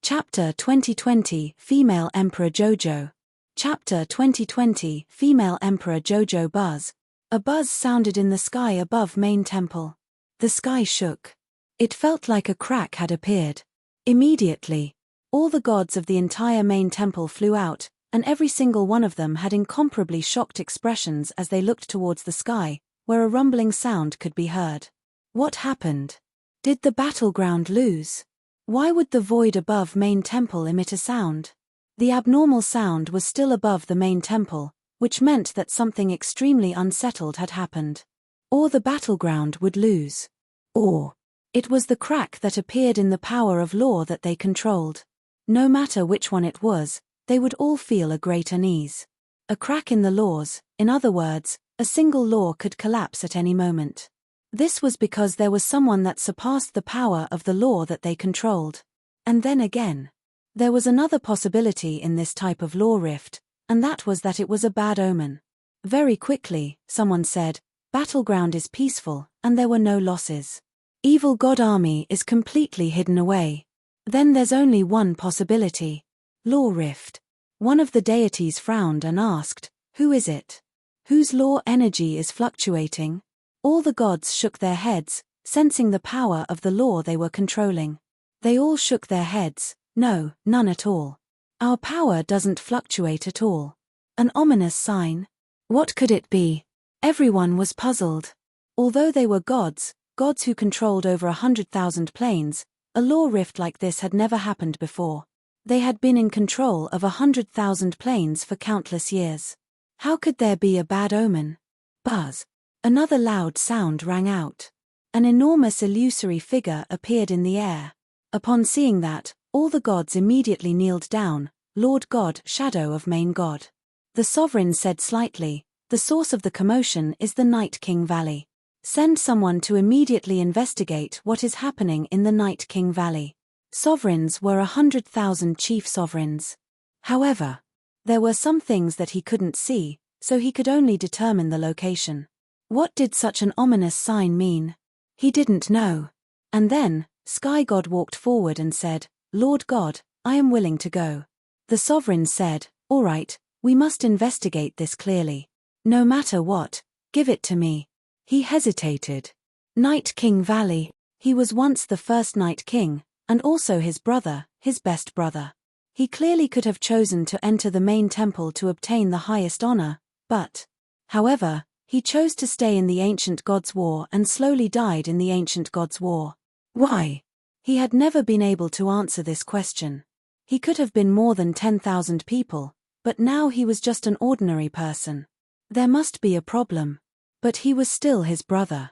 Chapter 2020 Female Emperor Jojo. Chapter 2020 Female Emperor Jojo Buzz. A buzz sounded in the sky above main temple. The sky shook. It felt like a crack had appeared. Immediately, all the gods of the entire main temple flew out, and every single one of them had incomparably shocked expressions as they looked towards the sky, where a rumbling sound could be heard. What happened? Did the battleground lose? Why would the void above main temple emit a sound? The abnormal sound was still above the main temple, which meant that something extremely unsettled had happened. Or the battleground would lose. Or it was the crack that appeared in the power of law that they controlled. No matter which one it was, they would all feel a great unease. A crack in the laws, in other words, a single law could collapse at any moment. This was because there was someone that surpassed the power of the law that they controlled. And then again, there was another possibility in this type of law rift, and that was that it was a bad omen. Very quickly, someone said, "Battleground is peaceful, and there were no losses. Evil god army is completely hidden away. Then there's only one possibility. Law rift." One of the deities frowned and asked, "Who is it? Whose law energy is fluctuating?" All the gods shook their heads, sensing the power of the law they were controlling. They all shook their heads. "No, none at all. Our power doesn't fluctuate at all." An ominous sign? What could it be? Everyone was puzzled. Although they were gods who controlled over 100,000 planes, a law rift like this had never happened before. They had been in control of 100,000 planes for countless years. How could there be a bad omen? Buzz. Another loud sound rang out. An enormous illusory figure appeared in the air. Upon seeing that, all the gods immediately kneeled down. "Lord God, shadow of main god." The sovereign said slightly, "The source of the commotion is the Night King Valley. Send someone to immediately investigate what is happening in the Night King Valley." Sovereigns were 100,000 chief sovereigns. However, there were some things that he couldn't see, so he could only determine the location. What did such an ominous sign mean? He didn't know. And then, Sky God walked forward and said, "Lord God, I am willing to go." The sovereign said, "All right, we must investigate this clearly. No matter what, give it to me." He hesitated. Night King Valley. He was once the first Night King, and also his brother, his best brother. He clearly could have chosen to enter the main temple to obtain the highest honor, but, however, he chose to stay in the Ancient Gods' War and slowly died in the Ancient Gods' War. Why? He had never been able to answer this question. He could have been more than 10,000 people, but now he was just an ordinary person. There must be a problem. But he was still his brother.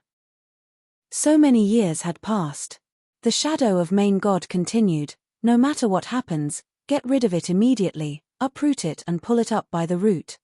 So many years had passed. The shadow of main god continued, "No matter what happens, get rid of it immediately, uproot it and pull it up by the root."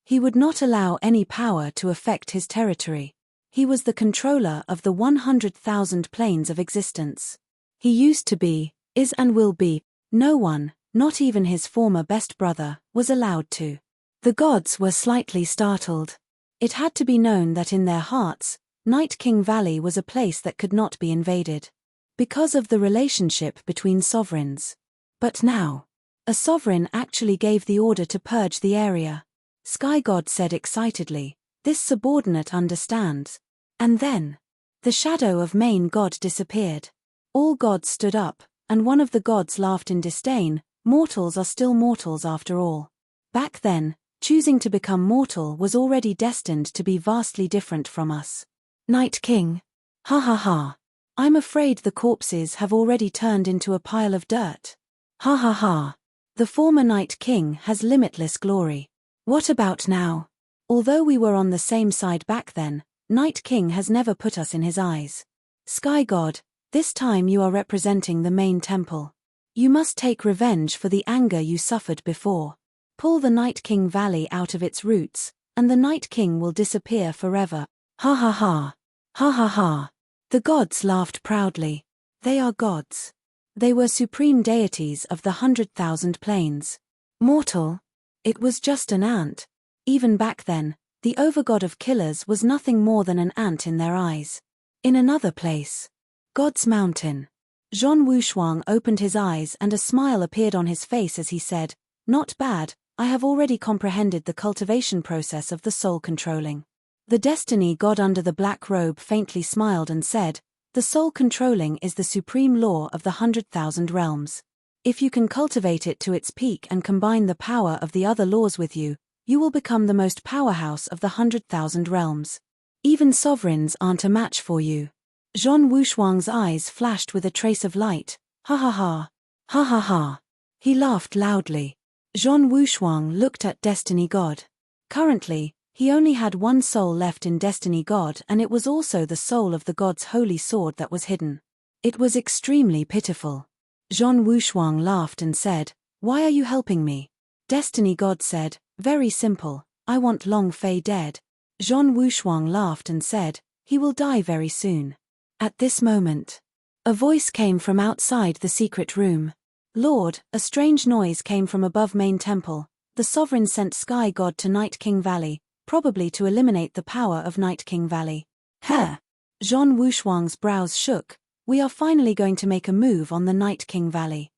He would not allow any power to affect his territory. He was the controller of the 100,000 planes of existence. He used to be, is and will be. No one, not even his former best brother, was allowed to. The gods were slightly startled. It had to be known that in their hearts, Night King Valley was a place that could not be invaded. Because of the relationship between sovereigns. But now, a sovereign actually gave the order to purge the area. Sky God said excitedly, "This subordinate understands." And then, the shadow of main god disappeared. All gods stood up, and one of the gods laughed in disdain. "Mortals are still mortals after all. Back then, choosing to become mortal was already destined to be vastly different from us. Night King. Ha ha ha. I'm afraid the corpses have already turned into a pile of dirt. Ha ha ha. The former Night King has limitless glory. What about now? Although we were on the same side back then, Night King has never put us in his eyes. Sky God, this time you are representing the main temple. You must take revenge for the anger you suffered before. Pull the Night King Valley out of its roots, and the Night King will disappear forever." Ha ha ha. Ha ha ha. The gods laughed proudly. They are gods. They were supreme deities of the 100,000 planes. Mortal? It was just an ant. Even back then, the overgod of killers was nothing more than an ant in their eyes. In another place. God's Mountain. Zhong Wushuang opened his eyes and a smile appeared on his face as he said, "Not bad, I have already comprehended the cultivation process of the soul controlling." The destiny god under the black robe faintly smiled and said, "The soul controlling is the supreme law of the 100,000 realms. If you can cultivate it to its peak and combine the power of the other laws with you, you will become the most powerhouse of the 100,000 realms. Even sovereigns aren't a match for you." Zhong Wushuang's eyes flashed with a trace of light. "Ha ha ha. Ha ha ha." He laughed loudly. Zhong Wushuang looked at Destiny God. Currently, he only had one soul left in Destiny God, and it was also the soul of the god's holy sword that was hidden. It was extremely pitiful. Zhong Wushuang laughed and said, "Why are you helping me?" Destiny God said, "Very simple, I want Long Fei dead." Zhong Wushuang laughed and said, "He will die very soon." At this moment, a voice came from outside the secret room. "Lord," a strange noise came from above main temple. The sovereign sent Sky God to Night King Valley, probably to eliminate the power of Night King Valley. Huh! Zhong Wushuang's brows shook. "We are finally going to make a move on the Night King Valley.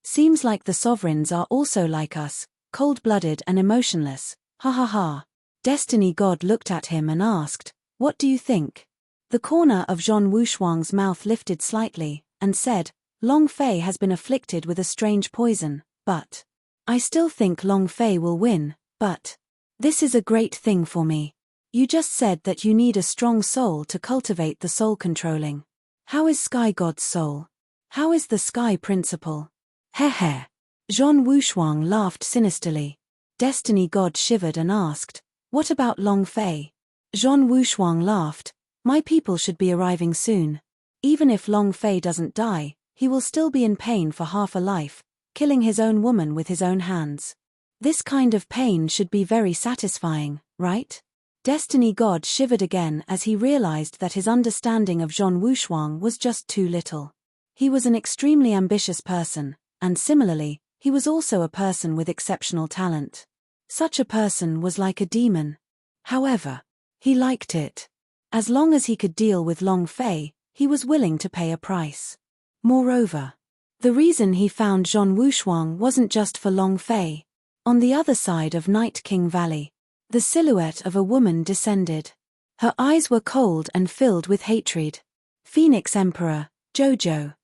Seems like the sovereigns are also like us, cold-blooded and emotionless. Ha ha ha." Destiny God looked at him and asked, "What do you think?" The corner of Zhong Wushuang's mouth lifted slightly, and said, "Long Fei has been afflicted with a strange poison, but I still think Long Fei will win, but this is a great thing for me. You just said that you need a strong soul to cultivate the soul controlling. How is Sky God's soul? How is the Sky Principle?" Heh heh. Zhong Wushuang laughed sinisterly. Destiny God shivered and asked, "What about Long Fei?" Zhong Wushuang laughed, "My people should be arriving soon. Even if Long Fei doesn't die, he will still be in pain for half a life, killing his own woman with his own hands. This kind of pain should be very satisfying, right?" Destiny God shivered again as he realized that his understanding of Zhong Wushuang was just too little. He was an extremely ambitious person, and similarly, he was also a person with exceptional talent. Such a person was like a demon. However, he liked it. As long as he could deal with Long Fei, he was willing to pay a price. Moreover, the reason he found Zhong Wushuang wasn't just for Long Fei. On the other side of Night King Valley, the silhouette of a woman descended. Her eyes were cold and filled with hatred. Phoenix Emperor, Jojo.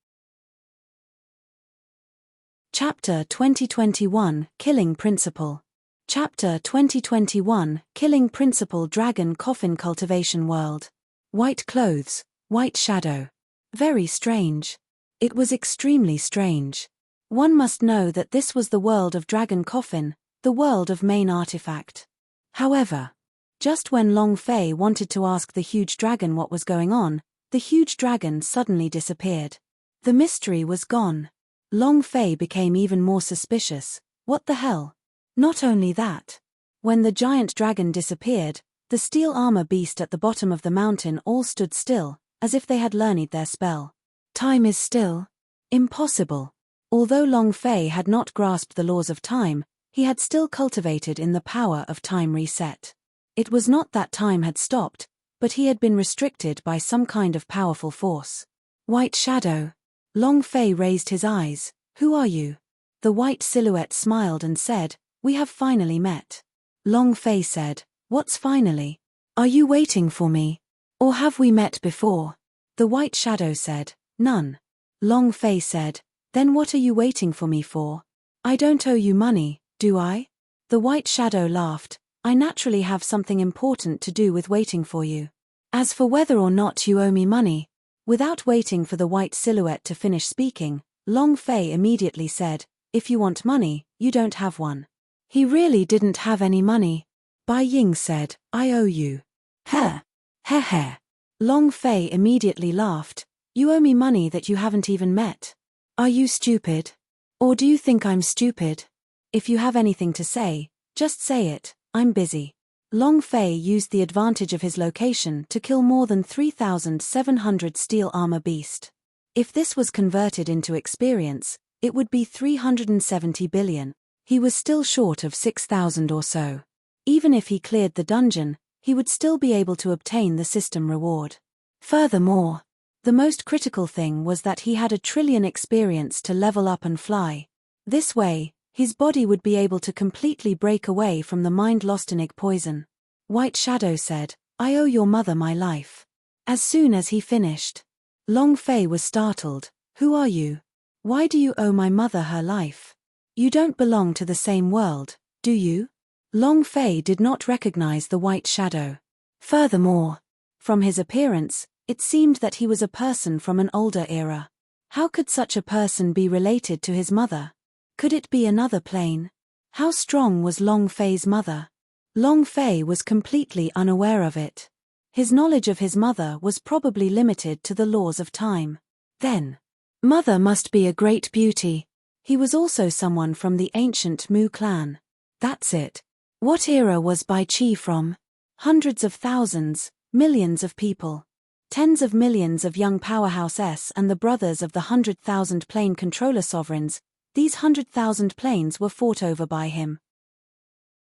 Chapter 2021, Killing Principle. Chapter 2021, Killing Principle. Dragon Coffin Cultivation World. White clothes, white shadow. Very strange. It was extremely strange. One must know that this was the world of Dragon Coffin, the world of main artifact. However, just when Long Fei wanted to ask the huge dragon what was going on, the huge dragon suddenly disappeared. The mystery was gone. Long Fei became even more suspicious. What the hell? Not only that. When the giant dragon disappeared, the steel armor beast at the bottom of the mountain all stood still, as if they had learned their spell. Time is still. Impossible. Although Long Fei had not grasped the laws of time, he had still cultivated in the power of time reset. It was not that time had stopped, but he had been restricted by some kind of powerful force. White shadow. Long Fei raised his eyes. "Who are you?" The white silhouette smiled and said, "We have finally met." Long Fei said, "What's finally? Are you waiting for me? Or have we met before?" The white shadow said, "None." Long Fei said, "Then what are you waiting for me for? I don't owe you money, do I?" The white shadow laughed, "I naturally have something important to do with waiting for you. As for whether or not you owe me money..." Without waiting for the white silhouette to finish speaking, Long Fei immediately said, "If you want money, you don't have one." He really didn't have any money. Bai Ying said, "I owe you." Heh. Heh heh. Long Fei immediately laughed, "You owe me money that you haven't even met. Are you stupid? Or do you think I'm stupid? If you have anything to say, just say it, I'm busy." Long Fei used the advantage of his location to kill more than 3,700 steel armor beast. If this was converted into experience, it would be 370 billion. He was still short of 6,000 or so. Even if he cleared the dungeon, he would still be able to obtain the system reward. Furthermore, The most critical thing was that he had a trillion experience to level up and fly. This way, his body would be able to completely break away from the mind-lostenic poison. White Shadow said, I owe your mother my life. As soon as he finished, Long Fei was startled. Who are you? Why do you owe my mother her life? You don't belong to the same world, do you? Long Fei did not recognize the White Shadow. Furthermore, from his appearance, it seemed that he was a person from an older era. How could such a person be related to his mother? Could it be another plane? How strong was Long Fei's mother? Long Fei was completely unaware of it. His knowledge of his mother was probably limited to the laws of time. Then, mother must be a great beauty. He was also someone from the ancient Mu clan. That's it. What era was Bai Qi from? Hundreds of thousands, millions of people. Tens of millions of young powerhouse S and the brothers of the 100,000 plane controller sovereigns. These 100,000 planes were fought over by him.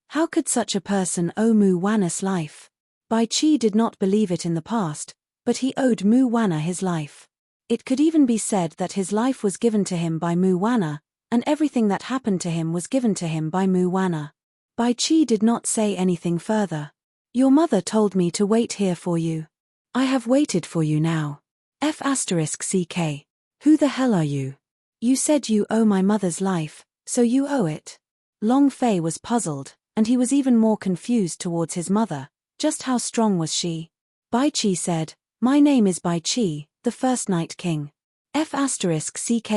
How could such a person owe Mu Wanna's life? Bai Qi did not believe it in the past, but he owed Mu Wanna his life. It could even be said that his life was given to him by Mu Wanna, and everything that happened to him was given to him by Mu Wanna. Bai Qi did not say anything further. Your mother told me to wait here for you. I have waited for you now. F***CK. Who the hell are you? You said you owe my mother's life, so you owe it. Long Fei was puzzled, and he was even more confused towards his mother. Just how strong was she? Bai Qi said, my name is Bai Qi, the first Night King. F***CK.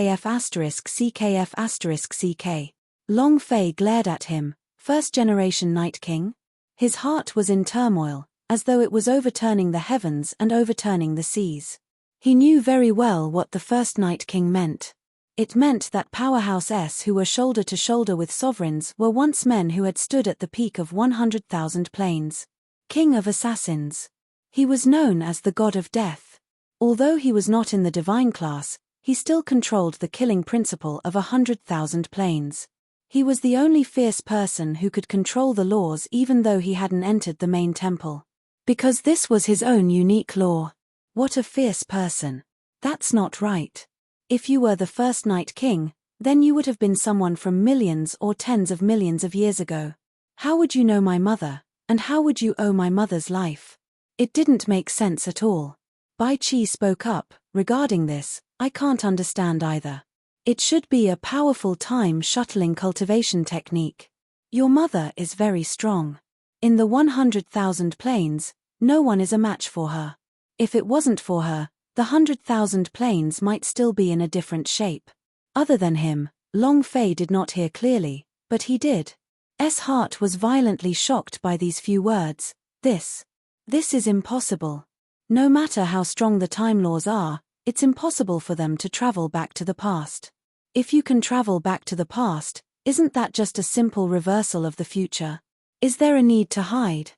Long Fei glared at him. First generation Night King? His heart was in turmoil, as though it was overturning the heavens and overturning the seas. He knew very well what the first Night King meant. It meant that powerhouse S who were shoulder to shoulder with sovereigns were once men who had stood at the peak of 100,000 planes. King of assassins. He was known as the God of Death. Although he was not in the divine class, he still controlled the killing principle of 100,000 planes. He was the only fierce person who could control the laws even though he hadn't entered the main temple. Because this was his own unique law. What a fierce person. That's not right. If you were the first Night King, then you would have been someone from millions or tens of millions of years ago. How would you know my mother, and how would you owe my mother's life? It didn't make sense at all. Bai Qi spoke up, regarding this, I can't understand either. It should be a powerful time-shuttling cultivation technique. Your mother is very strong. In the 100,000 planes, no one is a match for her. If it wasn't for her, the 100,000 planes might still be in a different shape. Other than him, Long Fei did not hear clearly, but he did. S heart was violently shocked by these few words. This is impossible. No matter how strong the time laws are, it's impossible for them to travel back to the past. If you can travel back to the past, isn't that just a simple reversal of the future? Is there a need to hide?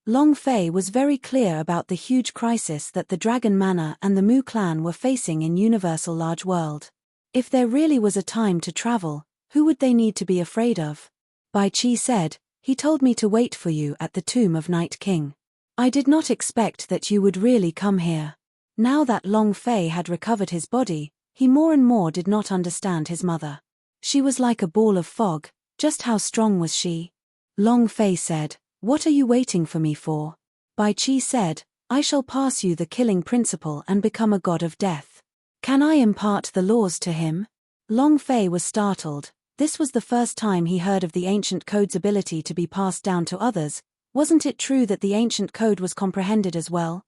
Long Fei was very clear about the huge crisis that the Dragon Manor and the Mu clan were facing in Universal Large World. If there really was a time to travel, who would they need to be afraid of? Bai Qi said, he told me to wait for you at the tomb of Night King. I did not expect that you would really come here. Now that Long Fei had recovered his body, he more and more did not understand his mother. She was like a ball of fog. Just how strong was she? Long Fei said, what are you waiting for me for? Bai Qi said, I shall pass you the killing principle and become a god of death. Can I impart the laws to him? Long Fei was startled. This was the first time he heard of the ancient code's ability to be passed down to others. Wasn't it true that the ancient code was comprehended as well?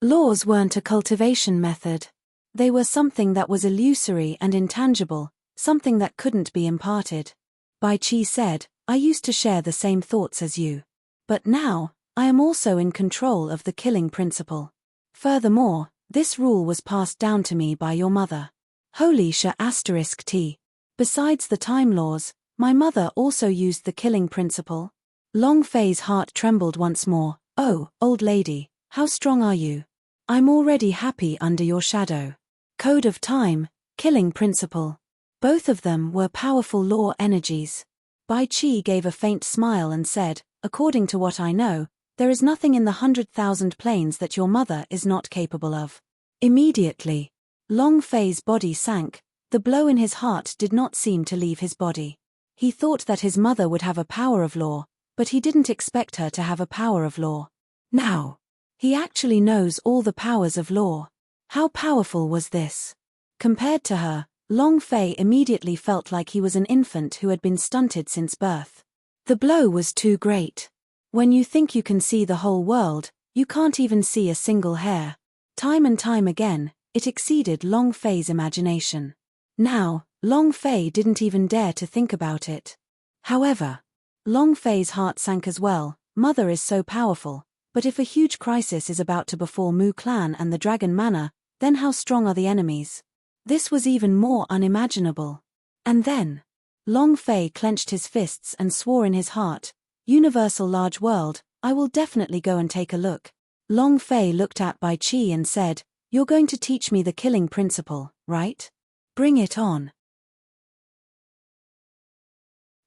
Laws weren't a cultivation method. They were something that was illusory and intangible, something that couldn't be imparted. Bai Qi said, I used to share the same thoughts as you. But now, I am also in control of the killing principle. Furthermore, this rule was passed down to me by your mother. Holy **T. Besides the time laws, my mother also used the killing principle. Long Fei's heart trembled once more. Oh, old lady, how strong are you? I'm already happy under your shadow. Code of time, killing principle. Both of them were powerful law energies. Bai Qi gave a faint smile and said, according to what I know, there is nothing in the 100,000 planes that your mother is not capable of. Immediately, Long Fei's body sank. The blow in his heart did not seem to leave his body. He thought that his mother would have a power of law, but he didn't expect her to have a power of law. Now, he actually knows all the powers of law. How powerful was this? Compared to her, Long Fei immediately felt like he was an infant who had been stunted since birth. The blow was too great. When you think you can see the whole world, you can't even see a single hair. Time and time again, it exceeded Long Fei's imagination. Now, Long Fei didn't even dare to think about it. However, Long Fei's heart sank as well. Mother is so powerful, but if a huge crisis is about to befall Mu Clan and the Dragon Manor, then how strong are the enemies? This was even more unimaginable. And then, Long Fei clenched his fists and swore in his heart, "Universal large world, I will definitely go and take a look." Long Fei looked at Bai Qi and said, "You're going to teach me the killing principle, right? Bring it on."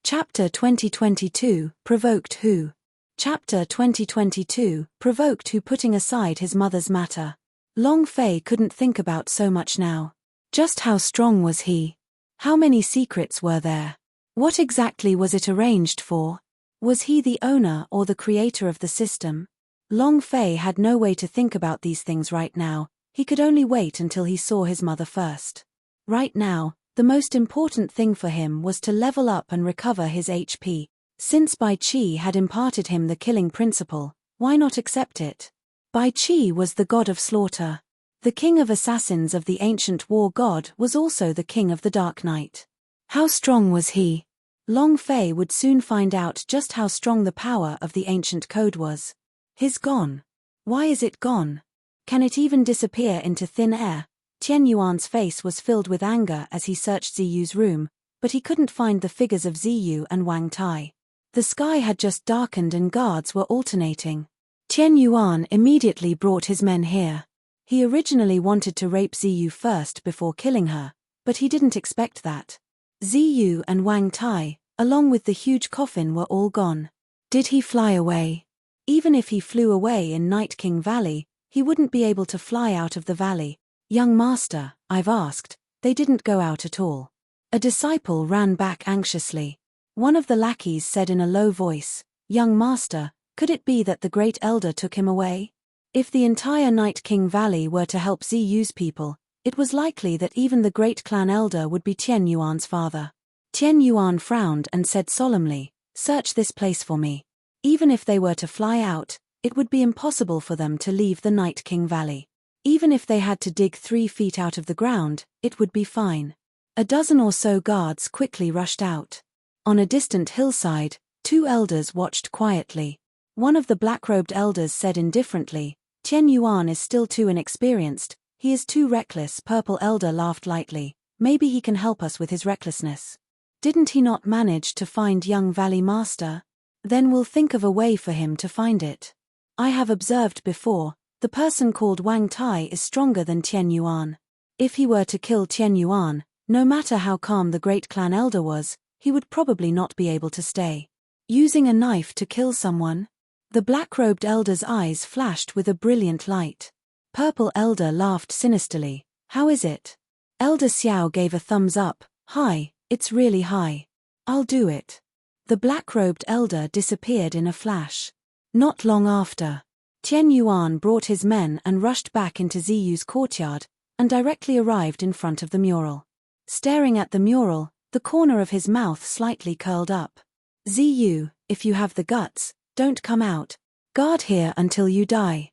Chapter 2022, Provoked Who? Chapter 2022, Provoked Who? Putting aside his mother's matter, Long Fei couldn't think about so much now. Just how strong was he? How many secrets were there? What exactly was it arranged for? Was he the owner or the creator of the system? Long Fei had no way to think about these things right now. He could only wait until he saw his mother first. Right now, the most important thing for him was to level up and recover his HP. Since Bai Qi had imparted him the killing principle, why not accept it? Bai Qi was the god of slaughter. The king of assassins of the ancient war god was also the king of the Dark Knight. How strong was he? Long Fei would soon find out just how strong the power of the ancient code was. His gone. Why is it gone? Can it even disappear into thin air? Tian Yuan's face was filled with anger as he searched Ziyu's room, but he couldn't find the figures of Ziyu and Wang Tai. The sky had just darkened and guards were alternating. Tian Yuan immediately brought his men here. He originally wanted to rape Ziyu first before killing her, but he didn't expect that. Ziyu and Wang Tai, along with the huge coffin, were all gone. Did he fly away? Even if he flew away in Night King Valley, he wouldn't be able to fly out of the valley. "Young master, I've asked." They didn't go out at all. A disciple ran back anxiously. One of the lackeys said in a low voice, "Young master, could it be that the great elder took him away?" If the entire Night King Valley were to help Ziyu's people, it was likely that even the great clan elder would be Tian Yuan's father. Tian Yuan frowned and said solemnly, "Search this place for me." Even if they were to fly out, it would be impossible for them to leave the Night King Valley. Even if they had to dig 3 feet out of the ground, it would be fine. A dozen or so guards quickly rushed out. On a distant hillside, 2 elders watched quietly. One of the black-robed elders said indifferently, "Tian Yuan is still too inexperienced, he is too reckless." Purple elder laughed lightly, "Maybe he can help us with his recklessness. Didn't he not manage to find young Valley Master? Then we'll think of a way for him to find it. I have observed before, the person called Wang Tai is stronger than Tian Yuan. If he were to kill Tian Yuan, no matter how calm the great clan elder was, he would probably not be able to stay. Using a knife to kill someone?" The black-robed elder's eyes flashed with a brilliant light. Purple elder laughed sinisterly. "How is it?" Elder Xiao gave a thumbs up. "High, it's really high. I'll do it." The black-robed elder disappeared in a flash. Not long after, Tian Yuan brought his men and rushed back into Ziyu's courtyard, and directly arrived in front of the mural. Staring at the mural, the corner of his mouth slightly curled up. "Ziyu, if you have the guts, don't come out. Guard here until you die."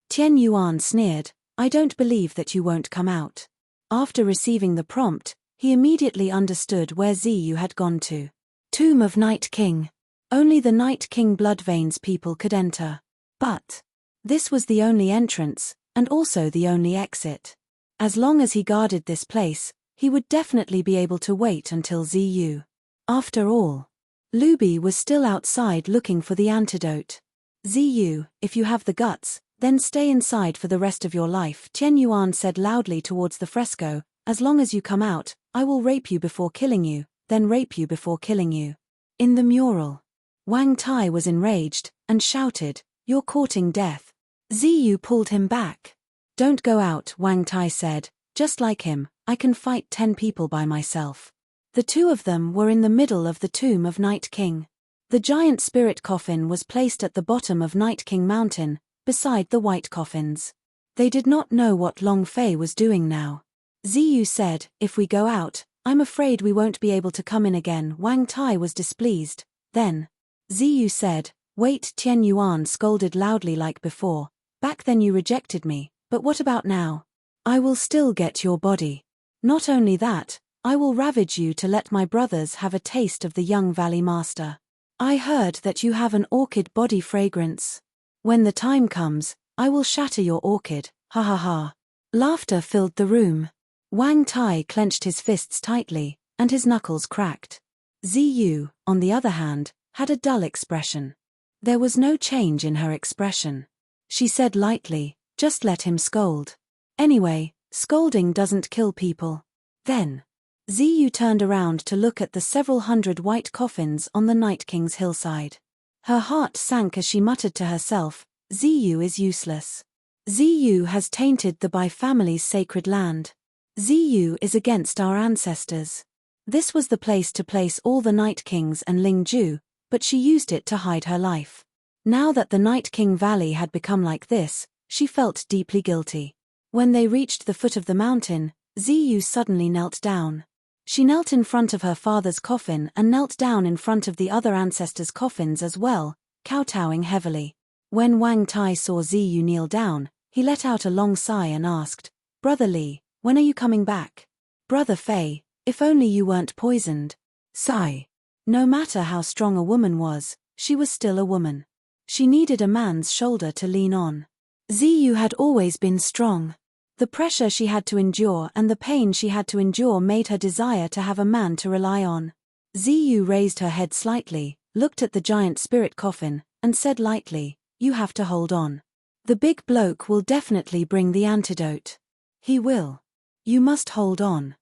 Tian Yuan sneered, "I don't believe that you won't come out." After receiving the prompt, he immediately understood where Ziyu had gone to. Tomb of Night King. Only the Night King Bloodveins people could enter. But this was the only entrance, and also the only exit. As long as he guarded this place, he would definitely be able to wait until Ziyu. After all, Luby was still outside looking for the antidote. "Ziyu, if you have the guts, then stay inside for the rest of your life," Tian Yuan said loudly towards the fresco. "As long as you come out, I will rape you before killing you, then rape you before killing you." In the mural, Wang Tai was enraged, and shouted, "You're courting death." Ziyu pulled him back. Don't go out, Wang Tai said. Just like him, I can fight 10 people by myself. The two of them were in the middle of the tomb of Night King. The giant spirit coffin was placed at the bottom of Night King Mountain, beside the white coffins. They did not know what Long Fei was doing now. Ziyu said, if we go out, I'm afraid we won't be able to come in again. Wang Tai was displeased. Then, Ziyu said, wait. Tian Yuan scolded loudly like before. Back then you rejected me, but what about now? I will still get your body. Not only that, I will ravage you to let my brothers have a taste of the young Valley Master. I heard that you have an orchid body fragrance. When the time comes, I will shatter your orchid, ha ha ha. Laughter filled the room. Wang Tai clenched his fists tightly, and his knuckles cracked. Ziyu, on the other hand, had a dull expression. There was no change in her expression. She said lightly, just let him scold. Anyway, scolding doesn't kill people. Then, Ziyu turned around to look at the several hundred white coffins on the Night King's hillside. Her heart sank as she muttered to herself, Ziyu is useless. Ziyu has tainted the Bai family's sacred land. Ziyu is against our ancestors. This was the place to place all the Night Kings and Ling Ju, but she used it to hide her life. Now that the Night King Valley had become like this, she felt deeply guilty. When they reached the foot of the mountain, Ziyu suddenly knelt down. She knelt in front of her father's coffin and knelt down in front of the other ancestors' coffins as well, kowtowing heavily. When Wang Tai saw Ziyu kneel down, he let out a long sigh and asked, Brother Li, when are you coming back? Brother Fei, if only you weren't poisoned. Sigh. No matter how strong a woman was, she was still a woman. She needed a man's shoulder to lean on. Ziyu had always been strong. The pressure she had to endure and the pain she had to endure made her desire to have a man to rely on. Ziyu raised her head slightly, looked at the giant spirit coffin, and said lightly, you have to hold on. The big bloke will definitely bring the antidote. He will. You must hold on.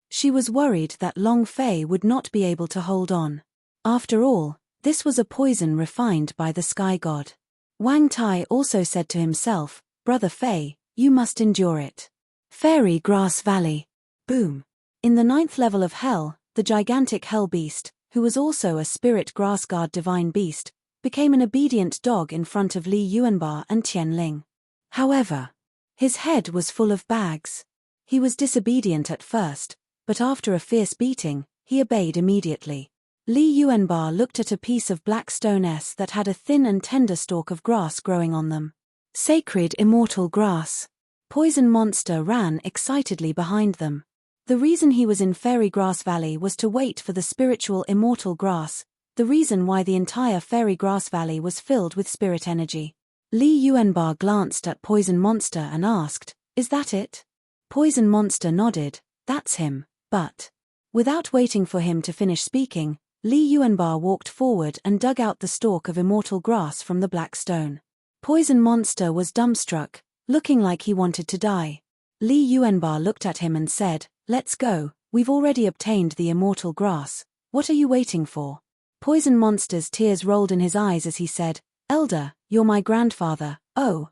She was worried that Long Fei would not be able to hold on. After all, this was a poison refined by the sky god. Wang Tai also said to himself, Brother Fei, you must endure it. Fairy Grass Valley. Boom. In the 9th level of Hell, the gigantic Hell Beast, who was also a spirit grass guard divine beast, became an obedient dog in front of Li Yuanba and Tian Ling. However, his head was full of bags. He was disobedient at first, but after a fierce beating, he obeyed immediately. Li Yuanba looked at a piece of black stone that had a thin and tender stalk of grass growing on them. Sacred immortal grass. Poison Monster ran excitedly behind them. The reason he was in Fairy Grass Valley was to wait for the spiritual immortal grass, the reason why the entire Fairy Grass Valley was filled with spirit energy. Li Yuanba glanced at Poison Monster and asked, is that it? Poison Monster nodded, that's him, but... Without waiting for him to finish speaking, Li Yuanba walked forward and dug out the stalk of immortal grass from the black stone. Poison Monster was dumbstruck, looking like he wanted to die. Li Yuanba looked at him and said, let's go, we've already obtained the immortal grass, what are you waiting for? Poison Monster's tears rolled in his eyes as he said, Elder, you're my grandfather, oh,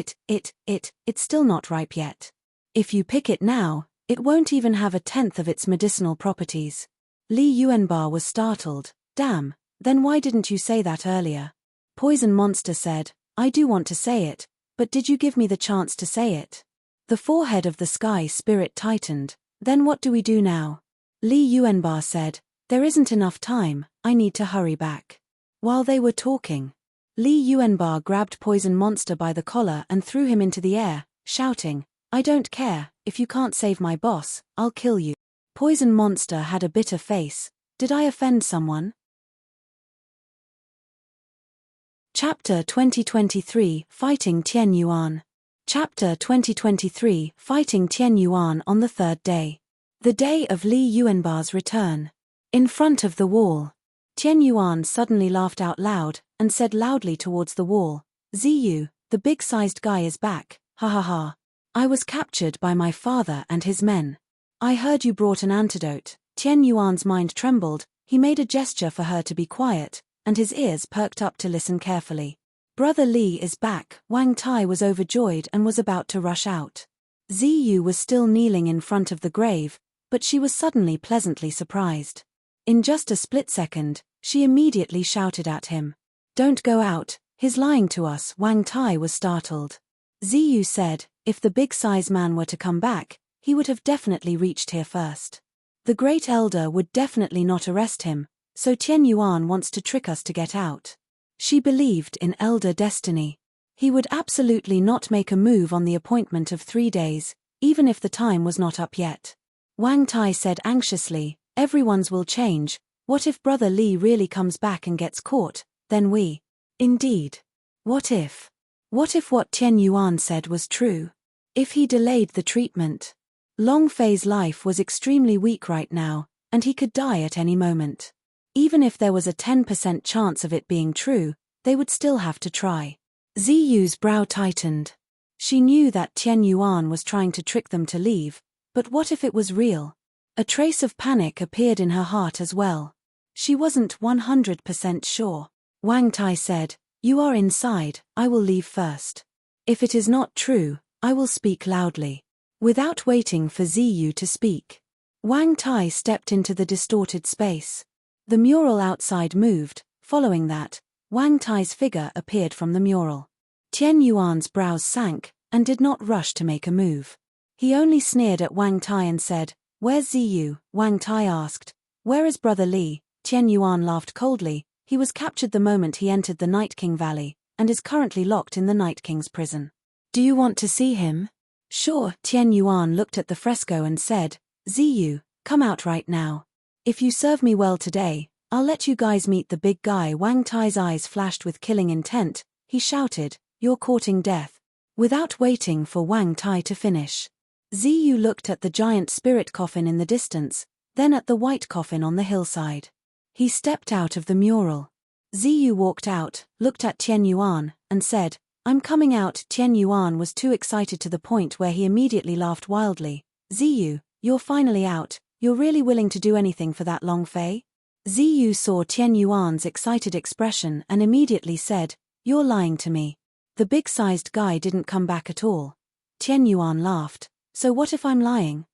it's still not ripe yet. If you pick it now, it won't even have a tenth of its medicinal properties. Li Yuanba was startled, damn, then why didn't you say that earlier? Poison Monster said, I do want to say it, but did you give me the chance to say it? The forehead of the sky spirit tightened, then what do we do now? Li Yuanba said, there isn't enough time, I need to hurry back. While they were talking, Li Yuanba grabbed Poison Monster by the collar and threw him into the air, shouting, I don't care, if you can't save my boss, I'll kill you. Poison Monster had a bitter face, did I offend someone? Chapter 2023 Fighting Tian Yuan. Chapter 2023 Fighting Tian Yuan on the third day. The day of Li Yuanba's return. In front of the wall. Tian Yuan suddenly laughed out loud, and said loudly towards the wall, Ziyu, the big-sized guy is back, ha ha ha. I was captured by my father and his men. I heard you brought an antidote. Tian Yuan's mind trembled, he made a gesture for her to be quiet, and his ears perked up to listen carefully. Brother Li is back. Wang Tai was overjoyed and was about to rush out. Ziyu was still kneeling in front of the grave, but she was suddenly pleasantly surprised. In just a split second, she immediately shouted at him. "Don't go out, he's lying to us." Wang Tai was startled. Ziyu said, if the big-size man were to come back, he would have definitely reached here first. The great elder would definitely not arrest him, so Tian Yuan wants to trick us to get out. She believed in elder destiny. He would absolutely not make a move on the appointment of 3 days, even if the time was not up yet. Wang Tai said anxiously, everyone's will change. What if Brother Li really comes back and gets caught, then we... Indeed. What if? What if what Tian Yuan said was true? If he delayed the treatment? Long Fei's life was extremely weak right now, and he could die at any moment. Even if there was a 10% chance of it being true, they would still have to try. Ziyu's brow tightened. She knew that Tian Yuan was trying to trick them to leave, but what if it was real? A trace of panic appeared in her heart as well. She wasn't 100% sure. Wang Tai said, "You are inside, I will leave first. If it is not true, I will speak loudly." Without waiting for Ziyu to speak, Wang Tai stepped into the distorted space. The mural outside moved. Following that, Wang Tai's figure appeared from the mural. Tian Yuan's brows sank, and did not rush to make a move. He only sneered at Wang Tai and said, "Where's Ziyu?" Wang Tai asked, "Where is Brother Li?" Tian Yuan laughed coldly. He was captured the moment he entered the Night King Valley, and is currently locked in the Night King's prison. "Do you want to see him?" "Sure." Tian Yuan looked at the fresco and said, "Ziyu, come out right now. If you serve me well today, I'll let you guys meet the big guy." Wang Tai's eyes flashed with killing intent. He shouted, "You're courting death." Without waiting for Wang Tai to finish, Ziyu looked at the giant spirit coffin in the distance, then at the white coffin on the hillside. He stepped out of the mural. Ziyu walked out, looked at Tian Yuan, and said, "I'm coming out." Tian Yuan was too excited to the point where he immediately laughed wildly. "Ziyu, you're finally out. You're really willing to do anything for that Long Fei?" Ziyu saw Tian Yuan's excited expression and immediately said, "You're lying to me. The big-sized guy didn't come back at all." Tian Yuan laughed. "So what if I'm lying?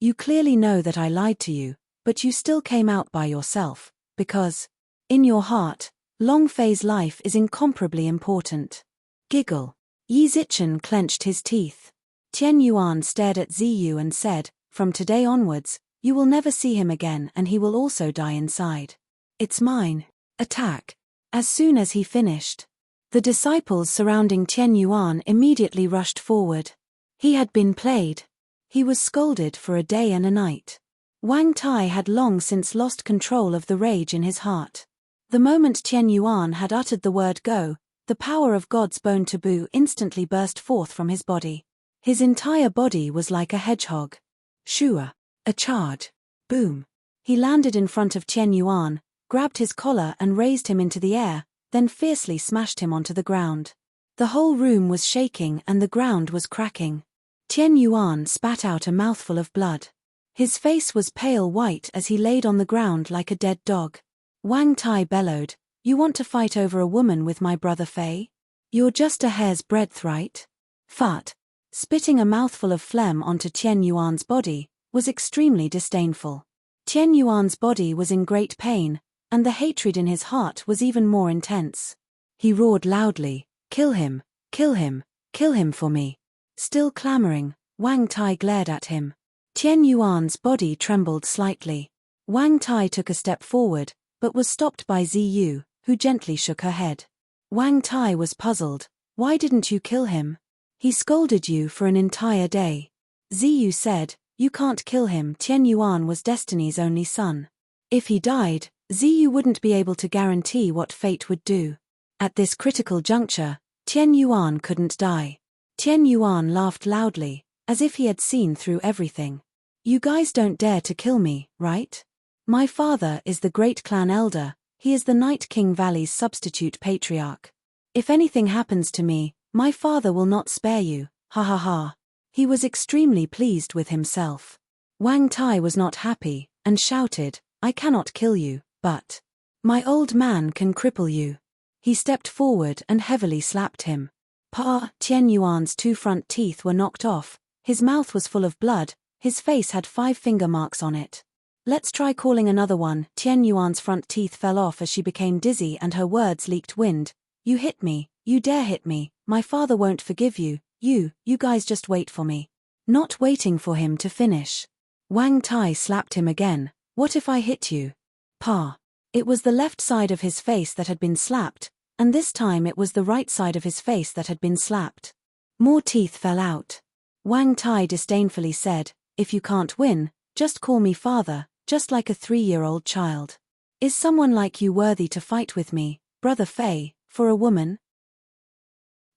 You clearly know that I lied to you, but you still came out by yourself, because, in your heart, Long Fei's life is incomparably important." Giggle. Yi Zichen clenched his teeth. Tian Yuan stared at Ziyu and said, "From today onwards, you will never see him again and he will also die inside. It's mine." Attack. As soon as he finished, the disciples surrounding Tian Yuan immediately rushed forward. He had been played. He was scolded for a day and a night. Wang Tai had long since lost control of the rage in his heart. The moment Tian Yuan had uttered the word go, the power of God's bone taboo instantly burst forth from his body. His entire body was like a hedgehog. Shua. A charge. Boom. He landed in front of Tian Yuan, grabbed his collar and raised him into the air, then fiercely smashed him onto the ground. The whole room was shaking and the ground was cracking. Tian Yuan spat out a mouthful of blood. His face was pale white as he laid on the ground like a dead dog. Wang Tai bellowed, "You want to fight over a woman with my brother Fei? You're just a hair's breadth, right?" Fart. Spitting a mouthful of phlegm onto Tian Yuan's body was extremely disdainful. Tian Yuan's body was in great pain, and the hatred in his heart was even more intense. He roared loudly, "Kill him, kill him, kill him for me." Still clamoring, Wang Tai glared at him. Tian Yuan's body trembled slightly. Wang Tai took a step forward, but was stopped by Ziyu, who gently shook her head. Wang Tai was puzzled. "Why didn't you kill him? He scolded you for an entire day." Ziyu said, "You can't kill him." Tian Yuan was Destiny's only son. If he died, Ziyu wouldn't be able to guarantee what fate would do. At this critical juncture, Tian Yuan couldn't die. Tian Yuan laughed loudly, as if he had seen through everything. "You guys don't dare to kill me, right? My father is the great clan elder, he is the Night King Valley's substitute patriarch. If anything happens to me, my father will not spare you, ha ha ha." He was extremely pleased with himself. Wang Tai was not happy, and shouted, "I cannot kill you, but my old man can cripple you." He stepped forward and heavily slapped him. Pa, Tian Yuan's 2 front teeth were knocked off, his mouth was full of blood, his face had 5 finger marks on it. Let's try calling another one. Tian Yuan's front teeth fell off as she became dizzy and her words leaked wind. You hit me, you dare hit me, my father won't forgive you, you guys just wait for me. Not waiting for him to finish, Wang Tai slapped him again. What if I hit you? Pa. It was the left side of his face that had been slapped, and this time it was the right side of his face that had been slapped. More teeth fell out. Wang Tai disdainfully said, if you can't win, just call me father, just like a 3-year-old child. Is someone like you worthy to fight with me, Brother Fei, for a woman?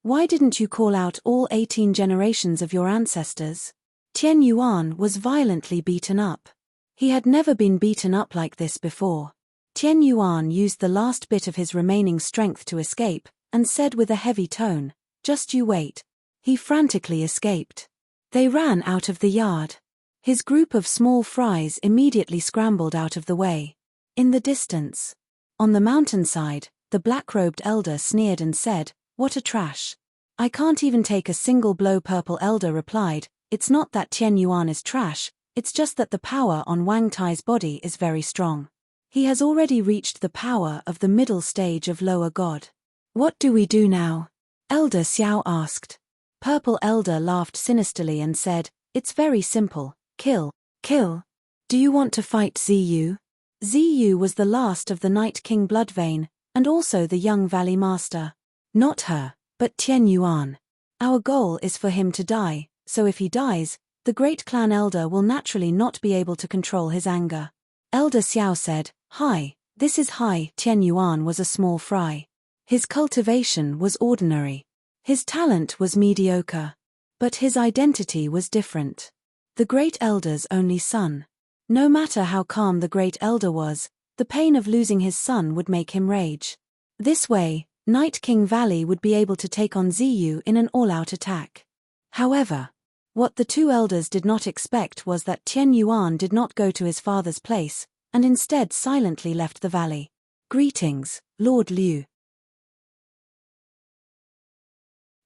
Why didn't you call out all 18 generations of your ancestors? Tian Yuan was violently beaten up. He had never been beaten up like this before. Tian Yuan used the last bit of his remaining strength to escape, and said with a heavy tone, just you wait. He frantically escaped. They ran out of the yard. His group of small fries immediately scrambled out of the way. In the distance, on the mountainside, the black-robed elder sneered and said, what a trash. I can't even take a single blow. Purple elder replied, it's not that Tian Yuan is trash, it's just that the power on Wang Tai's body is very strong. He has already reached the power of the middle stage of lower god. What do we do now? Elder Xiao asked. Purple elder laughed sinisterly and said, it's very simple, kill, kill. Do you want to fight Ziyu? Ziyu was the last of the Night King Bloodvein, and also the young Valley Master. Not her, but Tian Yuan. Our goal is for him to die, so if he dies, the great clan elder will naturally not be able to control his anger. Elder Xiao said, hi, this is Hai. Tian Yuan was a small fry. His cultivation was ordinary. His talent was mediocre. But his identity was different. The great elder's only son. No matter how calm the great elder was, the pain of losing his son would make him rage. This way, Night King Valley would be able to take on Ziyu in an all-out attack. However, what the two elders did not expect was that Tian Yuan did not go to his father's place, and instead silently left the valley. Greetings, Lord Liu.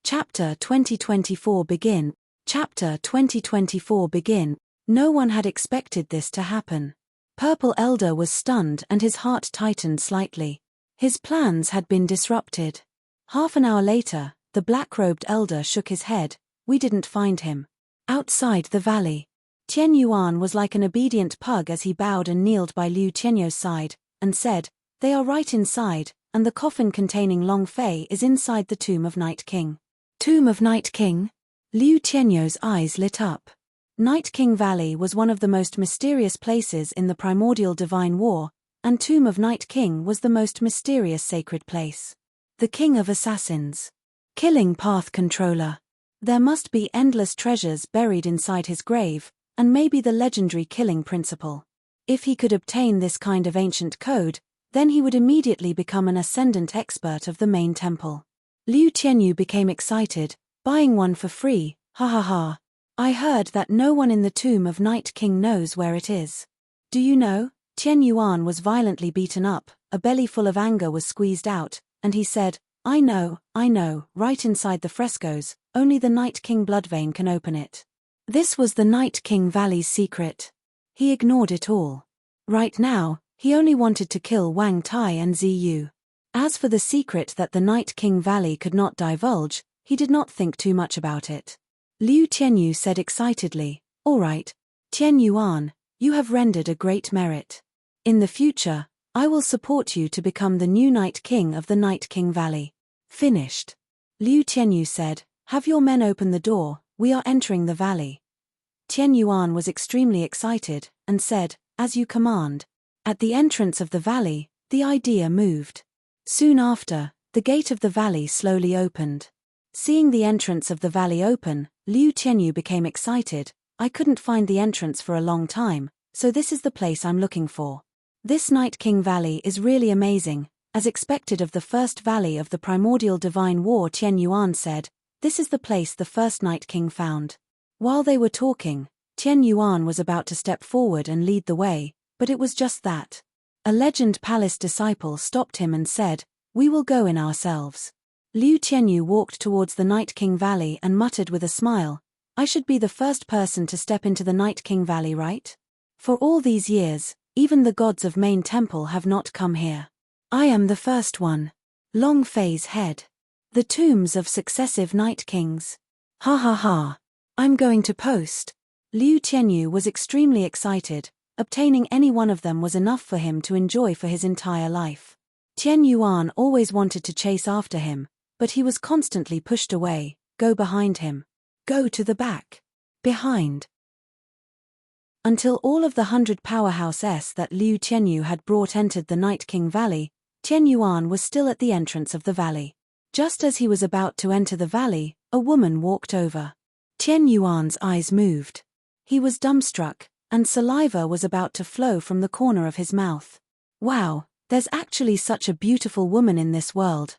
Chapter 2024 begin. Chapter 2024 begin. No one had expected this to happen. Purple Elder was stunned and his heart tightened slightly. His plans had been disrupted. Half an hour later, the black-robed elder shook his head. We didn't find him. Outside the valley, Tian Yuan was like an obedient pug as he bowed and kneeled by Liu Tianyou's side, and said, they are right inside, and the coffin containing Long Fei is inside the Tomb of Night King. Tomb of Night King? Liu Tianyou's eyes lit up. Night King Valley was one of the most mysterious places in the primordial divine war, and Tomb of Night King was the most mysterious sacred place. The King of Assassins. Killing Path Controller. There must be endless treasures buried inside his grave, and maybe the legendary killing principle. If he could obtain this kind of ancient code, then he would immediately become an ascendant expert of the main temple. Liu Tianyou became excited, buying one for free, ha ha ha. I heard that no one in the Tomb of Night King knows where it is. Do you know? Tian Yuan was violently beaten up, a belly full of anger was squeezed out, and he said, I know, right inside the frescoes, only the Night King Bloodvein can open it. This was the Night King Valley's secret. He ignored it all. Right now, he only wanted to kill Wang Tai and Ziyu. As for the secret that the Night King Valley could not divulge, he did not think too much about it. Liu Tianyou said excitedly, all right, Tian Yuan, you have rendered a great merit. In the future, I will support you to become the new Night King of the Night King Valley. Finished. Liu Tianyou said, have your men open the door, we are entering the valley. Tian Yuan was extremely excited, and said, as you command. At the entrance of the valley, the idea moved. Soon after, the gate of the valley slowly opened. Seeing the entrance of the valley open, Liu Tianyou became excited. I couldn't find the entrance for a long time, so this is the place I'm looking for. This Night King Valley is really amazing, as expected of the first valley of the primordial divine war. Tian Yuan said, this is the place the first Night King found. While they were talking, Tian Yuan was about to step forward and lead the way, but it was just that. A legend palace disciple stopped him and said, We will go in ourselves. Liu Qianyu walked towards the Night King Valley and muttered with a smile, I should be the first person to step into the Night King Valley, right? For all these years, even the gods of Main Temple have not come here. I am the first one. Long Fei's head. The tombs of successive Night Kings. Ha ha ha. I'm going to post. Liu Qianyu was extremely excited. Obtaining any one of them was enough for him to enjoy for his entire life. Tian Yuan always wanted to chase after him, but he was constantly pushed away. Go behind him. Go to the back. Behind. Until all of the 100 powerhouses that Liu Qianyu had brought entered the Night King Valley, Tian Yuan was still at the entrance of the valley. Just as he was about to enter the valley, a woman walked over. Tian Yuan's eyes moved. He was dumbstruck, and saliva was about to flow from the corner of his mouth. Wow, there's actually such a beautiful woman in this world.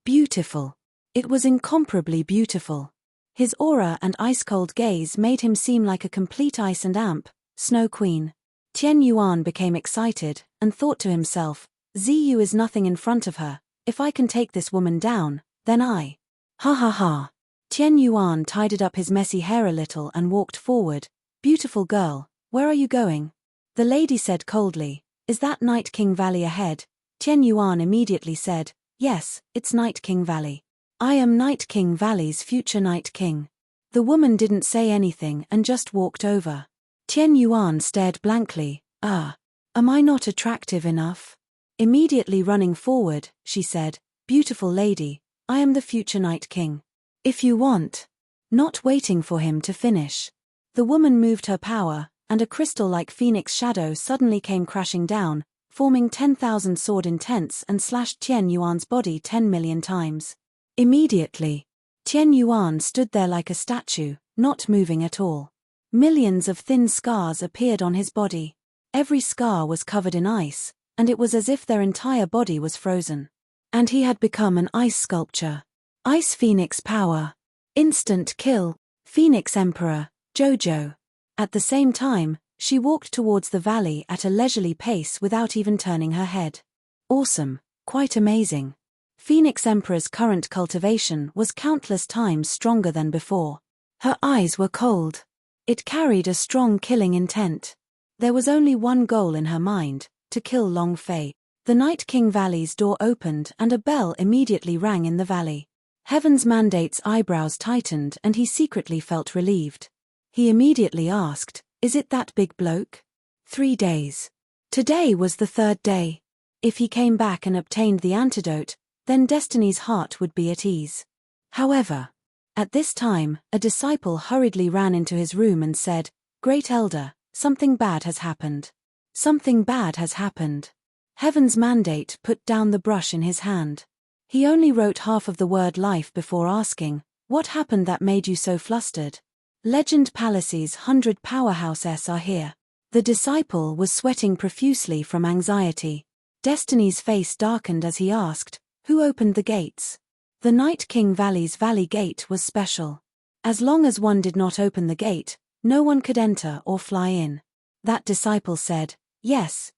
Beautiful. It was incomparably beautiful. His aura and ice-cold gaze made him seem like a complete ice and amp, snow queen. Tian Yuan became excited, and thought to himself, Ziyu is nothing in front of her. If I can take this woman down, then I. Ha ha ha. Tian Yuan tidied up his messy hair a little and walked forward. Beautiful girl, where are you going? The lady said coldly, Is that Night King Valley ahead? Tian Yuan immediately said, Yes, it's Night King Valley. I am Night King Valley's future Night King. The woman didn't say anything and just walked over. Tian Yuan stared blankly. Am I not attractive enough? Immediately running forward, she said, Beautiful lady, I am the future Night King. If you want. Not waiting for him to finish. The woman moved her power, and a crystal-like phoenix shadow suddenly came crashing down, forming 10,000 sword intents and slashed Tian Yuan's body 10 million times. Immediately, Tian Yuan stood there like a statue, not moving at all. Millions of thin scars appeared on his body. Every scar was covered in ice, and it was as if their entire body was frozen. And he had become an ice sculpture. Ice Phoenix power. Instant kill. Phoenix Emperor, Jojo. At the same time, she walked towards the valley at a leisurely pace without even turning her head. Awesome, quite amazing. Phoenix Emperor's current cultivation was countless times stronger than before. Her eyes were cold. It carried a strong killing intent. There was only one goal in her mind, to kill Long Fei. The Night King Valley's door opened and a bell immediately rang in the valley. Heaven's Mandate's eyebrows tightened and he secretly felt relieved. He immediately asked, Is it that big bloke? 3 days. Today was the 3rd day. If he came back and obtained the antidote, then Destiny's heart would be at ease. However, at this time, a disciple hurriedly ran into his room and said, Great Elder, something bad has happened. Something bad has happened. Heaven's Mandate put down the brush in his hand. He only wrote half of the word life before asking, What happened that made you so flustered? Legend Palace's 100 powerhouses are here. The disciple was sweating profusely from anxiety. Destiny's face darkened as he asked, Who opened the gates? The Night King Valley's valley gate was special. As long as one did not open the gate, no one could enter or fly in. That disciple said, Yes,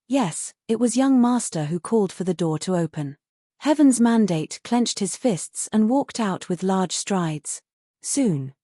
it was young master who called for the door to open. Heaven's Mandate clenched his fists and walked out with large strides. Soon.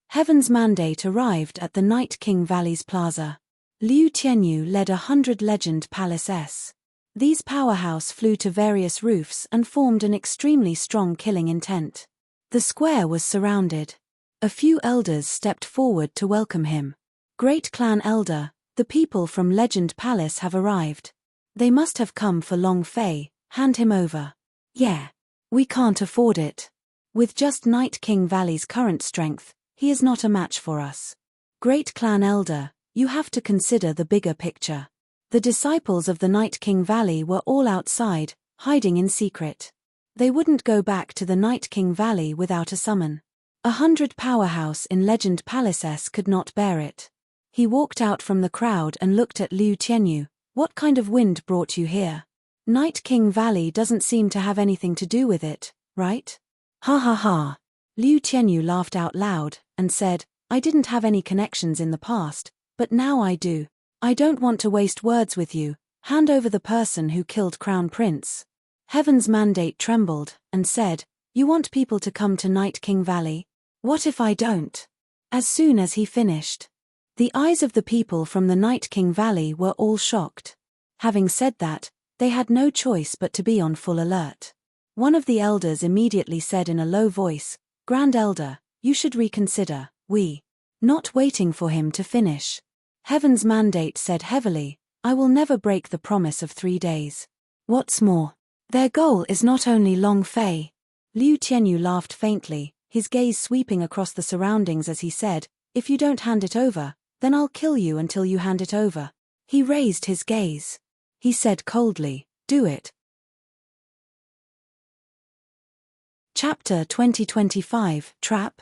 Heaven's Mandate arrived at the Night King Valley's plaza. Liu Qianyu led 100 legend palaces. These powerhouse flew to various roofs and formed an extremely strong killing intent. The square was surrounded. A few elders stepped forward to welcome him. Great Clan Elder, the people from Legend Palace have arrived. They must have come for Long Fei, hand him over. Yeah. We can't afford it. With just Night King Valley's current strength, he is not a match for us. Great Clan Elder, you have to consider the bigger picture. The disciples of the Night King Valley were all outside, hiding in secret. They wouldn't go back to the Night King Valley without a summon. 100 powerhouse in Legend Palaces could not bear it. He walked out from the crowd and looked at Liu Qianyu. What kind of wind brought you here? Night King Valley doesn't seem to have anything to do with it, right? Ha ha ha. Liu Qianyu laughed out loud, and said, I didn't have any connections in the past, but now I do. I don't want to waste words with you. Hand over the person who killed Crown Prince. Heaven's mandate trembled, and said, "You want people to come to Night King Valley? What if I don't?" As soon as he finished, the eyes of the people from the Night King Valley were all shocked. Having said that, they had no choice but to be on full alert. One of the elders immediately said in a low voice, "Grand Elder, you should reconsider." Not waiting for him to finish, Heaven's mandate said heavily, "I will never break the promise of 3 days. What's more, their goal is not only Long Fei." Liu Tianyu laughed faintly, his gaze sweeping across the surroundings as he said, "If you don't hand it over, then I'll kill you until you hand it over." He raised his gaze. He said coldly, "Do it." Chapter 2025, Trap.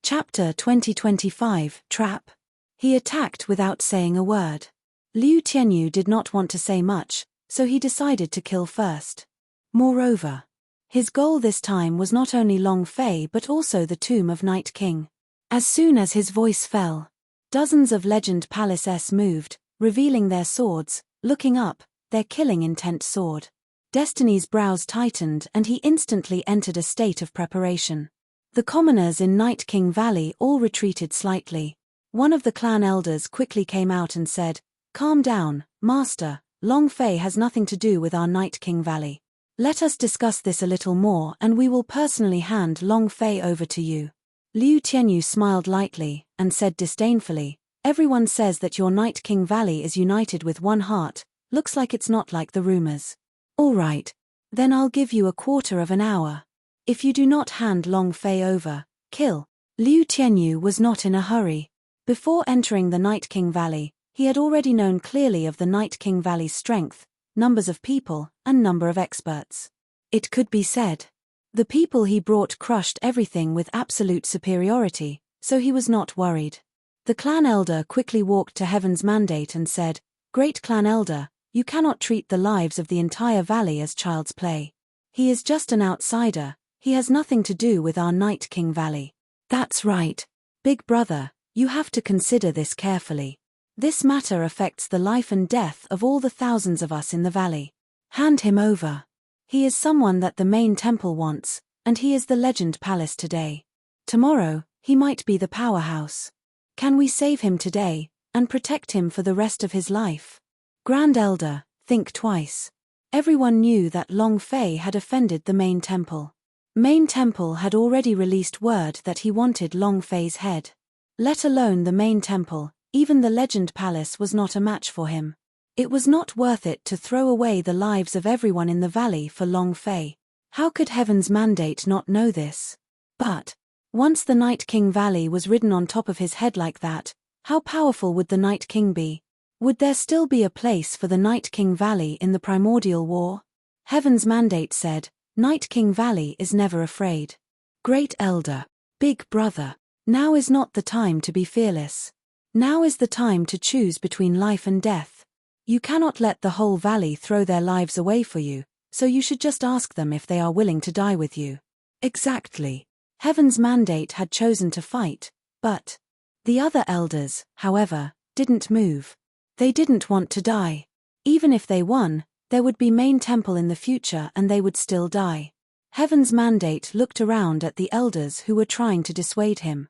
Chapter 2025, Trap. He attacked without saying a word. Liu Tianyu did not want to say much, so he decided to kill first. Moreover, his goal this time was not only Long Fei but also the tomb of Night King. As soon as his voice fell, dozens of Legend Palaces moved, revealing their swords. Looking up, their killing intent soared. Destiny's brows tightened and he instantly entered a state of preparation. The commoners in Night King Valley all retreated slightly. One of the clan elders quickly came out and said, "Calm down, Master, Long Fei has nothing to do with our Night King Valley. Let us discuss this a little more and we will personally hand Long Fei over to you." Liu Tianyu smiled lightly, and said disdainfully, "Everyone says that your Night King Valley is united with one heart, looks like it's not like the rumors. All right, then I'll give you a quarter of an hour. If you do not hand Long Fei over, kill." Liu Tianyu was not in a hurry. Before entering the Night King Valley, he had already known clearly of the Night King Valley's strength, numbers of people, and number of experts. It could be said, the people he brought crushed everything with absolute superiority, so he was not worried. The clan elder quickly walked to Heaven's mandate and said, "Great clan elder, you cannot treat the lives of the entire valley as child's play. He is just an outsider, he has nothing to do with our Night King Valley." "That's right. Big brother, you have to consider this carefully. This matter affects the life and death of all the thousands of us in the valley. Hand him over. He is someone that the main temple wants, and he is the Legend Palace today. Tomorrow, he might be the powerhouse. Can we save him today, and protect him for the rest of his life? Grand Elder, think twice." Everyone knew that Long Fei had offended the main temple. Main temple had already released word that he wanted Long Fei's head. Let alone the main temple, even the Legend Palace was not a match for him. It was not worth it to throw away the lives of everyone in the valley for Long Fei. How could Heaven's mandate not know this? But once the Night King Valley was ridden on top of his head like that, how powerful would the Night King be? Would there still be a place for the Night King Valley in the primordial war? Heaven's mandate said, "Night King Valley is never afraid. Great Elder, Big Brother, now is not the time to be fearless. Now is the time to choose between life and death. You cannot let the whole valley throw their lives away for you, so you should just ask them if they are willing to die with you." Exactly. Heaven's mandate had chosen to fight, but the other elders, however, didn't move. They didn't want to die. Even if they won, there would be main temple in the future and they would still die. Heaven's mandate looked around at the elders who were trying to dissuade him.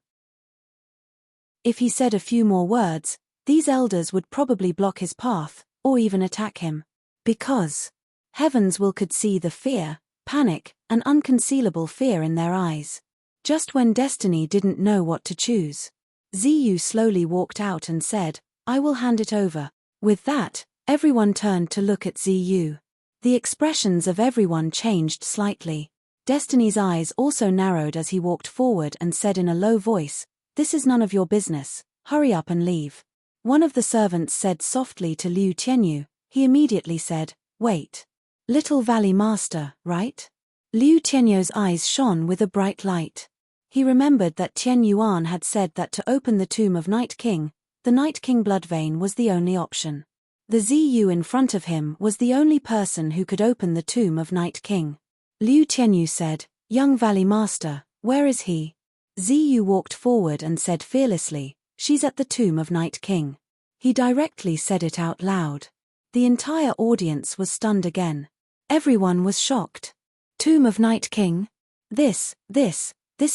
If he said a few more words, these elders would probably block his path, or even attack him. Because Heavens could see the fear, panic, and unconcealable fear in their eyes. Just when Destiny didn't know what to choose, Ziyu slowly walked out and said, "I will hand it over." With that, everyone turned to look at Ziyu. The expressions of everyone changed slightly. Destiny's eyes also narrowed as he walked forward and said in a low voice, "This is none of your business, hurry up and leave." One of the servants said softly to Liu Tianyu. He immediately said, "Wait. Little Valley Master, right?" Liu Tianyu's eyes shone with a bright light. He remembered that Tian Yuan had said that to open the tomb of Night King, the Night King blood vein was the only option. The Ziyu in front of him was the only person who could open the tomb of Night King. Liu Tianyu said, "Young Valley Master, where is he?" Ziyu walked forward and said fearlessly, "She's at the tomb of Night King." He directly said it out loud. The entire audience was stunned again. Everyone was shocked. Tomb of Night King? This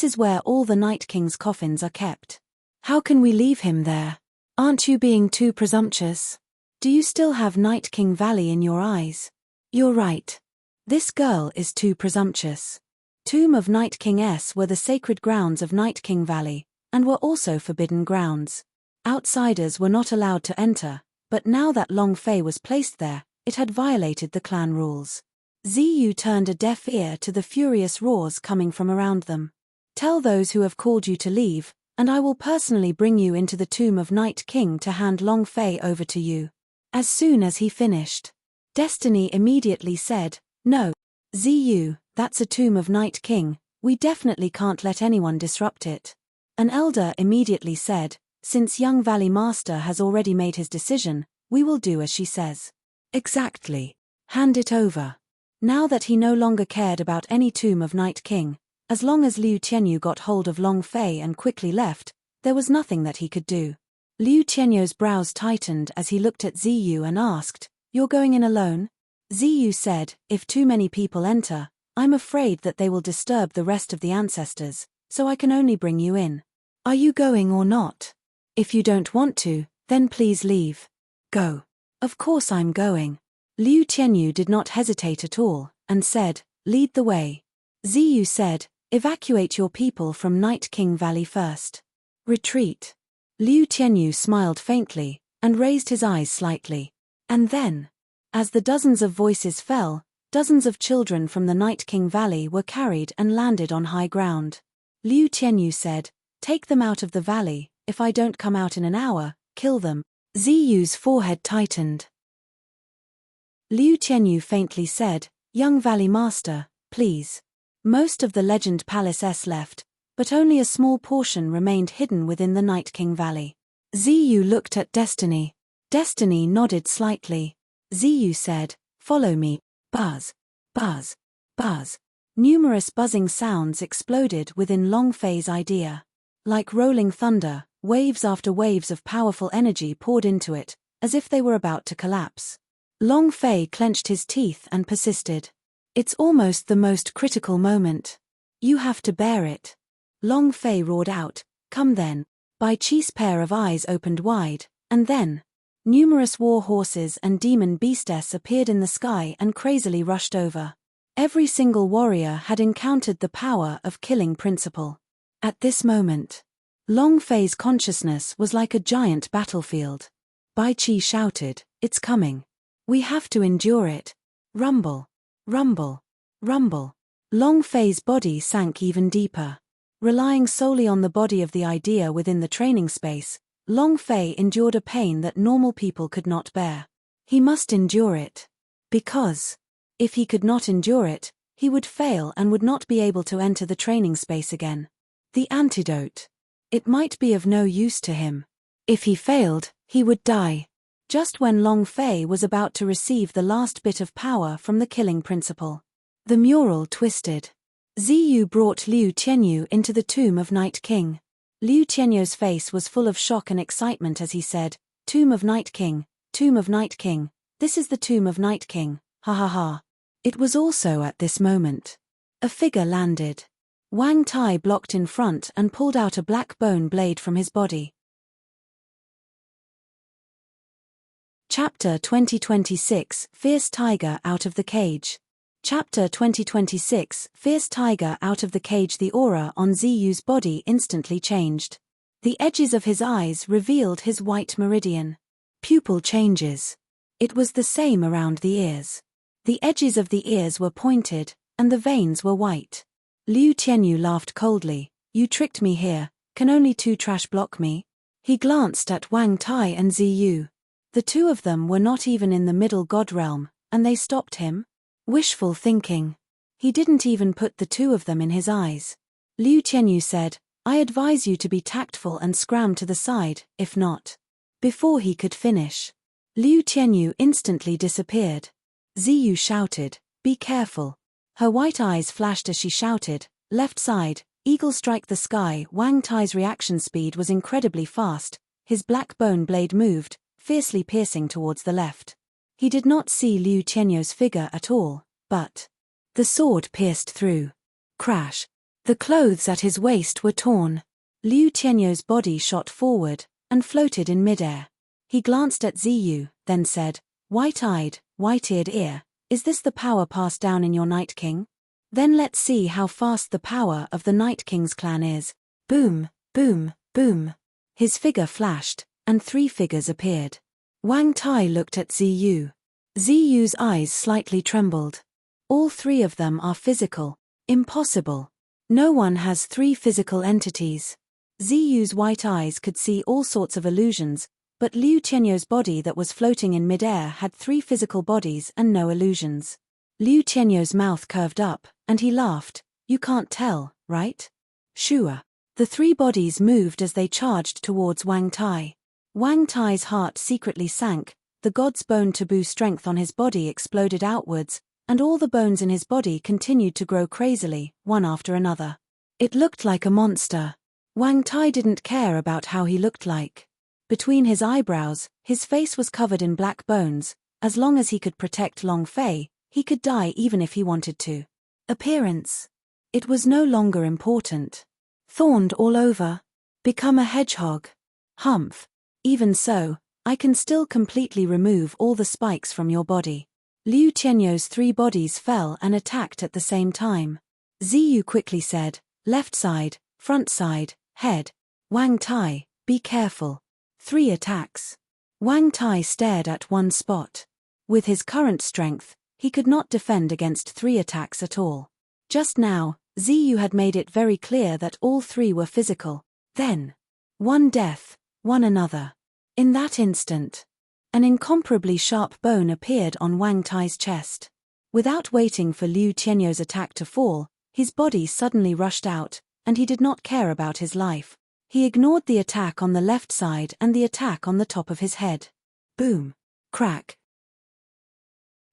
is where all the Night King's coffins are kept. How can we leave him there? Aren't you being too presumptuous? Do you still have Night King Valley in your eyes? You're right. This girl is too presumptuous. Tomb of Night King S were the sacred grounds of Night King Valley, and were also forbidden grounds. Outsiders were not allowed to enter, but now that Long Fei was placed there, it had violated the clan rules. Ziyu turned a deaf ear to the furious roars coming from around them. Tell those who have called you to leave, and I will personally bring you into the Tomb of Night King to hand Long Fei over to you. As soon as he finished, Destiny immediately said, No, Ziyu, that's a Tomb of Night King, we definitely can't let anyone disrupt it. An elder immediately said, Since young Valley Master has already made his decision, we will do as she says. Exactly. Hand it over. Now that he no longer cared about any Tomb of Night King, as long as Liu Tianyu got hold of Long Fei and quickly left, there was nothing that he could do. Liu Tianyu's brows tightened as he looked at Ziyu and asked, You're going in alone? Ziyu said, If too many people enter, I'm afraid that they will disturb the rest of the ancestors, so I can only bring you in. Are you going or not? If you don't want to, then please leave. Go. Of course I'm going. Liu Tianyu did not hesitate at all, and said, Lead the way. Ziyu said, Evacuate your people from Night King Valley first. Retreat. Liu Tianyu smiled faintly, and raised his eyes slightly. And then, as the dozens of voices fell, dozens of children from the Night King Valley were carried and landed on high ground. Liu Tianyu said, Take them out of the valley, if I don't come out in an hour, kill them. Ziyu's forehead tightened. Liu Tianyu faintly said, Young Valley Master, please. Most of the Legend Palace S left, but only a small portion remained hidden within the Night King Valley. Ziyu looked at Destiny. Destiny nodded slightly. Ziyu said, Follow me. Buzz. Buzz. Buzz. Numerous buzzing sounds exploded within Long Fei's idea. Like rolling thunder, waves after waves of powerful energy poured into it, as if they were about to collapse. Long Fei clenched his teeth and persisted. It's almost the most critical moment. You have to bear it. Long Fei roared out, Come then. Bai Chi's pair of eyes opened wide, and then, numerous war horses and demon beastess appeared in the sky and crazily rushed over. Every single warrior had encountered the power of killing principle. At this moment, Long Fei's consciousness was like a giant battlefield. Bai Chi shouted, It's coming. We have to endure it. Rumble. Rumble. Rumble. Long Fei's body sank even deeper. Relying solely on the body of the idea within the training space, Long Fei endured a pain that normal people could not bear. He must endure it. Because, if he could not endure it, he would fail and would not be able to enter the training space again. The antidote. It might be of no use to him. If he failed, he would die. Just when Long Fei was about to receive the last bit of power from the killing principle, the mural twisted. Ziyu brought Liu Tianyu into the Tomb of Night King. Liu Tianyu's face was full of shock and excitement as he said, Tomb of Night King, Tomb of Night King, this is the Tomb of Night King, ha ha ha. It was also at this moment. A figure landed. Wang Tai blocked in front and pulled out a black bone blade from his body. Chapter 2026 Fierce Tiger Out of the Cage. Chapter 2026 Fierce Tiger Out of the Cage. The aura on Ziyu's body instantly changed. The edges of his eyes revealed his white meridian. Pupil changes. It was the same around the ears. The edges of the ears were pointed, and the veins were white. Liu Tianyu laughed coldly, You tricked me here, can only two trash block me? He glanced at Wang Tai and Ziyu. The two of them were not even in the middle god realm, and they stopped him? Wishful thinking. He didn't even put the two of them in his eyes. Liu Tianyu said, I advise you to be tactful and scram to the side, if not. Before he could finish, Liu Tianyu instantly disappeared. Ziyu shouted, Be careful. Her white eyes flashed as she shouted, Left side, eagle strike the sky. Wang Tai's reaction speed was incredibly fast. His black bone blade moved, fiercely piercing towards the left. He did not see Liu Tianyu's figure at all, but the sword pierced through. Crash. The clothes at his waist were torn. Liu Tianyou's body shot forward and floated in midair. He glanced at Ziyu, then said, "White-eyed, white-eared ear, is this the power passed down in your Night King? Then let's see how fast the power of the Night King's clan is." Boom, boom, boom. His figure flashed, and 3 figures appeared. Wang Tai looked at Ziyu. Ziyu's eyes slightly trembled. All 3 of them are physical. Impossible. No one has 3 physical entities. Ziyu's white eyes could see all sorts of illusions, but Liu Tianyou's body that was floating in midair had 3 physical bodies and no illusions. Liu Tianyou's mouth curved up, and he laughed. "You can't tell, right? Sure." The 3 bodies moved as they charged towards Wang Tai. Wang Tai's heart secretly sank, the god's bone taboo strength on his body exploded outwards, and all the bones in his body continued to grow crazily, one after another. It looked like a monster. Wang Tai didn't care about how he looked like. Between his eyebrows, his face was covered in black bones. As long as he could protect Long Fei, he could die even if he wanted to. Appearance. It was no longer important. Thorned all over. Become a hedgehog. Humph. Even so, I can still completely remove all the spikes from your body. Liu Tianyou's 3 bodies fell and attacked at the same time. Ziyu quickly said, "Left side, front side, head. Wang Tai, be careful." 3 attacks. Wang Tai stared at one spot. With his current strength, he could not defend against 3 attacks at all. Just now, Ziyu had made it very clear that all 3 were physical. Then, one death, one another. In that instant, an incomparably sharp bone appeared on Wang Tai's chest. Without waiting for Liu Tianyou's attack to fall, his body suddenly rushed out, and he did not care about his life. He ignored the attack on the left side and the attack on the top of his head. Boom. Crack.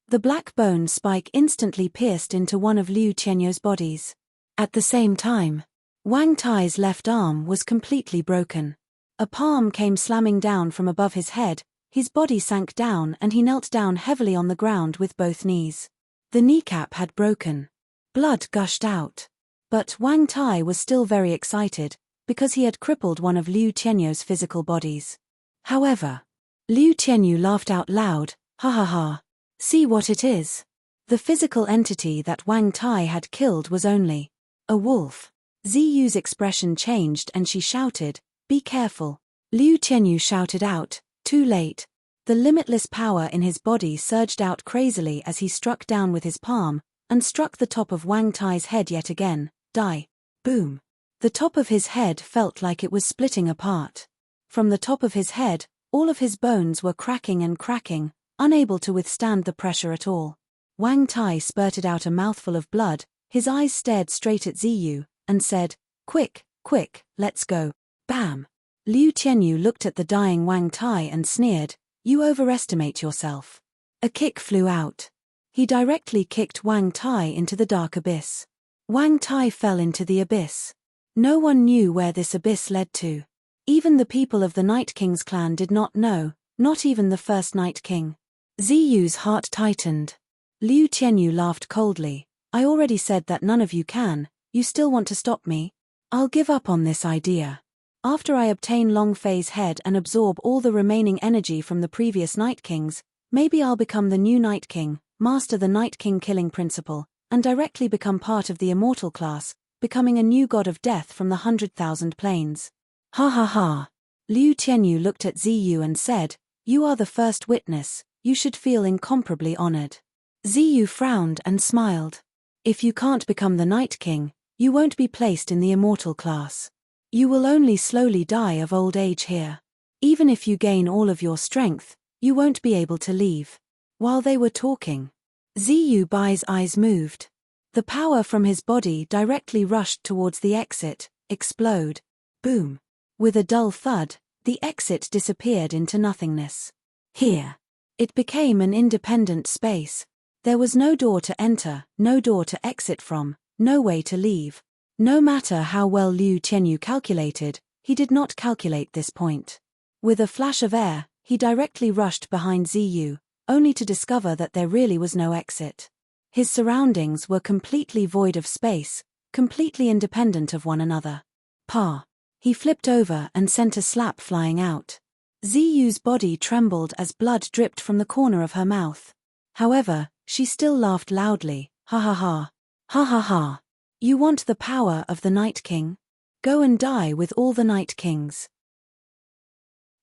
The black bone spike instantly pierced into one of Liu Tianyou's bodies. At the same time, Wang Tai's left arm was completely broken. A palm came slamming down from above his head, his body sank down and he knelt down heavily on the ground with both knees. The kneecap had broken. Blood gushed out. But Wang Tai was still very excited, because he had crippled one of Liu Tianyou's physical bodies. However, Liu Tianyou laughed out loud, "Ha ha ha. See what it is." The physical entity that Wang Tai had killed was only a wolf. Ziyu's expression changed and she shouted, "Be careful." Liu Tianyou shouted out, too late. The limitless power in his body surged out crazily as he struck down with his palm, and struck the top of Wang Tai's head yet again. Die. Boom. The top of his head felt like it was splitting apart. From the top of his head, all of his bones were cracking and cracking, unable to withstand the pressure at all. Wang Tai spurted out a mouthful of blood, his eyes stared straight at Ziyu, and said, "Quick, quick, let's go." Bam! Liu Tianyou looked at the dying Wang Tai and sneered, "You overestimate yourself." A kick flew out. He directly kicked Wang Tai into the dark abyss. Wang Tai fell into the abyss. No one knew where this abyss led to. Even the people of the Night King's clan did not know, not even the first Night King. Ziyu's heart tightened. Liu Tianyou laughed coldly. "I already said that none of you can. You still want to stop me? I'll give up on this idea. After I obtain Long Fei's head and absorb all the remaining energy from the previous Night Kings, maybe I'll become the new Night King, master the Night King killing principle, and directly become part of the immortal class, becoming a new god of death from the 100,000 planes." Ha ha ha. Liu Tianyou looked at Ziyu and said, "You are the first witness, you should feel incomparably honored." Ziyu frowned and smiled. "If you can't become the Night King, you won't be placed in the immortal class. You will only slowly die of old age here. Even if you gain all of your strength, you won't be able to leave." While they were talking, Ziyu Bai's eyes moved. The power from his body directly rushed towards the exit. Explode. Boom. With a dull thud, the exit disappeared into nothingness. Here. It became an independent space. There was no door to enter, no door to exit from, no way to leave. No matter how well Liu Tianyou calculated, he did not calculate this point. With a flash of air, he directly rushed behind Ziyu, only to discover that there really was no exit. His surroundings were completely void of space, completely independent of one another. Pa! He flipped over and sent a slap flying out. Ziyu's body trembled as blood dripped from the corner of her mouth. However, she still laughed loudly. Ha ha ha. Ha ha ha. You want the power of the Night King? Go and die with all the Night Kings.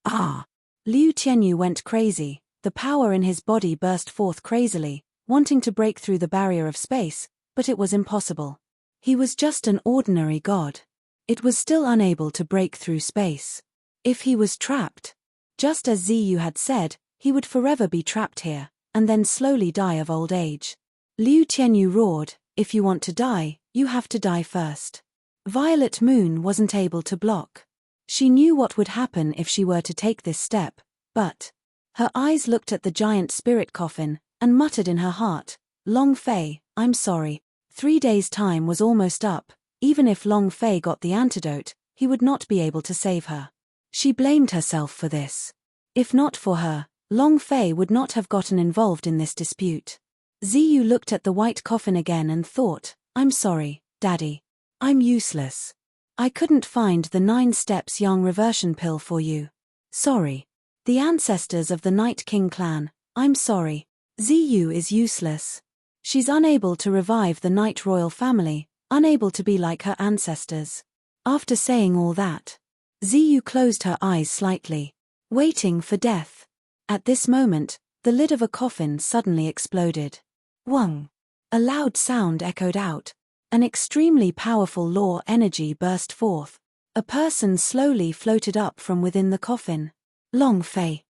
Ah! Liu Tianyu went crazy. The power in his body burst forth crazily, wanting to break through the barrier of space, but it was impossible. He was just an ordinary god. It was still unable to break through space. If he was trapped, just as Ziyu had said, he would forever be trapped here, and then slowly die of old age. Liu Tianyu roared, if you want to die, you have to die first. Violet Moon wasn't able to block. She knew what would happen if she were to take this step, but her eyes looked at the giant spirit coffin, and muttered in her heart, Long Fei, I'm sorry. 3 days' time was almost up. Even if Long Fei got the antidote, he would not be able to save her. She blamed herself for this. If not for her, Long Fei would not have gotten involved in this dispute. Ziyu looked at the white coffin again and thought, I'm sorry, Daddy. I'm useless. I couldn't find the 9 steps Yang reversion pill for you. Sorry. The ancestors of the Night King clan, I'm sorry. Ziyu is useless. She's unable to revive the Night Royal family, unable to be like her ancestors. After saying all that, Ziyu closed her eyes slightly, waiting for death. At this moment, the lid of a coffin suddenly exploded. Wang! A loud sound echoed out. An extremely powerful law energy burst forth. A person slowly floated up from within the coffin. Long Fei.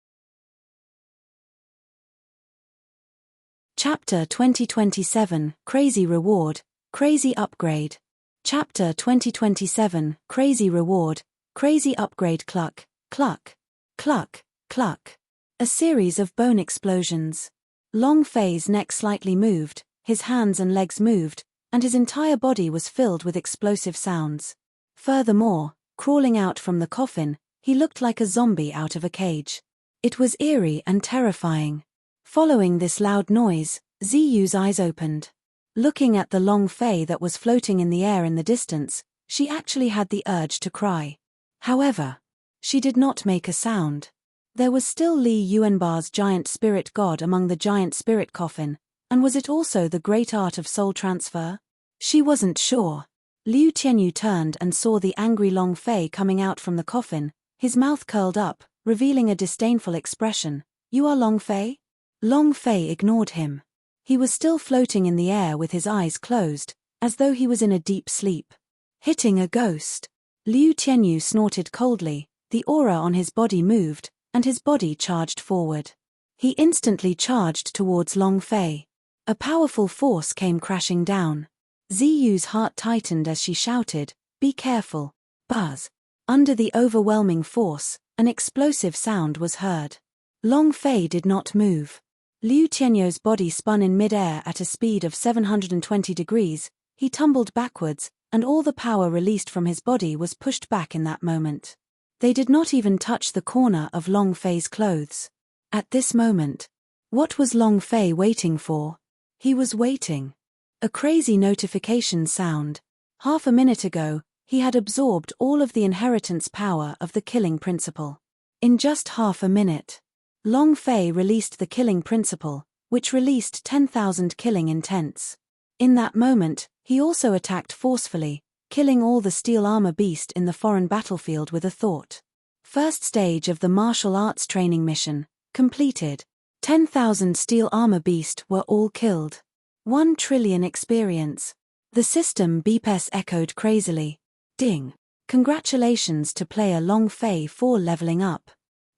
Chapter 2027, Crazy Reward, Crazy Upgrade. Chapter 2027, Crazy Reward, Crazy Upgrade. Cluck, cluck, cluck, cluck. A series of bone explosions. Long Fei's neck slightly moved, his hands and legs moved, and his entire body was filled with explosive sounds. Furthermore, crawling out from the coffin, he looked like a zombie out of a cage. It was eerie and terrifying. Following this loud noise, Ziyu's eyes opened. Looking at the Long Fei that was floating in the air in the distance, she actually had the urge to cry. However, she did not make a sound. There was still Li Yuanbar's giant spirit god among the giant spirit coffin, and was it also the great art of soul transfer? She wasn't sure. Liu Tianyu turned and saw the angry Long Fei coming out from the coffin, his mouth curled up, revealing a disdainful expression. You are Long Fei? Long Fei ignored him. He was still floating in the air with his eyes closed, as though he was in a deep sleep. Hitting a ghost. Liu Tianyu snorted coldly, the aura on his body moved, and his body charged forward. He instantly charged towards Long Fei. A powerful force came crashing down. Ziyu's heart tightened as she shouted, Be careful. Buzz. Under the overwhelming force, an explosive sound was heard. Long Fei did not move. Liu Tianyu's body spun in mid-air at a speed of 720 degrees, he tumbled backwards, and all the power released from his body was pushed back in that moment. They did not even touch the corner of Long Fei's clothes. At this moment, what was Long Fei waiting for? He was waiting. A crazy notification sound. Half a minute ago, he had absorbed all of the inheritance power of the killing principle. In just half a minute, Long Fei released the killing principle, which released 10,000 killing intents. In that moment, he also attacked forcefully, killing all the steel armor beast in the foreign battlefield with a thought. First stage of the martial arts training mission, completed. 10,000 steel armor beast were all killed. 1 trillion experience. The system beeps echoed crazily. Ding. Congratulations to player Long Fei for leveling up.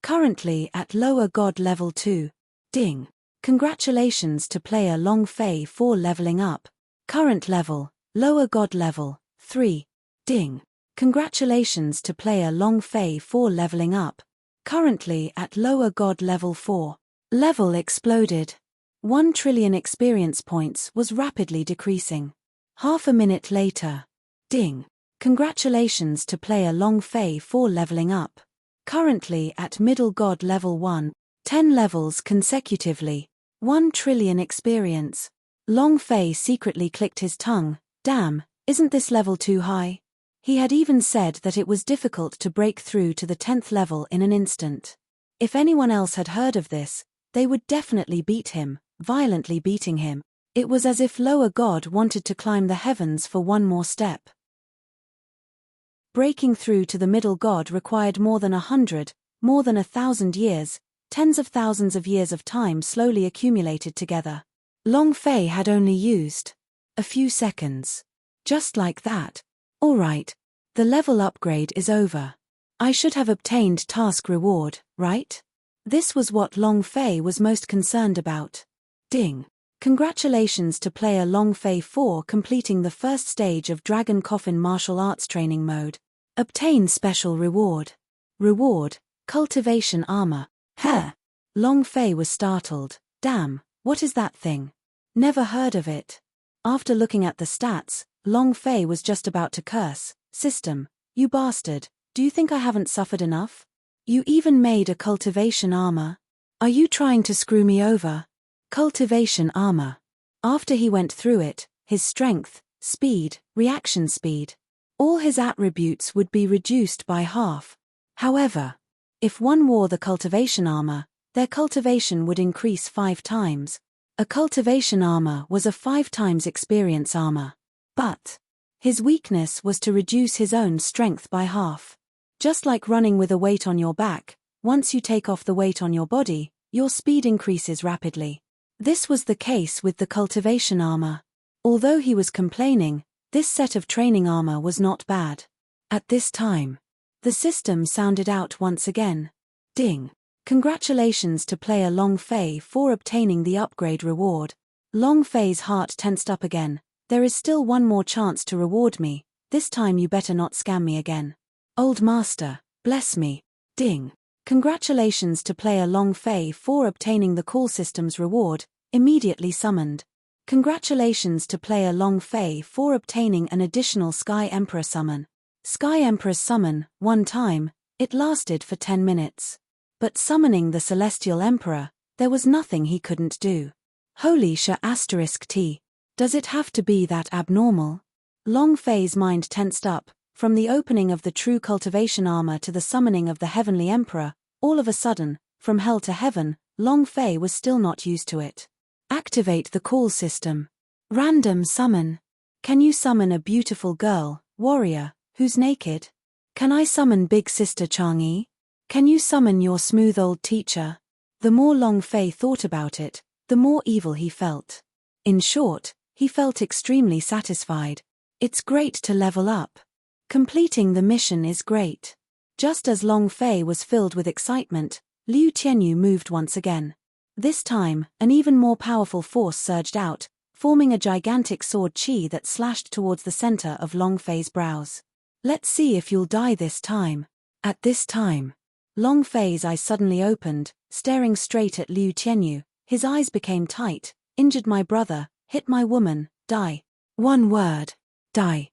Currently at lower god level 2. Ding. Congratulations to player Long Fei for leveling up. Current level, lower god level 3. Ding. Congratulations to player Long Fei for leveling up. Currently at lower god level 4. Level exploded. 1 trillion experience points was rapidly decreasing. Half a minute later. Ding. Congratulations to player Long Fei for leveling up. Currently at middle god level 1. 10 levels consecutively. 1 trillion experience. Long Fei secretly clicked his tongue. Damn, isn't this level too high? He had even said that it was difficult to break through to the 10th level in an instant. If anyone else had heard of this, they would definitely beat him, violently beating him. It was as if lower God wanted to climb the heavens for one more step. Breaking through to the middle God required more than 100, more than 1,000 years, tens of thousands of years of time slowly accumulated together. Long Fei had only used a few seconds. Just like that. All right. The level upgrade is over. I should have obtained task reward, right? This was what Long Fei was most concerned about. Ding. Congratulations to player Long Fei for completing the first stage of Dragon Coffin martial arts training mode. Obtain special reward. Reward, cultivation armor. Huh. Long Fei was startled. Damn, what is that thing? Never heard of it. After looking at the stats, Long Fei was just about to curse. System, you bastard, do you think I haven't suffered enough? You even made a cultivation armor. Are you trying to screw me over? Cultivation armor. After he went through it, his strength, speed, reaction speed, all his attributes would be reduced by half. However, if one wore the cultivation armor, their cultivation would increase 5 times. A cultivation armor was a 5 times experience armor. But his weakness was to reduce his own strength by half. Just like running with a weight on your back, once you take off the weight on your body, your speed increases rapidly. This was the case with the cultivation armor. Although he was complaining, this set of training armor was not bad. At this time, the system sounded out once again. Ding. Congratulations to player Long Fei for obtaining the upgrade reward. Long Fei's heart tensed up again. There is still one more chance to reward me. This time you better not scam me again. Old master, bless me. Ding. Congratulations to player Long Fei for obtaining the call system's reward, immediately summoned. Congratulations to player Long Fei for obtaining an additional Sky Emperor summon. Sky Emperor's summon, one time, it lasted for 10 minutes. But summoning the Celestial Emperor, there was nothing he couldn't do. Holy *T. Does it have to be that abnormal? Long Fei's mind tensed up. From the opening of the true cultivation armor to the summoning of the Heavenly Emperor, all of a sudden, from hell to heaven, Long Fei was still not used to it. Activate the call system. Random summon. Can you summon a beautiful girl, warrior, who's naked? Can I summon Big Sister Chang'e? Can you summon your smooth old teacher? The more Long Fei thought about it, the more evil he felt. In short, he felt extremely satisfied. It's great to level up. Completing the mission is great. Just as Long Fei was filled with excitement, Liu Tianyu moved once again. This time, an even more powerful force surged out, forming a gigantic sword chi that slashed towards the center of Long Fei's brows. Let's see if you'll die this time. At this time, Long Fei's eyes suddenly opened, staring straight at Liu Tianyu. His eyes became tight. Injured my brother, hit my woman, die. One word. Die.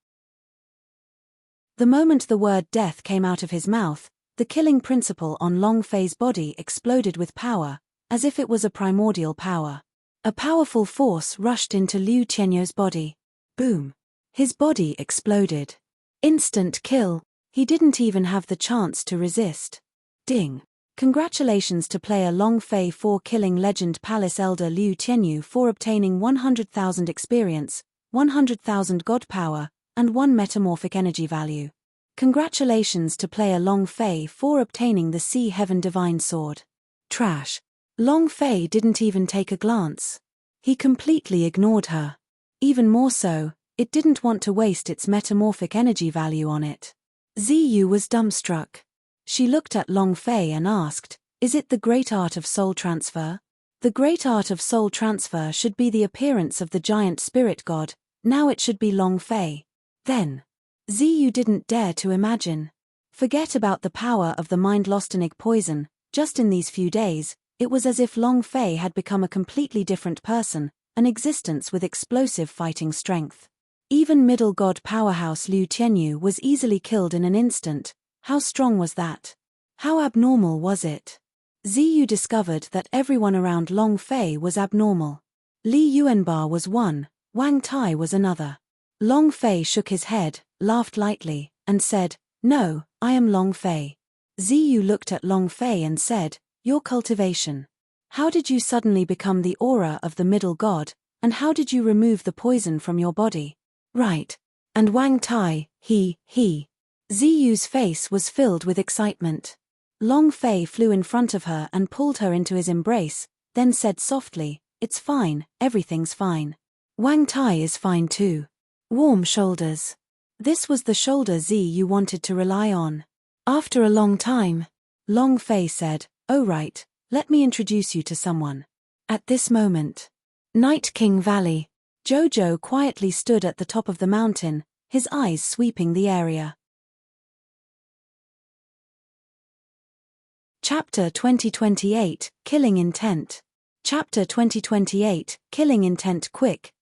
The moment the word death came out of his mouth, the killing principle on Long Fei's body exploded with power, as if it was a primordial power. A powerful force rushed into Liu Tianyu's body. Boom. His body exploded. Instant kill. He didn't even have the chance to resist. Ding. Congratulations to player Long Fei for killing Legend Palace Elder Liu Tianyu for obtaining 100,000 experience, 100,000 god power, and 1 metamorphic energy value. Congratulations to player Long Fei for obtaining the Sea Heaven Divine Sword. Trash. Long Fei didn't even take a glance. He completely ignored her. Even more so, it didn't want to waste its metamorphic energy value on it. Ziyu was dumbstruck. She looked at Long Fei and asked, "Is it the great art of soul transfer?" The great art of soul transfer should be the appearance of the giant spirit god, now it should be Long Fei. Then, Ziyu didn't dare to imagine. Forget about the power of the mind-lostenig poison, just in these few days, it was as if Long Fei had become a completely different person, an existence with explosive fighting strength. Even middle god powerhouse Liu Tianyu was easily killed in an instant. How strong was that? How abnormal was it? Ziyu discovered that everyone around Long Fei was abnormal. Li Yuanba was one, Wang Tai was another. Long Fei shook his head, laughed lightly, and said, "No, I am Long Fei." Ziyu looked at Long Fei and said, "Your cultivation. How did you suddenly become the aura of the middle god, and how did you remove the poison from your body?" "Right. And Wang Tai, he. Ziyu's face was filled with excitement. Long Fei flew in front of her and pulled her into his embrace, then said softly, "It's fine, everything's fine. Wang Tai is fine too." Warm shoulders. This was the shoulder Ziyu wanted to rely on. After a long time, Long Fei said, "Oh right, let me introduce you to someone." At this moment, Night King Valley. Jojo quietly stood at the top of the mountain, his eyes sweeping the area. Chapter 2028, Killing Intent. Chapter 2028, Killing Intent. Quick.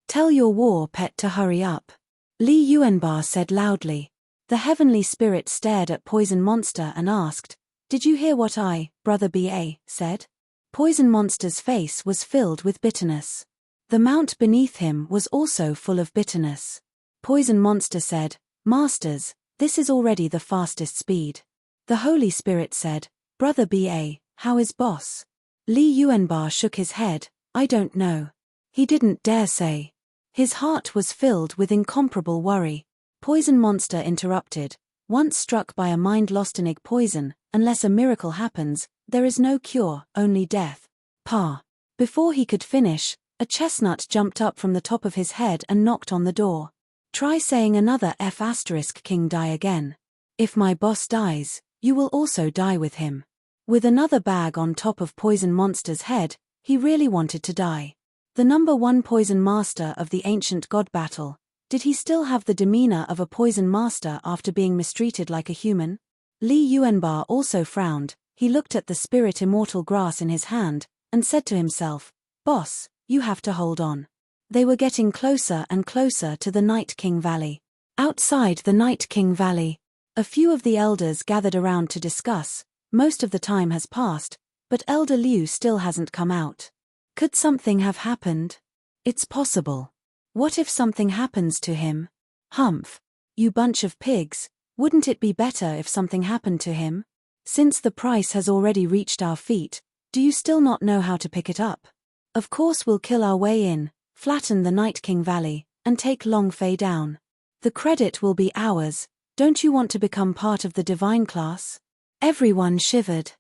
Tell your war pet to hurry up. Li Yuanba said loudly. The heavenly spirit stared at Poison Monster and asked, "Did you hear what I, Brother Ba, said?" Poison Monster's face was filled with bitterness. The mount beneath him was also full of bitterness. Poison Monster said, "Masters, this is already the fastest speed." The Holy Spirit said, "Brother Ba, how is boss?" Li Yuanba shook his head, "I don't know." He didn't dare say. His heart was filled with incomparable worry. Poison Monster interrupted, "Once struck by a mind-lostenig poison, unless a miracle happens, there is no cure, only death." Before he could finish, a chestnut jumped up from the top of his head and knocked on the door. "Try saying another King die again. If my boss dies, you will also die with him." With another bag on top of Poison Monster's head, he really wanted to die. The number one poison master of the ancient god battle, did he still have the demeanor of a poison master after being mistreated like a human? Li Yuanba also frowned. He looked at the spirit immortal grass in his hand, and said to himself, "Boss, you have to hold on." They were getting closer and closer to the Night King Valley. Outside the Night King Valley, a few of the elders gathered around to discuss. Most of the time has passed, but Elder Liu still hasn't come out. Could something have happened? It's possible. What if something happens to him? Humph. You bunch of pigs, wouldn't it be better if something happened to him? Since the price has already reached our feet, do you still not know how to pick it up? Of course we'll kill our way in, flatten the Night King Valley, and take Long Fei down. The credit will be ours. Don't you want to become part of the divine class? Everyone shivered.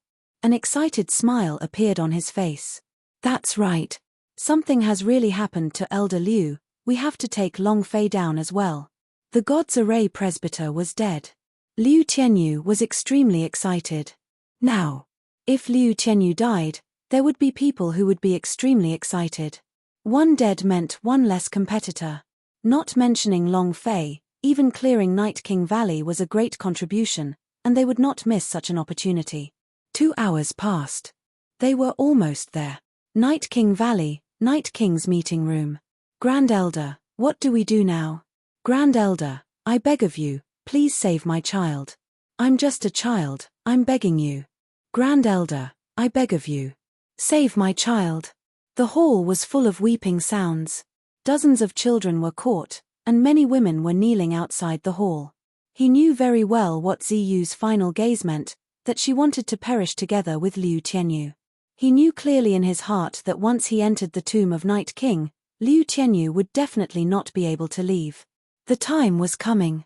An excited smile appeared on his face. That's right. Something has really happened to Elder Liu. We have to take Long Fei down as well. The God's Array presbyter was dead. Liu Tianyu was extremely excited. Now, if Liu Tianyu died, there would be people who would be extremely excited. One dead meant one less competitor. Not mentioning Long Fei, even clearing Night King Valley was a great contribution, and they would not miss such an opportunity. 2 hours passed. They were almost there. Night King Valley, Night King's meeting room. Grand Elder, what do we do now? Grand Elder, I beg of you, please save my child. I'm just a child, I'm begging you. Grand Elder, I beg of you. Save my child. The hall was full of weeping sounds. Dozens of children were caught, and many women were kneeling outside the hall. He knew very well what Ziyu's final gaze meant, that she wanted to perish together with Liu Tianyu. He knew clearly in his heart that once he entered the tomb of Night King, Liu Tianyu would definitely not be able to leave. The time was coming.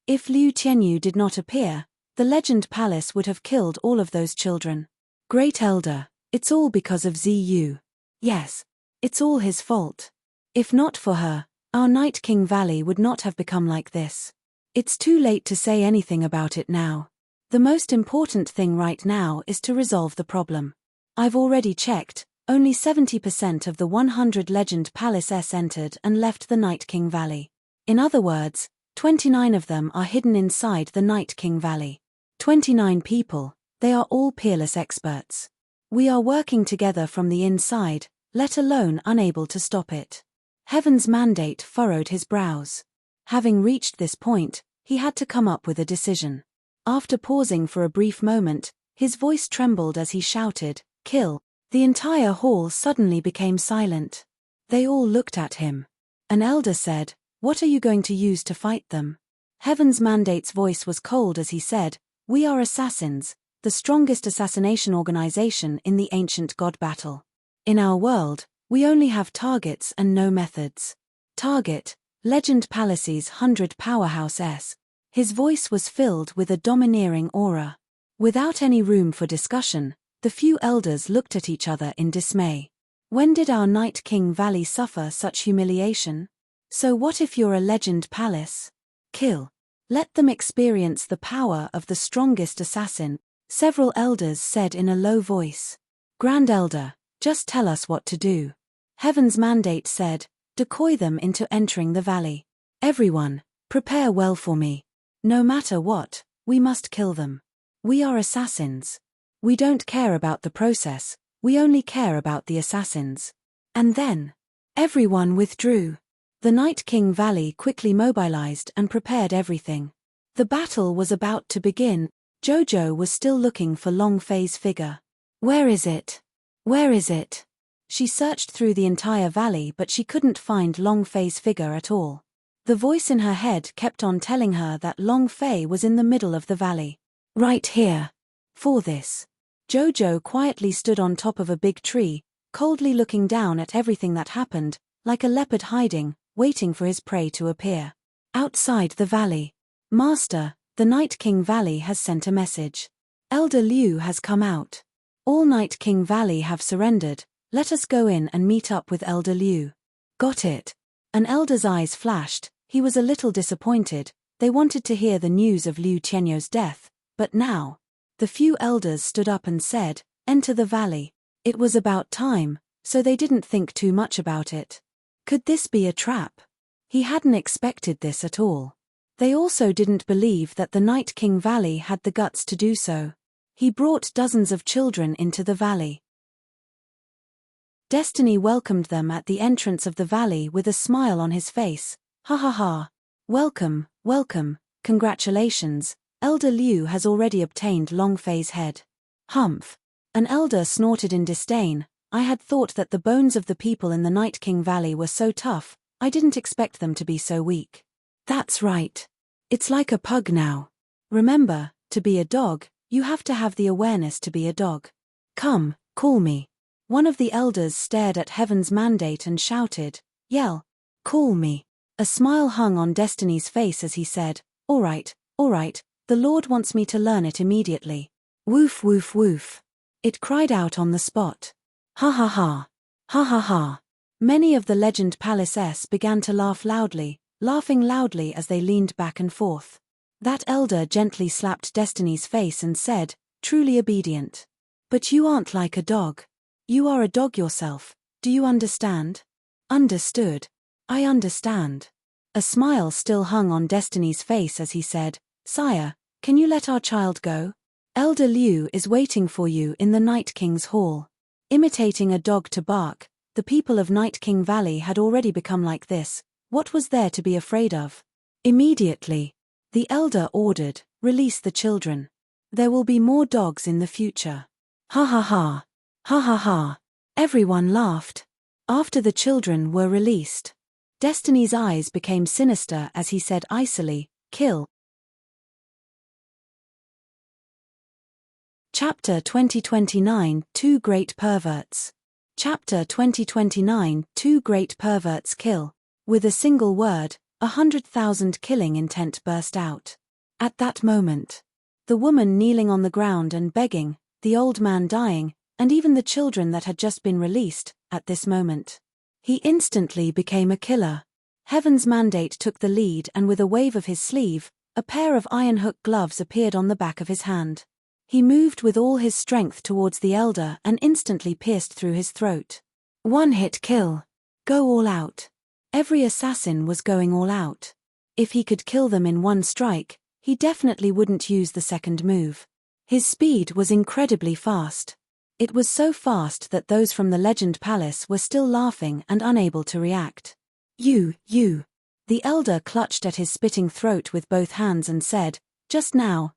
If Liu Tianyu did not appear, the Legend Palace would have killed all of those children. Great Elder, it's all because of Ziyu. Yes, it's all his fault. If not for her, our Night King Valley would not have become like this. It's too late to say anything about it now. The most important thing right now is to resolve the problem. I've already checked, only 70% of the 100 Legend Palaces entered and left the Night King Valley. In other words, 29 of them are hidden inside the Night King Valley. 29 people, they are all peerless experts. We are working together from the inside, let alone unable to stop it. Heaven's mandate furrowed his brows. Having reached this point, he had to come up with a decision. After pausing for a brief moment, his voice trembled as he shouted, "Kill, The entire hall suddenly became silent. They all looked at him. An elder said, "What are you going to use to fight them?" Heaven's Mandate's voice was cold as he said, "We are assassins, the strongest assassination organization in the ancient god battle. In our world, we only have targets and no methods. Target, Legend Palace's 100 Powerhouse S." His voice was filled with a domineering aura. Without any room for discussion, the few elders looked at each other in dismay. When did our Night King Valley suffer such humiliation? So what if you're a Legend Palace? Kill. Let them experience the power of the strongest assassin, several elders said in a low voice. Grand Elder, just tell us what to do. Heaven's Mandate said, decoy them into entering the valley. Everyone, prepare well for me. No matter what, we must kill them. We are assassins. We don't care about the process, we only care about the assassins. And then, everyone withdrew. The Night King Valley quickly mobilized and prepared everything. The battle was about to begin. Jojo was still looking for Long Fei's figure. Where is it? Where is it? She searched through the entire valley but she couldn't find Long Fei's figure at all. The voice in her head kept on telling her that Long Fei was in the middle of the valley. Right here. For this. Jojo quietly stood on top of a big tree, coldly looking down at everything that happened, like a leopard hiding, waiting for his prey to appear. Outside the valley. Master, the Night King Valley has sent a message. Elder Liu has come out. All Night King Valley have surrendered, let us go in and meet up with Elder Liu. Got it. An elder's eyes flashed, he was a little disappointed, they wanted to hear the news of Liu Tianyou's death, but now. The few elders stood up and said, enter the valley. It was about time, so they didn't think too much about it. Could this be a trap? He hadn't expected this at all. They also didn't believe that the Night King Valley had the guts to do so. He brought dozens of children into the valley. Destiny welcomed them at the entrance of the valley with a smile on his face. Ha ha ha. Welcome, welcome, congratulations, Elder Liu has already obtained Long Fei's head. Humph. An elder snorted in disdain, I had thought that the bones of the people in the Night King Valley were so tough, I didn't expect them to be so weak. That's right. It's like a pug now. Remember, to be a dog, you have to have the awareness to be a dog. Come, call me. One of the elders stared at Heaven's Mandate and shouted, yell, call me. A smile hung on Destiny's face as he said, all right, the Lord wants me to learn it immediately. Woof woof woof. It cried out on the spot. Ha ha ha. Ha ha ha. Many of the Legend Palace began to laugh loudly, laughing loudly as they leaned back and forth. That elder gently slapped Destiny's face and said, truly obedient. But you aren't like a dog. You are a dog yourself, do you understand? Understood. I understand. A smile still hung on Destiny's face as he said, Sire, can you let our child go? Elder Liu is waiting for you in the Night King's hall. Imitating a dog to bark, the people of Night King Valley had already become like this, what was there to be afraid of? Immediately. The elder ordered, release the children. There will be more dogs in the future. Ha ha ha. Ha ha ha. Everyone laughed. After the children were released, Destiny's eyes became sinister as he said icily, kill. Chapter 2029, Two Great Perverts. Chapter 2029, Two Great Perverts kill. With a single word, 100,000 killing intent burst out. At that moment, the woman kneeling on the ground and begging, the old man dying, and even the children that had just been released, at this moment. He instantly became a killer. Heaven's Mandate took the lead and with a wave of his sleeve, a pair of iron hook gloves appeared on the back of his hand. He moved with all his strength towards the elder and instantly pierced through his throat. One hit kill. Go all out. Every assassin was going all out. If he could kill them in one strike, he definitely wouldn't use the second move. His speed was incredibly fast. It was so fast that those from the Legend Palace were still laughing and unable to react. You. The elder clutched at his spitting throat with both hands and said, just now,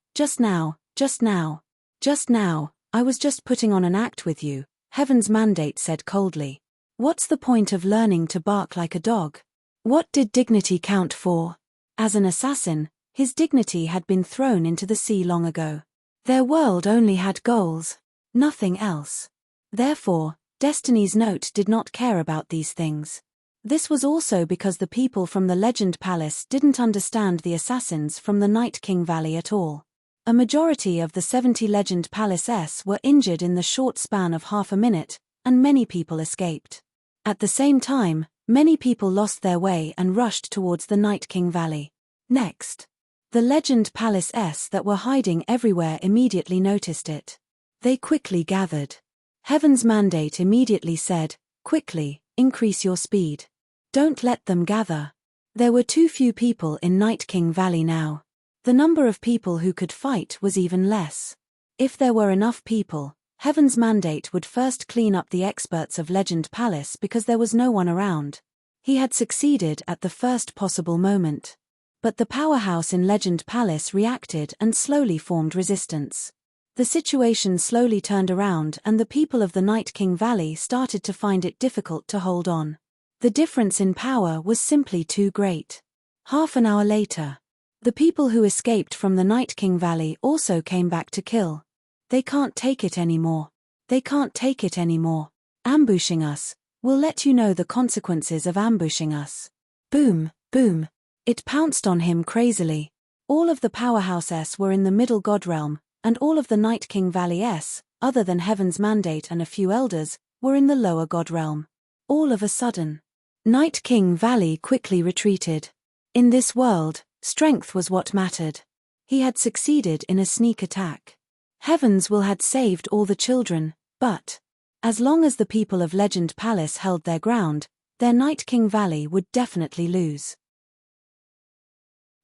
I was just putting on an act with you. Heaven's mandate said coldly. What's the point of learning to bark like a dog? What did dignity count for? As an assassin, his dignity had been thrown into the sea long ago. Their world only had goals. Nothing else. Therefore, Destiny's Note did not care about these things. This was also because the people from the Legend Palace didn't understand the assassins from the Night King Valley at all. A majority of the 70 Legend Palace were injured in the short span of half a minute, and many people escaped. At the same time, many people lost their way and rushed towards the Night King Valley. Next, the Legend Palace that were hiding everywhere immediately noticed it. They quickly gathered. Heaven's mandate immediately said, quickly, increase your speed. Don't let them gather. There were too few people in Night King Valley now. The number of people who could fight was even less. If there were enough people, Heaven's mandate would first clean up the experts of Legend Palace because there was no one around. He had succeeded at the first possible moment. But the powerhouse in Legend Palace reacted and slowly formed resistance. The situation slowly turned around and the people of the Night King Valley started to find it difficult to hold on. The difference in power was simply too great. Half an hour later, the people who escaped from the Night King Valley also came back to kill. They can't take it anymore. They can't take it anymore. Ambushing us. We'll let you know the consequences of ambushing us. Boom, boom. It pounced on him crazily. All of the powerhouse were in the middle god realm, and all of the Night King Valley other than Heaven's mandate and a few elders, were in the lower god realm. All of a sudden, Night King Valley quickly retreated. In this world, strength was what mattered. He had succeeded in a sneak attack. Heaven's will had saved all the children, but as long as the people of Legend Palace held their ground, their Night King Valley would definitely lose.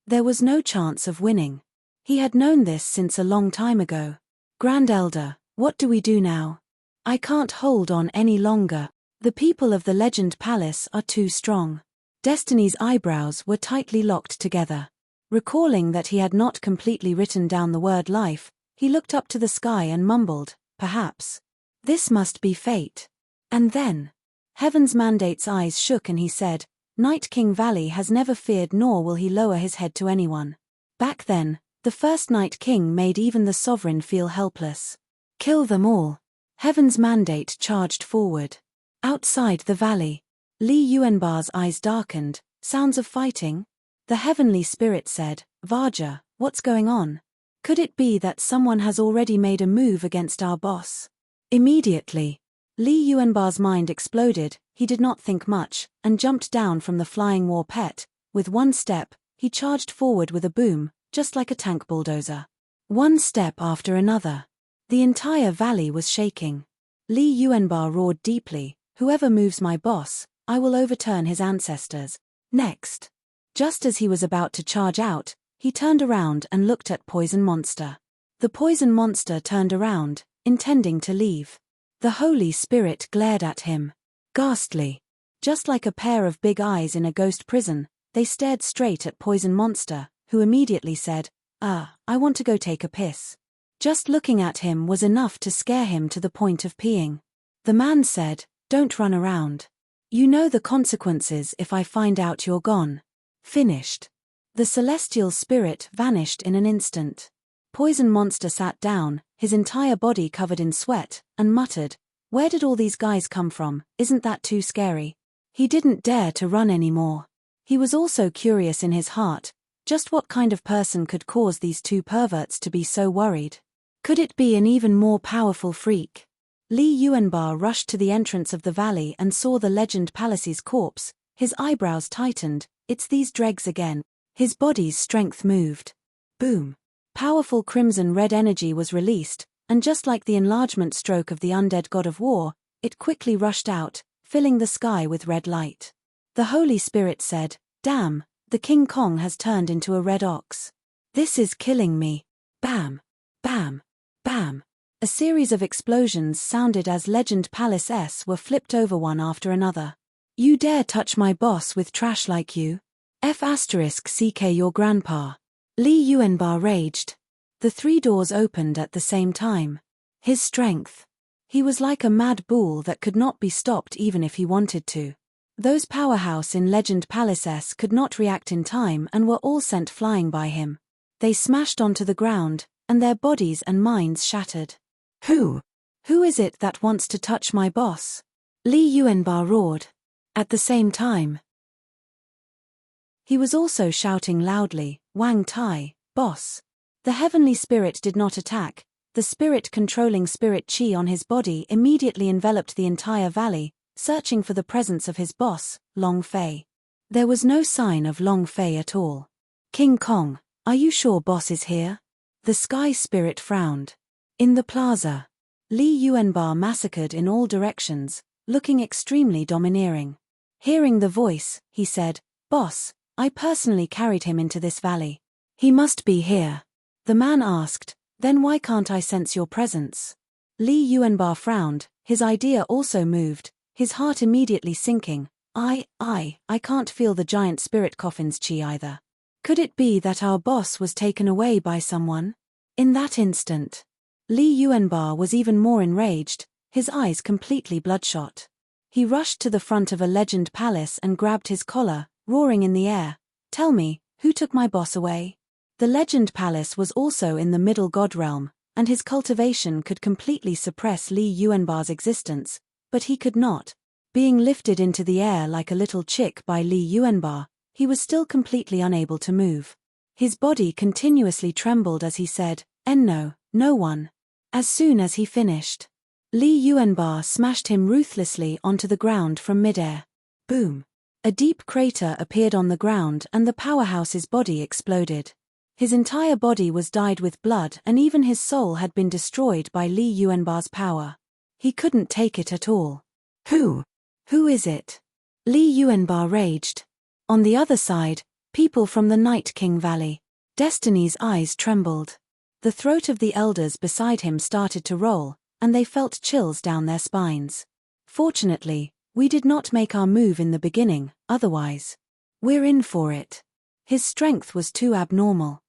There was no chance of winning. He had known this since a long time ago. Grand Elder, what do we do now? I can't hold on any longer. The people of the Legend Palace are too strong. Destiny's eyebrows were tightly locked together. Recalling that he had not completely written down the word life, he looked up to the sky and mumbled, perhaps. This must be fate. And then, Heaven's mandate's eyes shook and he said, Night King Valley has never feared nor will he lower his head to anyone. Back then, the first Night King made even the sovereign feel helpless. Kill them all. Heaven's mandate charged forward. Outside the valley, Li Yuanbar's eyes darkened. Sounds of fighting? The heavenly spirit said, Varja, what's going on? Could it be that someone has already made a move against our boss? Immediately, Li Yuanbar's mind exploded. He did not think much, and jumped down from the flying war pet. With one step, he charged forward with a boom, just like a tank bulldozer. One step after another. The entire valley was shaking. Li Yuanbar roared deeply, whoever moves my boss, I will overturn his ancestors. Next. Just as he was about to charge out, he turned around and looked at Poison Monster. The Poison Monster turned around, intending to leave. The Holy Spirit glared at him. Ghastly. Just like a pair of big eyes in a ghost prison, they stared straight at Poison Monster, who immediately said, I want to go take a piss. Just looking at him was enough to scare him to the point of peeing. The man said, don't run around. You know the consequences if I find out you're gone. Finished. The celestial spirit vanished in an instant. Poison Monster sat down, his entire body covered in sweat, and muttered, where did all these guys come from? Isn't that too scary? He didn't dare to run anymore. He was also curious in his heart, just what kind of person could cause these two perverts to be so worried? Could it be an even more powerful freak? Li Yuanbar rushed to the entrance of the valley and saw the Legend Palace's corpse. His eyebrows tightened. It's these dregs again. His body's strength moved. Boom. Powerful crimson-red energy was released, and just like the enlargement stroke of the undead god of war, it quickly rushed out, filling the sky with red light. The Holy Spirit said, damn, the King Kong has turned into a red ox. This is killing me. Bam. Bam. Bam. A series of explosions sounded as Legend Palace were flipped over one after another. You dare touch my boss with trash like you? F***CK your grandpa. Li Yuanbar raged. The three doors opened at the same time. His strength. He was like a mad bull that could not be stopped even if he wanted to. Those powerhouse in Legend Palaces could not react in time and were all sent flying by him. They smashed onto the ground, and their bodies and minds shattered. Who is it that wants to touch my boss? Li Yuanba roared. At the same time, he was also shouting loudly, Wang Tai, boss. The heavenly spirit did not attack. The spirit controlling spirit chi on his body immediately enveloped the entire valley, searching for the presence of his boss, Long Fei. There was no sign of Long Fei at all. King Kong, are you sure boss is here? The sky spirit frowned. In the plaza, Li Yuanba massacred in all directions, looking extremely domineering. Hearing the voice, he said, Boss, I personally carried him into this valley. He must be here. The man asked, Then why can't I sense your presence? Li Yuanba frowned, his idea also moved, his heart immediately sinking. I can't feel the giant spirit coffin's chi either. Could it be that our boss was taken away by someone? In that instant, Li Yuanba was even more enraged, his eyes completely bloodshot. He rushed to the front of a legend palace and grabbed his collar, roaring in the air, Tell me, who took my boss away? The legend palace was also in the middle god realm, and his cultivation could completely suppress Li Yuanba's existence, but he could not. Being lifted into the air like a little chick by Li Yuanba, he was still completely unable to move. His body continuously trembled as he said, No one. As soon as he finished, Li Yuanba smashed him ruthlessly onto the ground from midair. Boom! A deep crater appeared on the ground and the powerhouse's body exploded. His entire body was dyed with blood and even his soul had been destroyed by Li Yuanba's power. He couldn't take it at all. Who is it? Li Yuanba raged. On the other side, people from the Night King Valley. Destiny's eyes trembled. The throat of the elders beside him started to roll, and they felt chills down their spines. Fortunately, we did not make our move in the beginning, otherwise, we're in for it. His strength was too abnormal.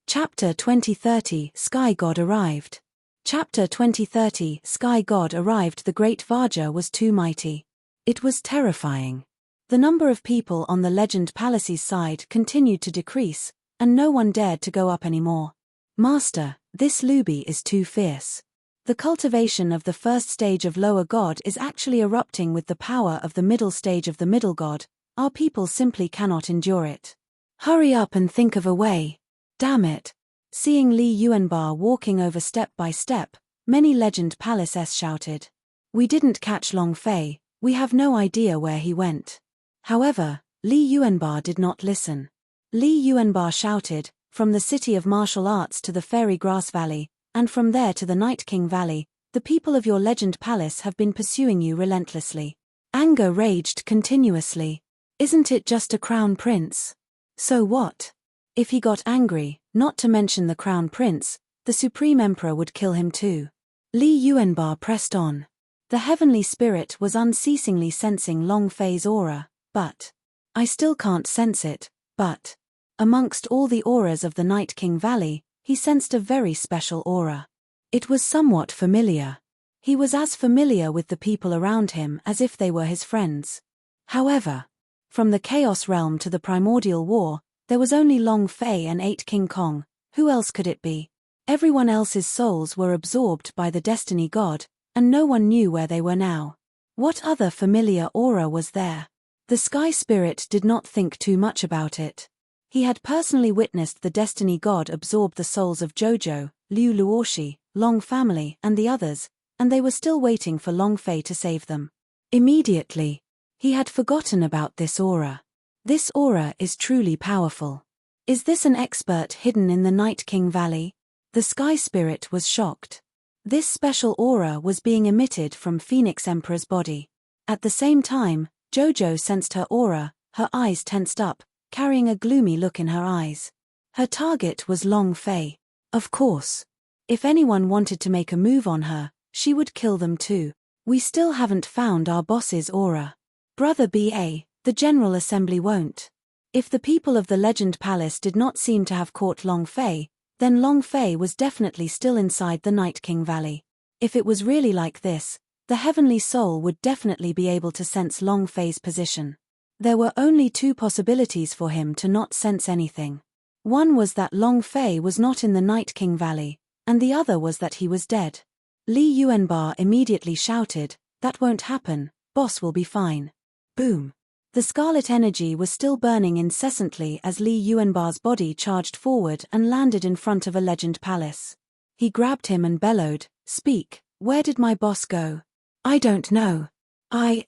Chapter 2030 Sky God arrived. Chapter 2030 Sky God arrived. The great Vaja was too mighty. It was terrifying. The number of people on the Legend Palace's side continued to decrease, and no one dared to go up anymore. Master, this Luby is too fierce. The cultivation of the first stage of lower god is actually erupting with the power of the middle stage of the middle god. Our people simply cannot endure it. Hurry up and think of a way. Damn it. Seeing Li Yuanba walking over step by step, many Legend Palaces shouted. We didn't catch Long Fei, we have no idea where he went. However, Li Yuanba did not listen. Li Yuanba shouted, From the city of martial arts to the fairy grass valley, and from there to the Night King Valley, the people of your Legend Palace have been pursuing you relentlessly. Anger raged continuously. Isn't it just a crown prince? So what? If he got angry, not to mention the crown prince, the supreme emperor would kill him too. Li Yuanba pressed on. The heavenly spirit was unceasingly sensing Long Fei's aura, but I still can't sense it, but amongst all the auras of the Night King Valley, he sensed a very special aura. It was somewhat familiar. He was as familiar with the people around him as if they were his friends. However, from the Chaos Realm to the Primordial War, there was only Long Fei and 8 King Kong. Who else could it be? Everyone else's souls were absorbed by the Destiny God, and no one knew where they were now. What other familiar aura was there? The Sky Spirit did not think too much about it. He had personally witnessed the Destiny God absorb the souls of Jojo, Liu Luoshi, Long Family, and the others, and they were still waiting for Long Fei to save them. Immediately, he had forgotten about this aura. This aura is truly powerful. Is this an expert hidden in the Night King Valley? The Sky Spirit was shocked. This special aura was being emitted from Phoenix Emperor's body. At the same time, Jojo sensed her aura, her eyes tensed up, carrying a gloomy look in her eyes. Her target was Long Fei. Of course. If anyone wanted to make a move on her, she would kill them too. We still haven't found our boss's aura. Brother B.A., the General Assembly won't. If the people of the Legend Palace did not seem to have caught Long Fei, Then Long Fei was definitely still inside the Night King Valley. If it was really like this, the heavenly soul would definitely be able to sense Long Fei's position. There were only two possibilities for him to not sense anything. One was that Long Fei was not in the Night King Valley, and the other was that he was dead. Li Yuanba immediately shouted, "That won't happen, boss will be fine." Boom. The scarlet energy was still burning incessantly as Li Yuanba's body charged forward and landed in front of a legend palace. He grabbed him and bellowed, "Speak, where did my boss go?" "I don't know. I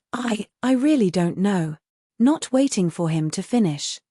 really don't know." Not waiting for him to finish.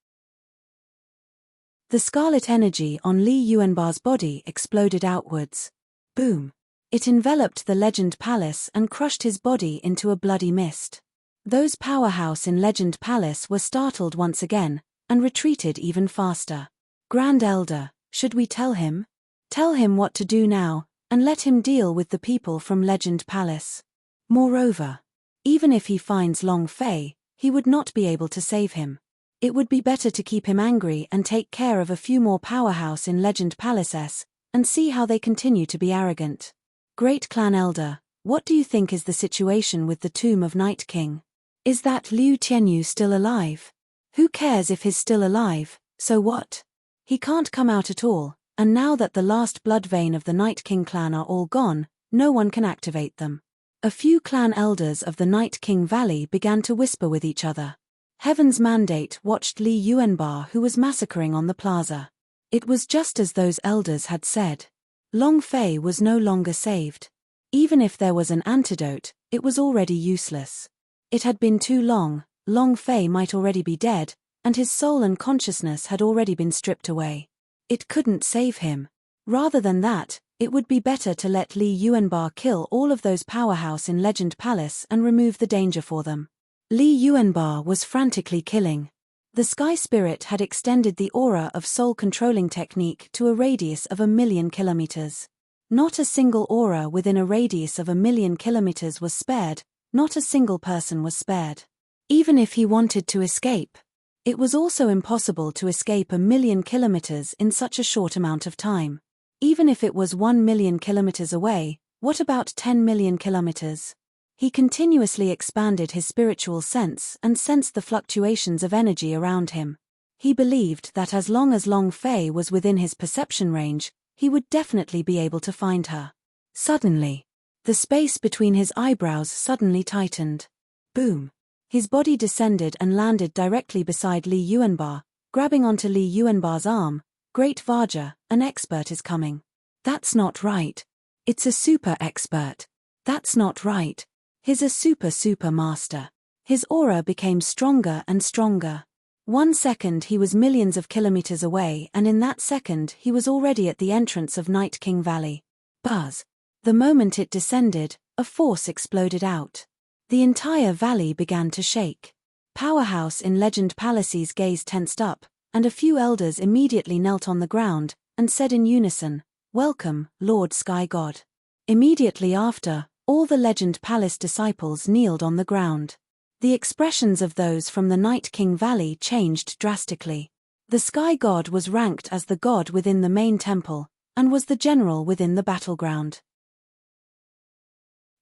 The scarlet energy on Li Yuanba's body exploded outwards. Boom. It enveloped the legend palace and crushed his body into a bloody mist. Those powerhouse in Legend Palace were startled once again, and retreated even faster. "Grand Elder, should we tell him? Tell him what to do now, and let him deal with the people from Legend Palace. Moreover, even if he finds Long Fei, he would not be able to save him. It would be better to keep him angry and take care of a few more powerhouse in Legend Palaces, and see how they continue to be arrogant. Great Clan Elder, what do you think is the situation with the Tomb of Night King? Is that Liu Tianyu still alive? Who cares if he's still alive, so what? He can't come out at all, and now that the last blood vein of the Night King clan are all gone, no one can activate them." A few clan elders of the Night King Valley began to whisper with each other. Heaven's Mandate watched Li Yuanba, who was massacring on the plaza. It was just as those elders had said. Long Fei was no longer saved. Even if there was an antidote, it was already useless. It had been too long, Long Fei might already be dead, and his soul and consciousness had already been stripped away. It couldn't save him. Rather than that, it would be better to let Li Yuanba kill all of those powerhouse in Legend Palace and remove the danger for them. Li Yuanba was frantically killing. The Sky Spirit had extended the aura of soul-controlling technique to a radius of 1,000,000 kilometers. Not a single aura within a radius of 1,000,000 kilometers was spared, not a single person was spared. Even if he wanted to escape, it was also impossible to escape 1,000,000 kilometers in such a short amount of time. Even if it was 1,000,000 kilometers away, what about 10,000,000 kilometers? He continuously expanded his spiritual sense and sensed the fluctuations of energy around him. He believed that as long as Long Fei was within his perception range, he would definitely be able to find her. Suddenly, the space between his eyebrows suddenly tightened. Boom. His body descended and landed directly beside Li Yuanba, grabbing onto Li Yuanba's arm. "Great Vaja, an expert is coming." "That's not right. It's a super expert." "That's not right. He's a super master." His aura became stronger and stronger. 1 second he was millions of kilometers away, and in that second he was already at the entrance of Night King Valley. Buzz. The moment it descended, a force exploded out. The entire valley began to shake. Powerhouse in Legend Palace's gaze tensed up, and a few elders immediately knelt on the ground, and said in unison, "Welcome, Lord Sky God." Immediately after, all the Legend Palace disciples kneeled on the ground. The expressions of those from the Night King Valley changed drastically. The Sky God was ranked as the god within the main temple, and was the general within the battleground.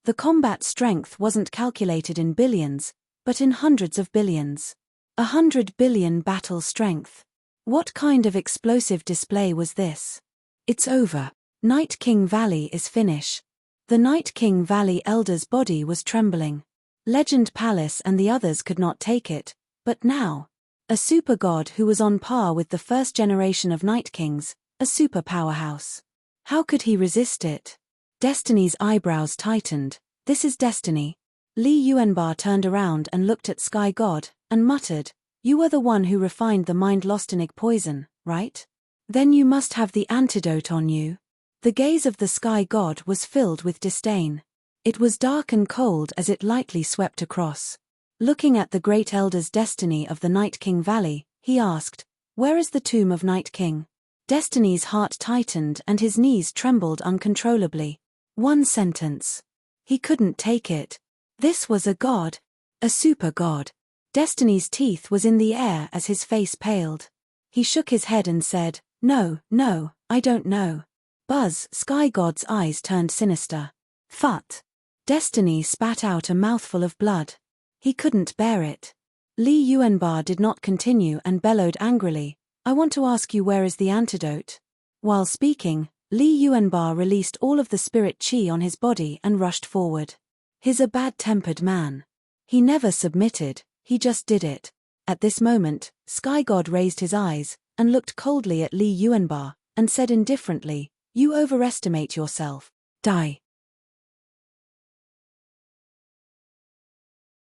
The combat strength wasn't calculated in billions, but in hundreds of billions. 100 billion battle strength. What kind of explosive display was this? It's over. Night King Valley is finish. The Night King Valley elder's body was trembling. Legend Palace and the others could not take it, but now, a super god who was on par with the first generation of Night Kings, a super powerhouse. How could he resist it? Destiny's eyebrows tightened. This is destiny. Li Yuanba turned around and looked at Sky God, and muttered, "You are the one who refined the mind-lostenig poison, right? Then you must have the antidote on you." The gaze of the Sky God was filled with disdain. It was dark and cold as it lightly swept across. Looking at the great elder's destiny of the Night King Valley, he asked, "Where is the tomb of Night King?" Destiny's heart tightened and his knees trembled uncontrollably. One sentence. He couldn't take it. This was a god. A super god. Destiny's teeth was in the air as his face paled. He shook his head and said, "No, I don't know. Buzz, Sky God's eyes turned sinister. Phut. Destiny spat out a mouthful of blood. He couldn't bear it. Li Yuanba did not continue and bellowed angrily, I want to ask you, where is the antidote? While speaking, Li Yuanba released all of the spirit chi on his body and rushed forward. He's a bad-tempered man. He never submitted, he just did it. At this moment, Sky God raised his eyes and looked coldly at Li Yuanba and said indifferently, you overestimate yourself. Die.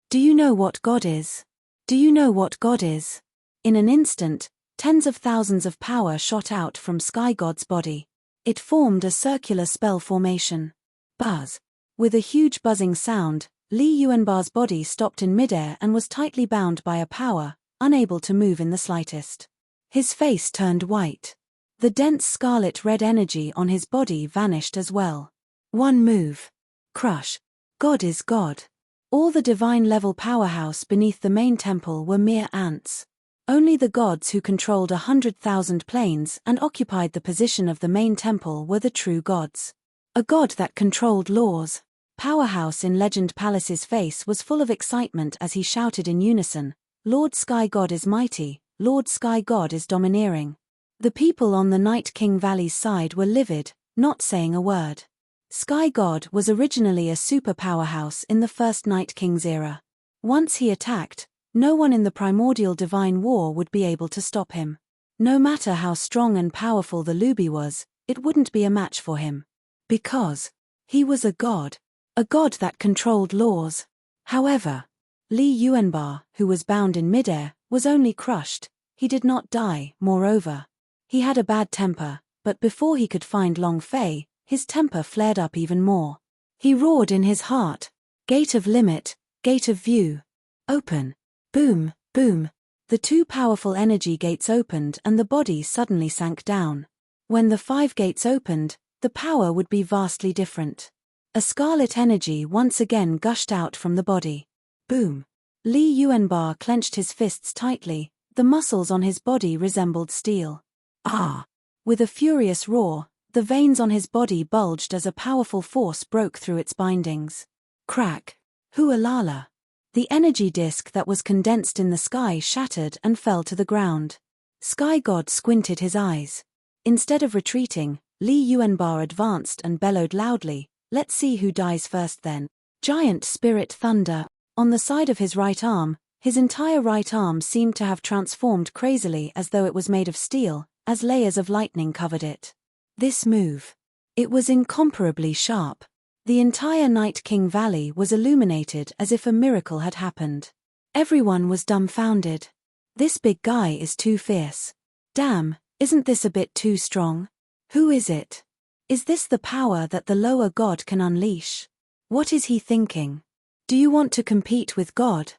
Do you know what God is? Do you know what God is? In an instant, tens of thousands of power shot out from Sky God's body. It formed a circular spell formation. Buzz. With a huge buzzing sound, Li Yuanba's body stopped in midair and was tightly bound by a power, unable to move in the slightest. His face turned white. The dense scarlet-red energy on his body vanished as well. One move. Crush. God is God. All the divine-level powerhouse beneath the main temple were mere ants. Only the gods who controlled 100,000 planes and occupied the position of the main temple were the true gods. A god that controlled laws. Powerhouse in Legend Palace's face was full of excitement as he shouted in unison, Lord Sky God is mighty, Lord Sky God is domineering. The people on the Night King Valley's side were livid, not saying a word. Sky God was originally a super powerhouse in the first Night King's era. Once he attacked, no one in the primordial divine war would be able to stop him. No matter how strong and powerful the Luby was, it wouldn't be a match for him. Because he was a god that controlled laws. However, Li Yuanba, who was bound in midair, was only crushed. He did not die, moreover. He had a bad temper, but before he could find Long Fei, his temper flared up even more. He roared in his heart, Gate of limit, gate of view. Open. Boom, boom. The two powerful energy gates opened and the body suddenly sank down. When the 5 gates opened, the power would be vastly different. A scarlet energy once again gushed out from the body. Boom. Li Yuanba clenched his fists tightly, the muscles on his body resembled steel. Ah! With a furious roar, the veins on his body bulged as a powerful force broke through its bindings. Crack. Hualala. The energy disk that was condensed in the sky shattered and fell to the ground. Sky God squinted his eyes. Instead of retreating, Li Yuanba advanced and bellowed loudly, let's see who dies first then. Giant spirit thunder. On the side of his right arm, his entire right arm seemed to have transformed crazily as though it was made of steel, as layers of lightning covered it. This move. It was incomparably sharp. The entire Night King Valley was illuminated as if a miracle had happened. Everyone was dumbfounded. This big guy is too fierce. Damn, isn't this a bit too strong? Who is it? Is this the power that the lower god can unleash? What is he thinking? Do you want to compete with God?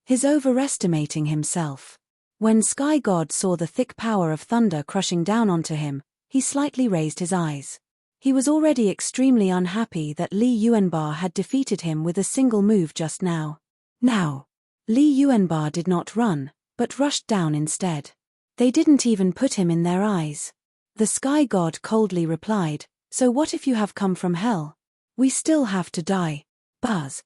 He's overestimating himself. When Sky God saw the thick power of thunder crushing down onto him, he slightly raised his eyes. He was already extremely unhappy that Li Yuanba had defeated him with a single move just now. Now, Li Yuanba did not run, but rushed down instead. They didn't even put him in their eyes. The Sky God coldly replied, so what if you have come from hell? We still have to die. Buzz.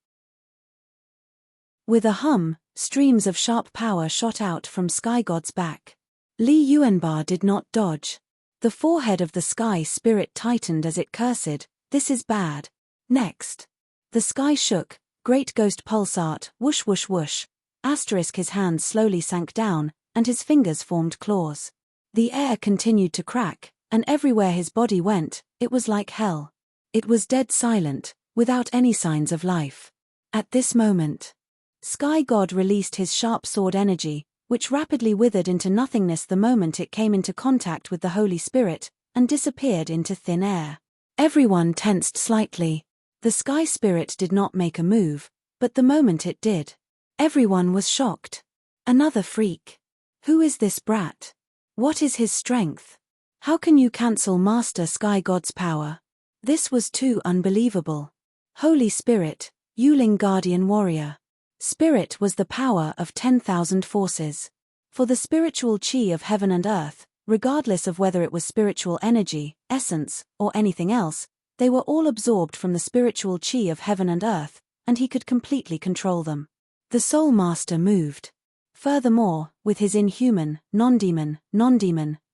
With a hum, streams of sharp power shot out from Sky God's back. Li Yuanba did not dodge. The forehead of the sky spirit tightened as it cursed, this is bad. Next. The sky shook, great ghost pulsat, whoosh whoosh whoosh. Asterisk his hands slowly sank down, and his fingers formed claws. The air continued to crack, and everywhere his body went, it was like hell. It was dead silent, without any signs of life. At this moment, Sky God released his sharp sword energy, which rapidly withered into nothingness the moment it came into contact with the Holy Spirit, and disappeared into thin air. Everyone tensed slightly. The Sky Spirit did not make a move, but the moment it did, everyone was shocked. Another freak. Who is this brat? What is his strength? How can you cancel Master Sky God's power? This was too unbelievable. Holy Spirit, Yuling Guardian Warrior. Spirit was the power of 10,000 forces. For the spiritual chi of heaven and earth, Regardless of whether it was spiritual energy, essence, or anything else, they were all absorbed from the spiritual chi of heaven and earth, and he could completely control them. The Soul Master moved. Furthermore, with his inhuman, non-demon,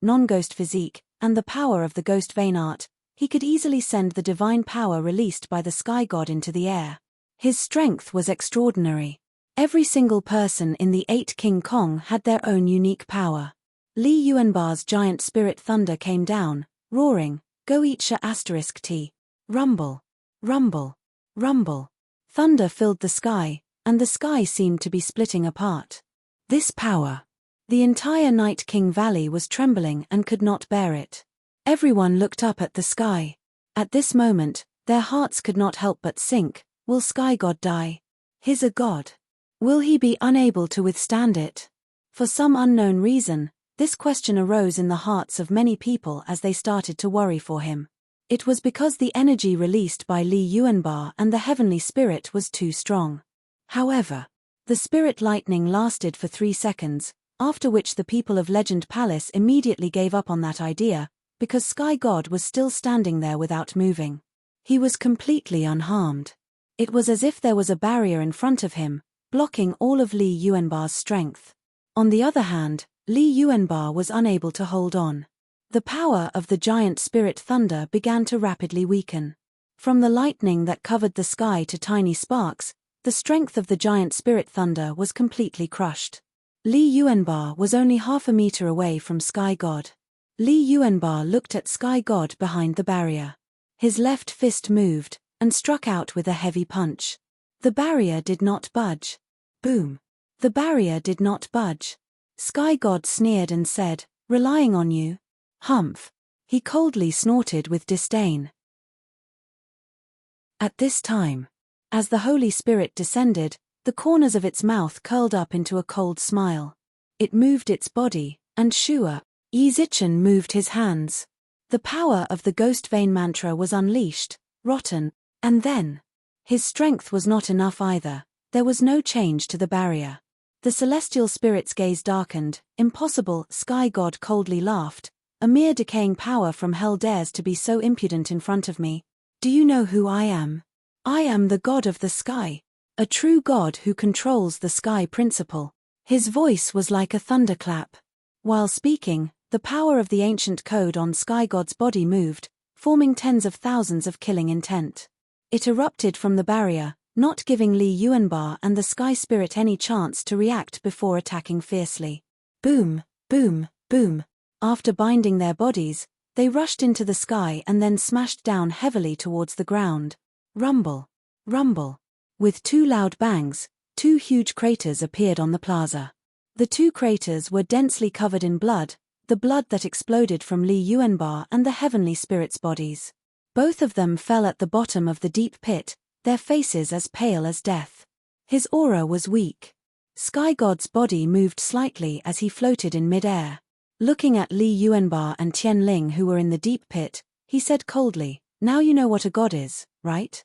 non-ghost physique, and the power of the ghost vein art, he could easily send the divine power released by the sky god into the air. His strength was extraordinary. Every single person in the 8 King Kong had their own unique power. Li Yuanbar's giant spirit thunder came down, roaring, "Go eat your *T. Rumble. Rumble. Rumble." Thunder filled the sky, and the sky seemed to be splitting apart. This power. The entire Night King Valley was trembling and could not bear it. Everyone looked up at the sky. At this moment, their hearts could not help but sink. Will Sky God die? He's a god. Will he be unable to withstand it? For some unknown reason, this question arose in the hearts of many people as they started to worry for him. It was because the energy released by Li Yuanbar and the heavenly spirit was too strong. However, the spirit lightning lasted for 3 seconds, after which the people of Legend Palace immediately gave up on that idea, because Sky God was still standing there without moving. He was completely unharmed. It was as if there was a barrier in front of him, blocking all of Li Yuanbar's strength. On the other hand, Li Yuanbar was unable to hold on. The power of the giant spirit thunder began to rapidly weaken. From the lightning that covered the sky to tiny sparks, the strength of the giant spirit thunder was completely crushed. Li Yuanbar was only half a meter away from Sky God. Li Yuanbar looked at Sky God behind the barrier. His left fist moved, and struck out with a heavy punch. The barrier did not budge. Boom. The barrier did not budge. Sky God sneered and said, "Relying on you? Humph." He coldly snorted with disdain. At this time, as the Holy Spirit descended, the corners of its mouth curled up into a cold smile. It moved its body, and Shua, Yizichen moved his hands. The power of the ghost vein mantra was unleashed, rotten, and then. His strength was not enough either. There was no change to the barrier. The celestial spirit's gaze darkened. "Impossible," Sky God coldly laughed. "A mere decaying power from hell dares to be so impudent in front of me. Do you know who I am? I am the god of the sky. A true god who controls the sky principle." His voice was like a thunderclap. While speaking, the power of the ancient code on Sky God's body moved, forming tens of thousands of killing intent. It erupted from the barrier, not giving Li Yuanbar and the sky spirit any chance to react before attacking fiercely. Boom, boom, boom. After binding their bodies, they rushed into the sky and then smashed down heavily towards the ground. Rumble, rumble. With 2 loud bangs, 2 huge craters appeared on the plaza. The 2 craters were densely covered in blood, the blood that exploded from Li Yuanbar and the heavenly spirit's bodies. Both of them fell at the bottom of the deep pit, their faces as pale as death. His aura was weak. Sky God's body moved slightly as he floated in mid-air. Looking at Li Yuanbar and Tianling who were in the deep pit, he said coldly, "Now you know what a god is, right?"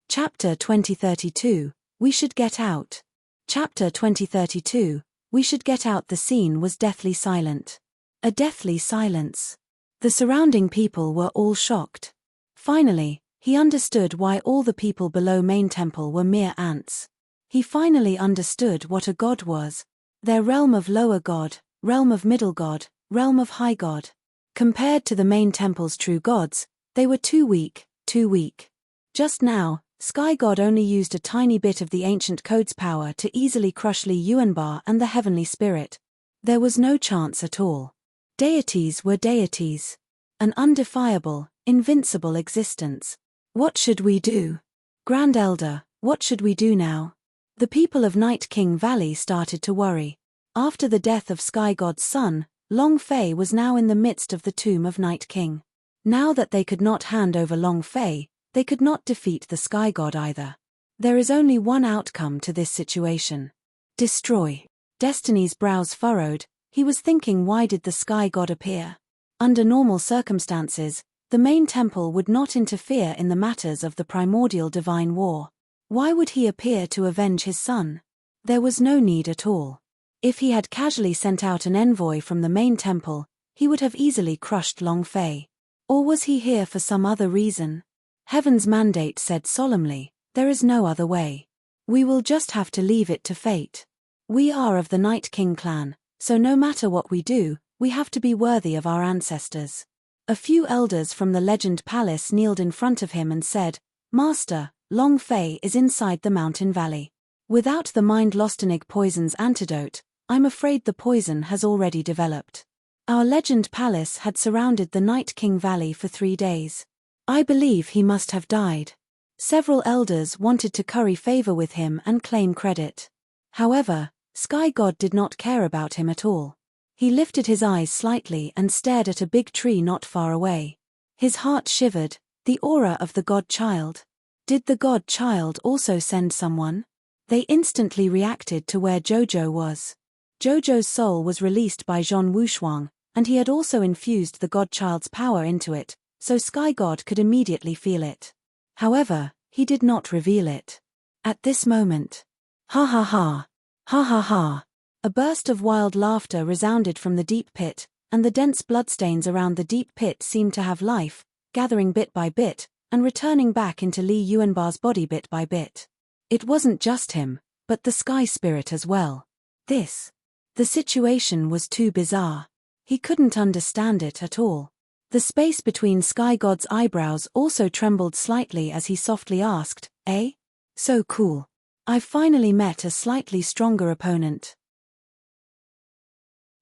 Chapter 2032, We Should Get Out. Chapter 2032, We Should Get Out. The scene was deathly silent. A deathly silence. The surrounding people were all shocked. Finally, he understood why all the people below main temple were mere ants. He finally understood what a god was. Their realm of lower god, realm of middle god, realm of high god. Compared to the main temple's true gods, they were too weak, too weak. Just now, Sky God only used a tiny bit of the ancient code's power to easily crush Li Yuanbar and the heavenly spirit. There was no chance at all. Deities were deities. An undefiable, invincible existence. What should we do? Grand Elder, what should we do now? The people of Night King Valley started to worry. After the death of Sky God's son, Long Fei was now in the midst of the tomb of Night King. Now that they could not hand over Long Fei, they could not defeat the Sky God either. There is only one outcome to this situation. Destroy. Destiny's brows furrowed. He was thinking, why did the Sky God appear? Under normal circumstances, the main temple would not interfere in the matters of the primordial divine war. Why would he appear to avenge his son? There was no need at all. If he had casually sent out an envoy from the main temple, he would have easily crushed Long Fei. Or was he here for some other reason? Heaven's mandate said solemnly, there is no other way. We will just have to leave it to fate. We are of the Night King clan, so no matter what we do, we have to be worthy of our ancestors. A few elders from the Legend Palace kneeled in front of him and said, Master, Long Fei is inside the mountain valley. Without the mind-lostenig poison's antidote, I'm afraid the poison has already developed. Our Legend Palace had surrounded the Night King Valley for 3 days. I believe he must have died. Several elders wanted to curry favor with him and claim credit. However, Sky God did not care about him at all. He lifted his eyes slightly and stared at a big tree not far away. His heart shivered, the aura of the God-Child. Did the God-Child also send someone? They instantly reacted to where Jojo was. Jojo's soul was released by Zhong Wushuang, and he had also infused the God-Child's power into it, so Sky God could immediately feel it. However, he did not reveal it. At this moment, ha ha ha, ha ha ha, a burst of wild laughter resounded from the deep pit, and the dense bloodstains around the deep pit seemed to have life, gathering bit by bit, and returning back into Li Yuanbar's body bit by bit. It wasn't just him, but the sky spirit as well. The situation was too bizarre. He couldn't understand it at all. The space between Sky God's eyebrows also trembled slightly as he softly asked, "Eh? So cool. I've finally met a slightly stronger opponent."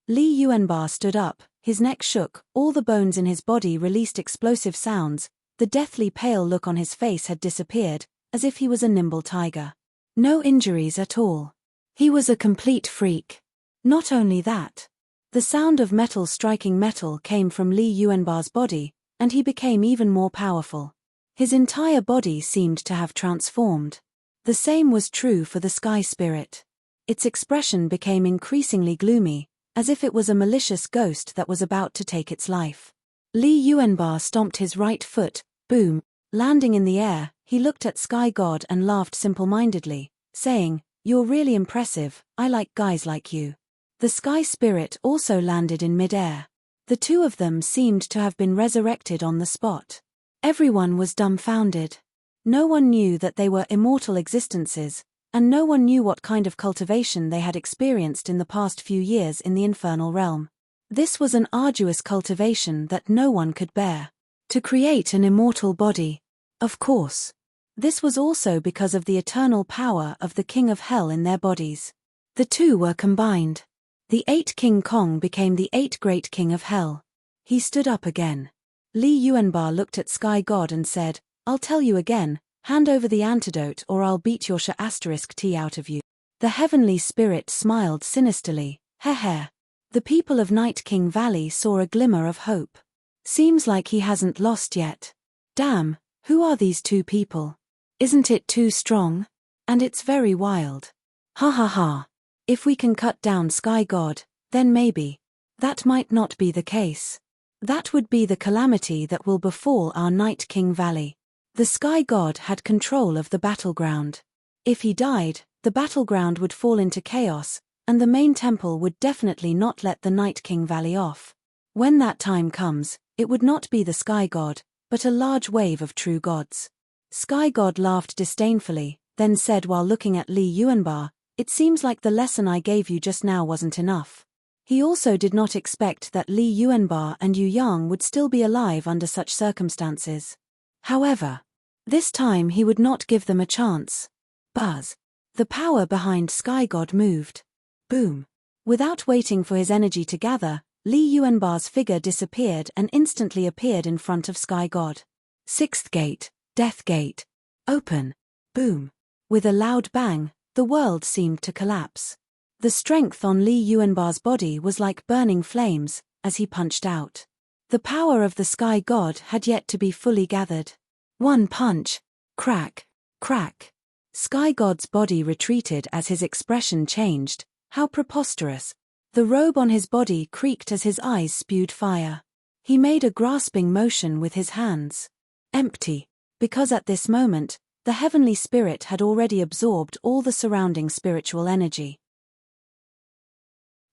Li Yuanbar stood up, his neck shook, all the bones in his body released explosive sounds, the deathly pale look on his face had disappeared, as if he was a nimble tiger. No injuries at all. He was a complete freak. Not only that. The sound of metal striking metal came from Li Yuanbar's body, and he became even more powerful. His entire body seemed to have transformed. The same was true for the sky spirit. Its expression became increasingly gloomy, as if it was a malicious ghost that was about to take its life. Li Yuanbar stomped his right foot, boom, landing in the air. He looked at Sky God and laughed simple-mindedly, saying, "You're really impressive, I like guys like you." The sky spirit also landed in mid-air. The two of them seemed to have been resurrected on the spot. Everyone was dumbfounded. No one knew that they were immortal existences, and no one knew what kind of cultivation they had experienced in the past few years in the infernal realm. This was an arduous cultivation that no one could bear. To create an immortal body. Of course. This was also because of the eternal power of the King of Hell in their bodies. The two were combined. The 8 King Kong became the 8 Great King of Hell. He stood up again. Li Yuanbar looked at Sky God and said, "I'll tell you again, hand over the antidote or I'll beat your *T out of you." The heavenly spirit smiled sinisterly, heh. The people of Night King Valley saw a glimmer of hope. Seems like he hasn't lost yet. Damn, who are these two people? Isn't it too strong? And it's very wild. Ha ha ha. If we can cut down Sky God, then maybe. That might not be the case. That would be the calamity that will befall our Night King Valley. The Sky God had control of the battleground. If he died, the battleground would fall into chaos, and the main temple would definitely not let the Night King Valley off. When that time comes, it would not be the Sky God, but a large wave of true gods. Sky God laughed disdainfully, then said while looking at Li Yuanbar, "It seems like the lesson I gave you just now wasn't enough." He also did not expect that Li Yuanbar and Yu Yang would still be alive under such circumstances. However, this time he would not give them a chance. Buzz. The power behind Sky God moved. Boom. Without waiting for his energy to gather, Li Yuanbar's figure disappeared and instantly appeared in front of Sky God. 6th gate, Death Gate. Open. Boom. With a loud bang, the world seemed to collapse. The strength on Li Yuanbar's body was like burning flames, as he punched out. The power of the Sky God had yet to be fully gathered. One punch. Crack. Crack. Sky God's body retreated as his expression changed. How preposterous. The robe on his body creaked as his eyes spewed fire. He made a grasping motion with his hands. Empty. Because at this moment, the heavenly spirit had already absorbed all the surrounding spiritual energy.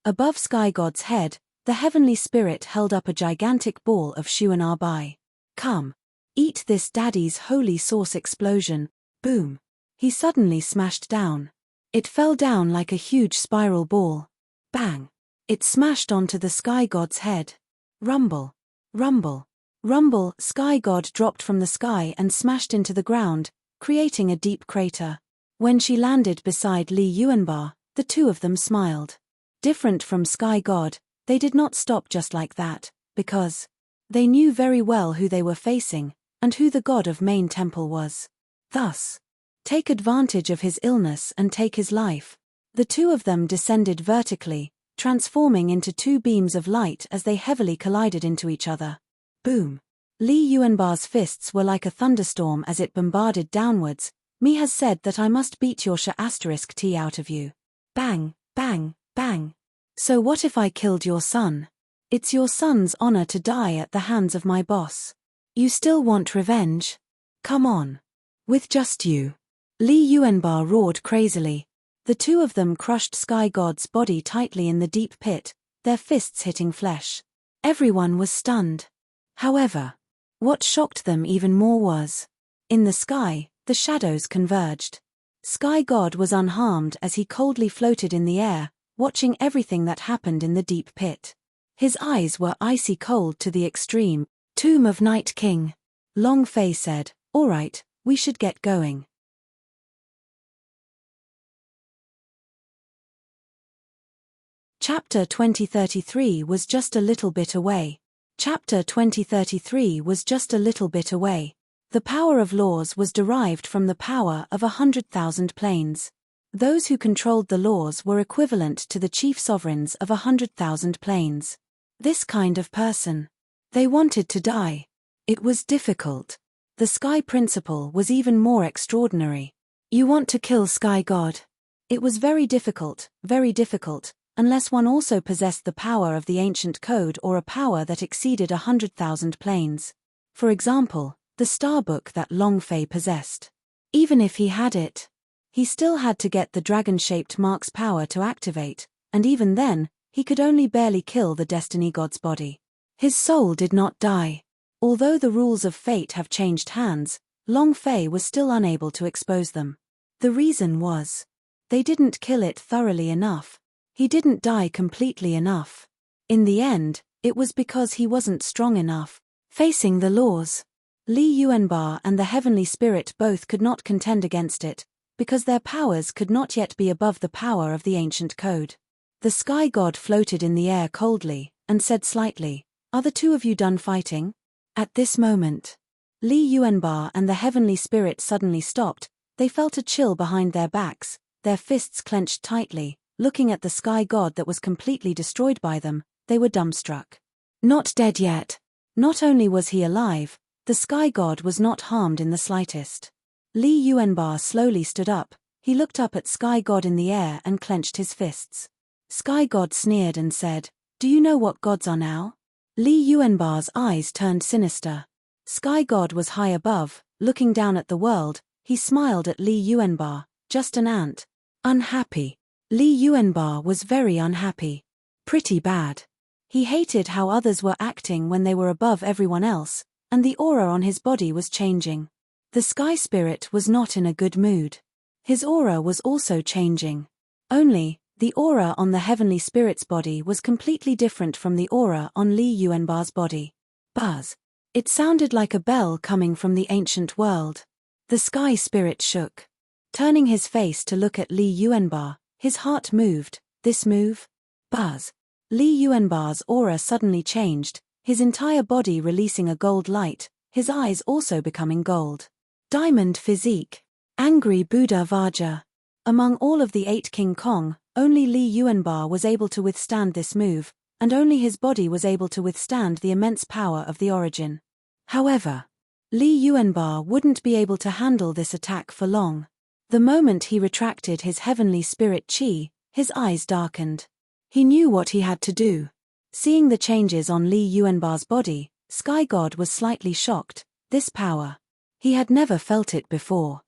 Above Sky God's head, the heavenly spirit held up a gigantic ball of Shuan-Arbai. Come. Eat this daddy's holy sauce explosion. Boom. He suddenly smashed down. It fell down like a huge spiral ball. Bang. It smashed onto the Sky God's head. Rumble. Rumble. Rumble. Sky God dropped from the sky and smashed into the ground, creating a deep crater. When she landed beside Li Yuanba, the two of them smiled. Different from Sky God, they did not stop just like that, because they knew very well who they were facing, and who the god of Main Temple was. Thus, take advantage of his illness and take his life. The two of them descended vertically, transforming into two beams of light as they heavily collided into each other. Boom. Li Yuanba's fists were like a thunderstorm as it bombarded downwards. Me has said that I must beat your T out of you. Bang, bang, bang. So what if I killed your son? It's your son's honor to die at the hands of my boss. You still want revenge? Come on. With just you. Li Yuanba roared crazily. The two of them crushed Sky God's body tightly in the deep pit, their fists hitting flesh. Everyone was stunned. However, what shocked them even more was, in the sky, the shadows converged. Sky God was unharmed as he coldly floated in the air, watching everything that happened in the deep pit. His eyes were icy cold to the extreme. Tomb of Night King. Long Fei said, "All right, we should get going." Chapter 2033 was just a little bit away. Chapter 2033 was just a little bit away. The power of laws was derived from the power of 100,000 planes. Those who controlled the laws were equivalent to the chief sovereigns of 100,000 planes. This kind of person. They wanted to die. It was difficult. The Sky Principle was even more extraordinary. You want to kill Sky God? It was very difficult, unless one also possessed the power of the ancient code or a power that exceeded 100,000 planes. For example, the star book that Long Fei possessed. Even if he had it, he still had to get the dragon-shaped mark's power to activate, and even then, he could only barely kill the Destiny God's body. His soul did not die. Although the rules of fate have changed hands, Long Fei was still unable to expose them. The reason was, they didn't kill it thoroughly enough. He didn't die completely enough. In the end, it was because he wasn't strong enough. Facing the laws, Li Yuanba and the Heavenly Spirit both could not contend against it, because their powers could not yet be above the power of the ancient code. The Sky God floated in the air coldly, and said slightly, "Are the two of you done fighting?" At this moment, Li Yuanba and the Heavenly Spirit suddenly stopped. They felt a chill behind their backs, their fists clenched tightly. Looking at the Sky God that was completely destroyed by them, they were dumbstruck. Not dead yet. Not only was he alive, the Sky God was not harmed in the slightest. Li Yuanba slowly stood up. He looked up at Sky God in the air and clenched his fists. Sky God sneered and said, "Do you know what gods are now?" Li Yuanba's eyes turned sinister. Sky God was high above, looking down at the world. He smiled at Li Yuanba, just an ant. Unhappy. Li Yuanba was very unhappy. Pretty bad. He hated how others were acting when they were above everyone else, and the aura on his body was changing. The Sky Spirit was not in a good mood. His aura was also changing. Only, the aura on the Heavenly Spirit's body was completely different from the aura on Li Yuanba's body. Buzz. It sounded like a bell coming from the ancient world. The Sky Spirit shook. Turning his face to look at Li Yuanba, his heart moved. This move? Buzz. Li Yuanba's aura suddenly changed, his entire body releasing a gold light, his eyes also becoming gold. Diamond physique. Angry Buddha Vajra. Among all of the 8 King Kong, only Li Yuanba was able to withstand this move, and only his body was able to withstand the immense power of the origin. However, Li Yuanba wouldn't be able to handle this attack for long. The moment he retracted his Heavenly Spirit chi, his eyes darkened. He knew what he had to do. Seeing the changes on Li Yuanba's body, Sky God was slightly shocked. This power. He had never felt it before.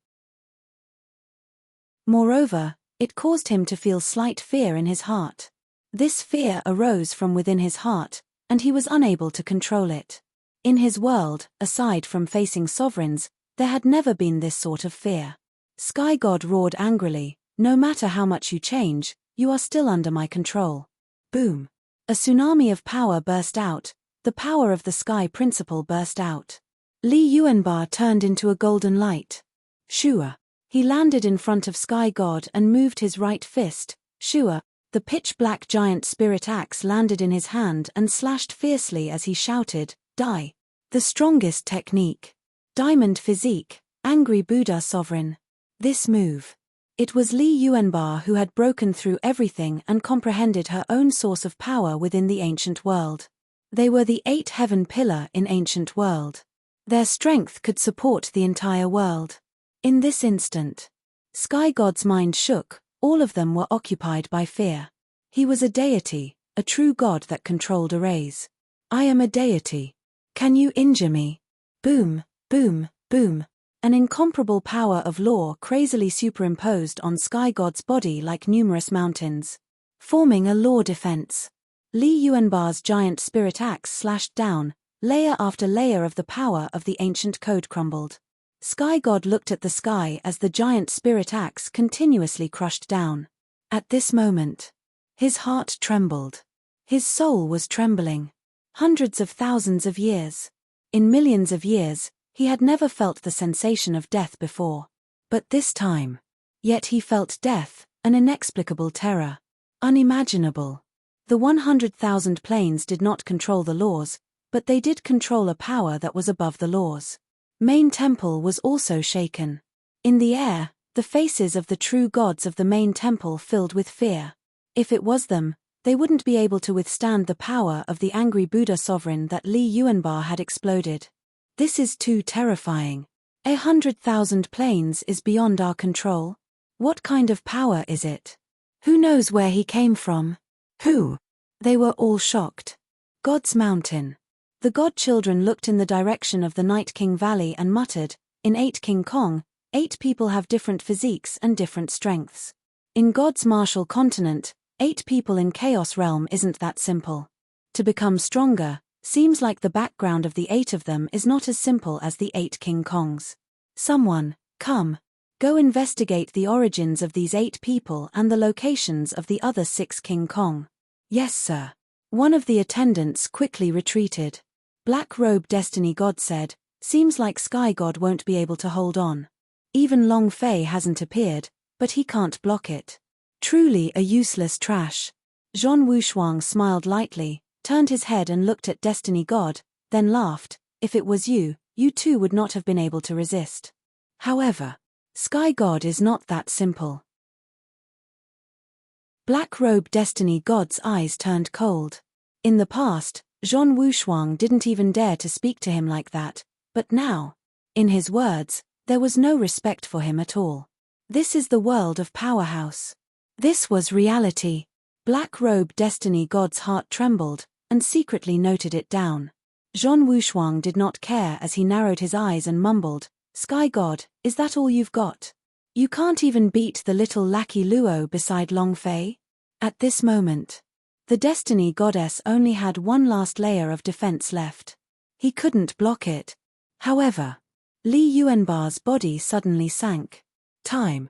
Moreover, it caused him to feel slight fear in his heart. This fear arose from within his heart, and he was unable to control it. In his world, aside from facing sovereigns, there had never been this sort of fear. Sky God roared angrily, "No matter how much you change, you are still under my control." Boom! A tsunami of power burst out, the power of the sky principle burst out. Li Yuanba turned into a golden light. Shua! He landed in front of Sky God and moved his right fist. Shua! The pitch-black giant spirit axe landed in his hand and slashed fiercely as he shouted, "Die!" The strongest technique. Diamond physique, angry Buddha sovereign. This move. It was Li Yuanba who had broken through everything and comprehended her own source of power within the ancient world. They were the 8 heaven pillar in ancient world. Their strength could support the entire world. In this instant, Sky God's mind shook, all of them were occupied by fear. He was a deity, a true god that controlled arrays. "I am a deity. Can you injure me?" Boom, boom, boom. An incomparable power of law crazily superimposed on Sky God's body like numerous mountains, forming a law defense. Li Yuanba's giant spirit axe slashed down, layer after layer of the power of the ancient code crumbled. Sky God looked at the sky as the giant spirit axe continuously crushed down. At this moment, his heart trembled. His soul was trembling. Hundreds of thousands of years. In millions of years, he had never felt the sensation of death before. But this time. Yet he felt death, an inexplicable terror. Unimaginable. The 100,000 planes did not control the laws, but they did control a power that was above the laws. Main temple was also shaken. In the air, the faces of the true gods of the main temple filled with fear. If it was them, they wouldn't be able to withstand the power of the angry Buddha sovereign that Li Yuanba had exploded. This is too terrifying. 100,000 planes is beyond our control. What kind of power is it? Who knows where he came from? Who? They were all shocked. God's mountain. The godchildren looked in the direction of the Night King Valley and muttered, "In 8 King Kong, 8 people have different physiques and different strengths. In God's martial continent, 8 people in Chaos Realm isn't that simple. To become stronger, seems like the background of the 8 of them is not as simple as the 8 King Kongs. Someone, come. Go investigate the origins of these 8 people and the locations of the other 6 King Kong." "Yes, sir." One of the attendants quickly retreated. Black Robe Destiny God said, "Seems like Sky God won't be able to hold on. Even Long Fei hasn't appeared, but he can't block it. Truly a useless trash." Zhon Wushuang smiled lightly, turned his head and looked at Destiny God, then laughed, "If it was you, you too would not have been able to resist. However, Sky God is not that simple." Black Robe Destiny God's eyes turned cold. In the past, Zhon Wushuang didn't even dare to speak to him like that, but now, in his words, there was no respect for him at all. This is the world of Powerhouse. This was reality. Black Robe Destiny God's heart trembled, and secretly noted it down. Zhon Wushuang did not care as he narrowed his eyes and mumbled, "Sky God, is that all you've got? You can't even beat the little lackey Luo beside Long Fei?" At this moment, the Destiny Goddess only had one last layer of defense left. He couldn't block it. However, Li Yuanba's body suddenly sank. Time.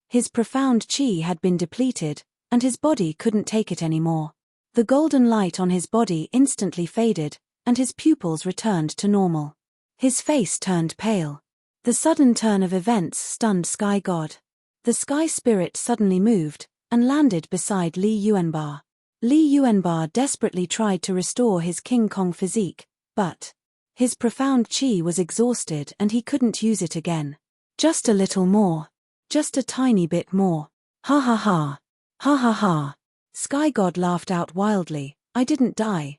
His profound qi had been depleted, and his body couldn't take it anymore. The golden light on his body instantly faded, and his pupils returned to normal. His face turned pale. The sudden turn of events stunned Sky God. The Sky Spirit suddenly moved, and landed beside Li Yuanba. Li Yuanba desperately tried to restore his King Kong physique, but his profound qi was exhausted and he couldn't use it again. Just a little more. Just a tiny bit more. Ha ha ha. Ha ha ha. Sky God laughed out wildly, "I didn't die.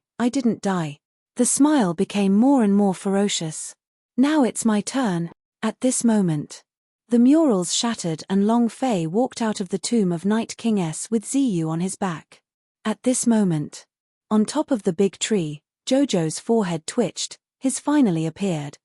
The smile became more and more ferocious. "Now it's my turn." At this moment, the murals shattered and Long Fei walked out of the tomb of Night King S with Ziyu on his back. At this moment, on top of the big tree, Jojo's forehead twitched, his finally appeared.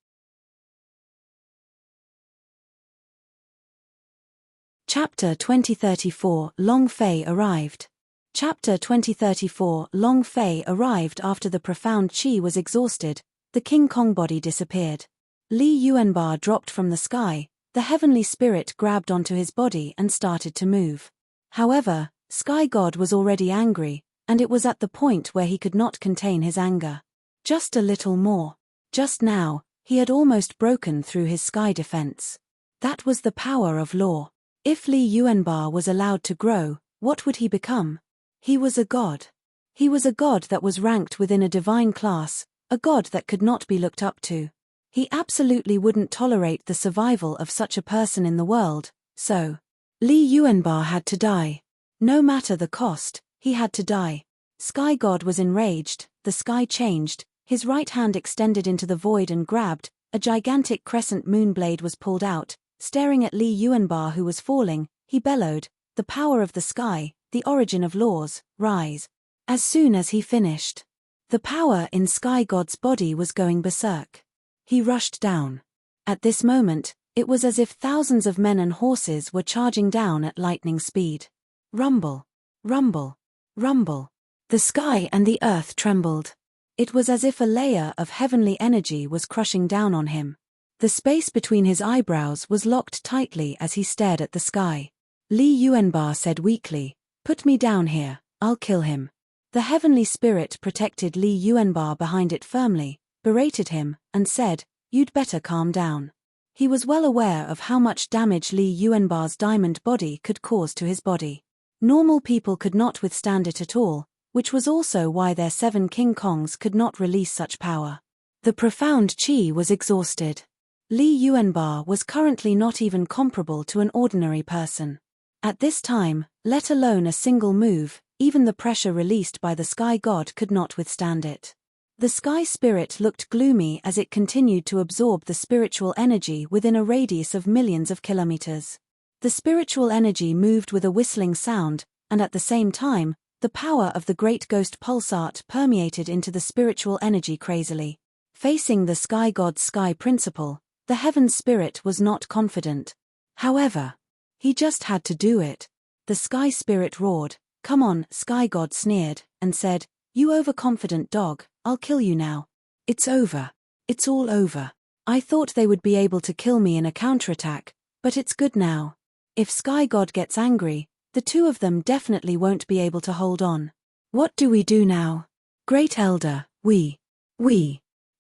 Chapter 2034 Long Fei arrived. Chapter 2034 Long Fei arrived after the profound chi was exhausted, the King Kong body disappeared. Li Yuanba dropped from the sky, the heavenly spirit grabbed onto his body and started to move. However, Sky God was already angry, and it was at the point where he could not contain his anger. Just a little more. Just now, he had almost broken through his sky defense. That was the power of law. If Li Yuanba was allowed to grow, what would he become? He was a god. He was a god that was ranked within a divine class, a god that could not be looked up to. He absolutely wouldn't tolerate the survival of such a person in the world, so Li Yuanba had to die. No matter the cost, he had to die. Sky God was enraged, the sky changed, his right hand extended into the void and grabbed, a gigantic crescent moon blade was pulled out, staring at Li Yuanba who was falling, he bellowed, "The power of the sky, the origin of laws, rise." As soon as he finished, the power in Sky God's body was going berserk. He rushed down. At this moment, it was as if thousands of men and horses were charging down at lightning speed. Rumble, rumble, rumble. The sky and the earth trembled. It was as if a layer of heavenly energy was crushing down on him. The space between his eyebrows was locked tightly as he stared at the sky. Li Yuanba said weakly, "Put me down here, I'll kill him." The heavenly spirit protected Li Yuanba behind it firmly, berated him, and said, "You'd better calm down." He was well aware of how much damage Li Yuanba's diamond body could cause to his body. Normal people could not withstand it at all, which was also why their 7 King Kongs could not release such power. The profound chi was exhausted. Li Yuanba was currently not even comparable to an ordinary person. At this time, let alone a single move, even the pressure released by the Sky God could not withstand it. The Sky Spirit looked gloomy as it continued to absorb the spiritual energy within a radius of millions of kilometers. The spiritual energy moved with a whistling sound, and at the same time, the power of the great ghost pulsate permeated into the spiritual energy crazily. Facing the Sky God's sky principle, the heaven spirit was not confident. However, he just had to do it. The Sky Spirit roared, "Come on," Sky God sneered, and said, "You overconfident dog, I'll kill you now. It's over. It's all over. I thought they would be able to kill me in a counterattack, but it's good now. If Sky God gets angry, the two of them definitely won't be able to hold on. What do we do now? Great Elder, we.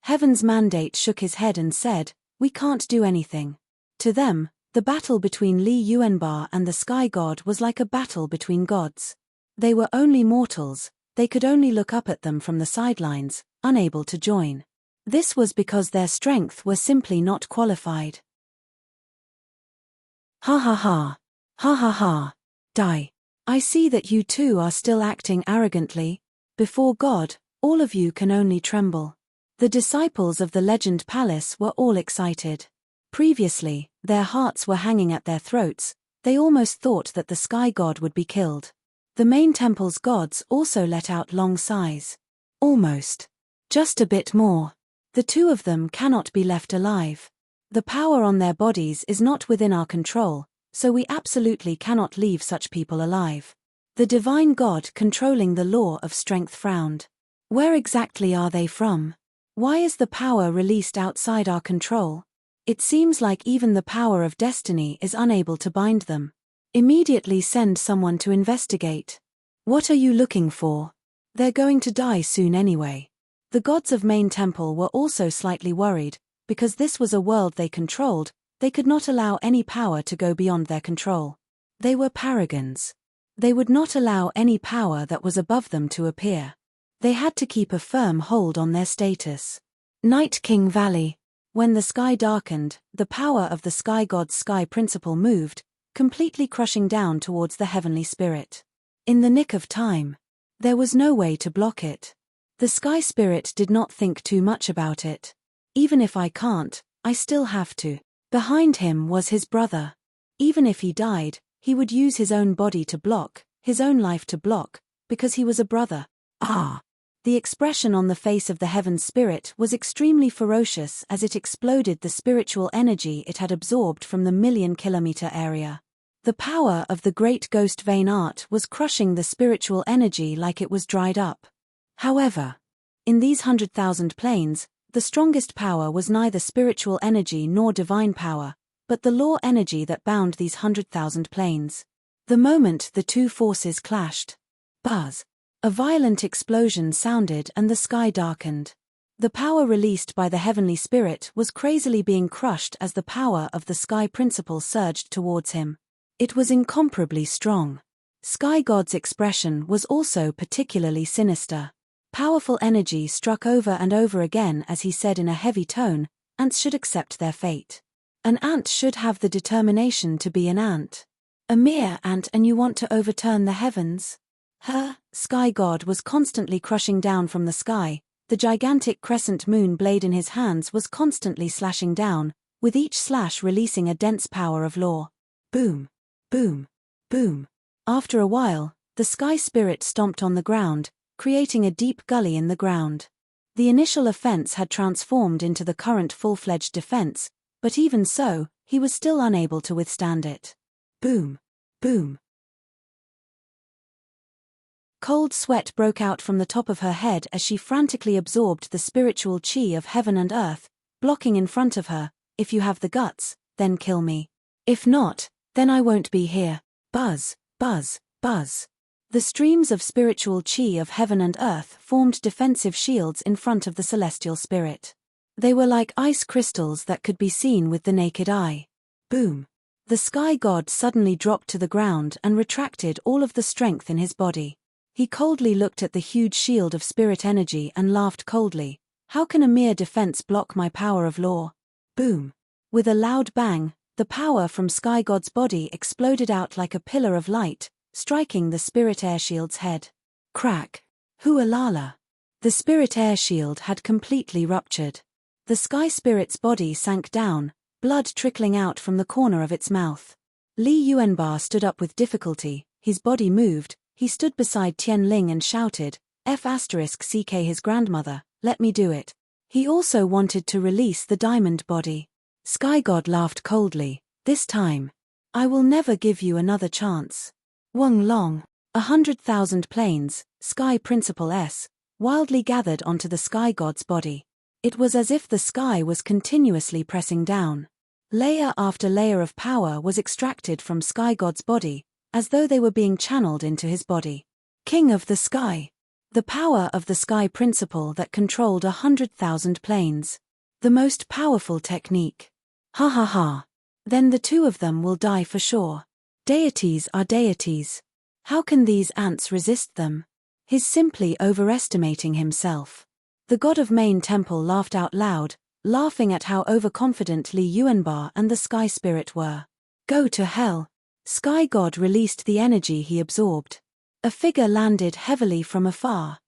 Heaven's mandate shook his head and said, "We can't do anything." To them, the battle between Li Yuanba and the Sky God was like a battle between gods. They were only mortals, they could only look up at them from the sidelines, unable to join. This was because their strength were simply not qualified. Ha ha ha. Ha ha ha. Die. I see that you two are still acting arrogantly. Before God, all of you can only tremble. The disciples of the Legend Palace were all excited. Previously, their hearts were hanging at their throats, they almost thought that the Sky God would be killed. The main temple's gods also let out long sighs. Almost. Just a bit more. The two of them cannot be left alive. The power on their bodies is not within our control, so we absolutely cannot leave such people alive. The divine God controlling the law of strength frowned. Where exactly are they from? Why is the power released outside our control? It seems like even the power of destiny is unable to bind them. Immediately send someone to investigate. What are you looking for? They're going to die soon anyway. The gods of Main Temple were also slightly worried, because this was a world they controlled, they could not allow any power to go beyond their control. They were paragons. They would not allow any power that was above them to appear. They had to keep a firm hold on their status. Night King Valley. When the sky darkened, the power of the Sky God's sky principle moved, completely crushing down towards the heavenly spirit. In the nick of time. There was no way to block it. The Sky Spirit did not think too much about it. Even if I can't, I still have to. Behind him was his brother. Even if he died, he would use his own body to block, his own life to block, because he was a brother. Ah! The expression on the face of the heaven spirit was extremely ferocious as it exploded the spiritual energy it had absorbed from the million-kilometer area. The power of the great ghost vein art was crushing the spiritual energy like it was dried up. However, in these 100,000 planes, the strongest power was neither spiritual energy nor divine power, but the law energy that bound these 100,000 planes. The moment the two forces clashed, buzz! A violent explosion sounded and the sky darkened. The power released by the heavenly spirit was crazily being crushed as the power of the sky principle surged towards him. It was incomparably strong. Sky God's expression was also particularly sinister. Powerful energy struck over and over again as he said in a heavy tone, "Ants should accept their fate. An ant should have the determination to be an ant. A mere ant and you want to overturn the heavens?" Sky God was constantly crushing down from the sky. The gigantic crescent moon blade in his hands was constantly slashing down, with each slash releasing a dense power of law. Boom, boom, boom. After a while, the sky spirit stomped on the ground, creating a deep gully in the ground. The initial offense had transformed into the current full-fledged defense, but even so, he was still unable to withstand it. Boom, boom. Cold sweat broke out from the top of her head as she frantically absorbed the spiritual chi of heaven and earth, blocking in front of her. "If you have the guts, then kill me. If not, then I won't be here." Buzz, buzz, buzz. The streams of spiritual chi of heaven and earth formed defensive shields in front of the celestial spirit. They were like ice crystals that could be seen with the naked eye. Boom. The sky god suddenly dropped to the ground and retracted all of the strength in his body. He coldly looked at the huge shield of spirit energy and laughed coldly. "How can a mere defense block my power of law?" Boom. With a loud bang, the power from Sky God's body exploded out like a pillar of light, striking the spirit air shield's head. Crack. Hualala. The spirit air shield had completely ruptured. The sky spirit's body sank down, blood trickling out from the corner of its mouth. Li Yuanba stood up with difficulty, his body moved. He stood beside Tian Ling and shouted, "F***ck his grandmother, let me do it." He also wanted to release the diamond body. Sky God laughed coldly. "This time, I will never give you another chance." Wang Long. 100,000 planes, Sky Principle S, wildly gathered onto the Sky God's body. It was as if the sky was continuously pressing down. Layer after layer of power was extracted from Sky God's body, as though they were being channeled into his body. King of the Sky. The power of the Sky Principle that controlled 100,000 planes. The most powerful technique. Ha ha ha. Then the two of them will die for sure. Deities are deities. How can these ants resist them? He's simply overestimating himself. The god of Main Temple laughed out loud, laughing at how overconfident Li Yuanba and the Sky Spirit were. Go to hell. Sky God released the energy he absorbed. A figure landed heavily from afar.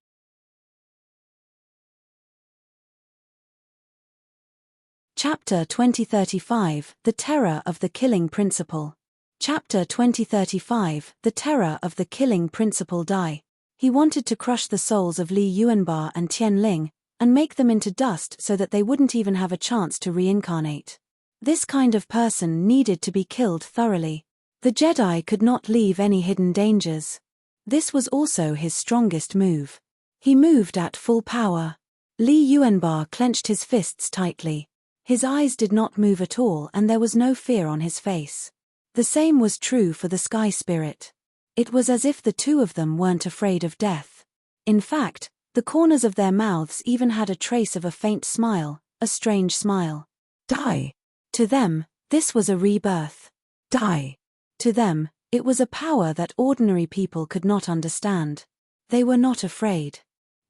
Chapter 2035, The Terror of the Killing Principle. Chapter 2035, The Terror of the Killing Principle. Die. He wanted to crush the souls of Li Yuanba and Tian Ling, and make them into dust so that they wouldn't even have a chance to reincarnate. This kind of person needed to be killed thoroughly. The Jedi could not leave any hidden dangers. This was also his strongest move. He moved at full power. Li Yuanba clenched his fists tightly. His eyes did not move at all and there was no fear on his face. The same was true for the Sky Spirit. It was as if the two of them weren't afraid of death. In fact, the corners of their mouths even had a trace of a faint smile, a strange smile. Die. To them, this was a rebirth. Die. To them, it was a power that ordinary people could not understand. They were not afraid.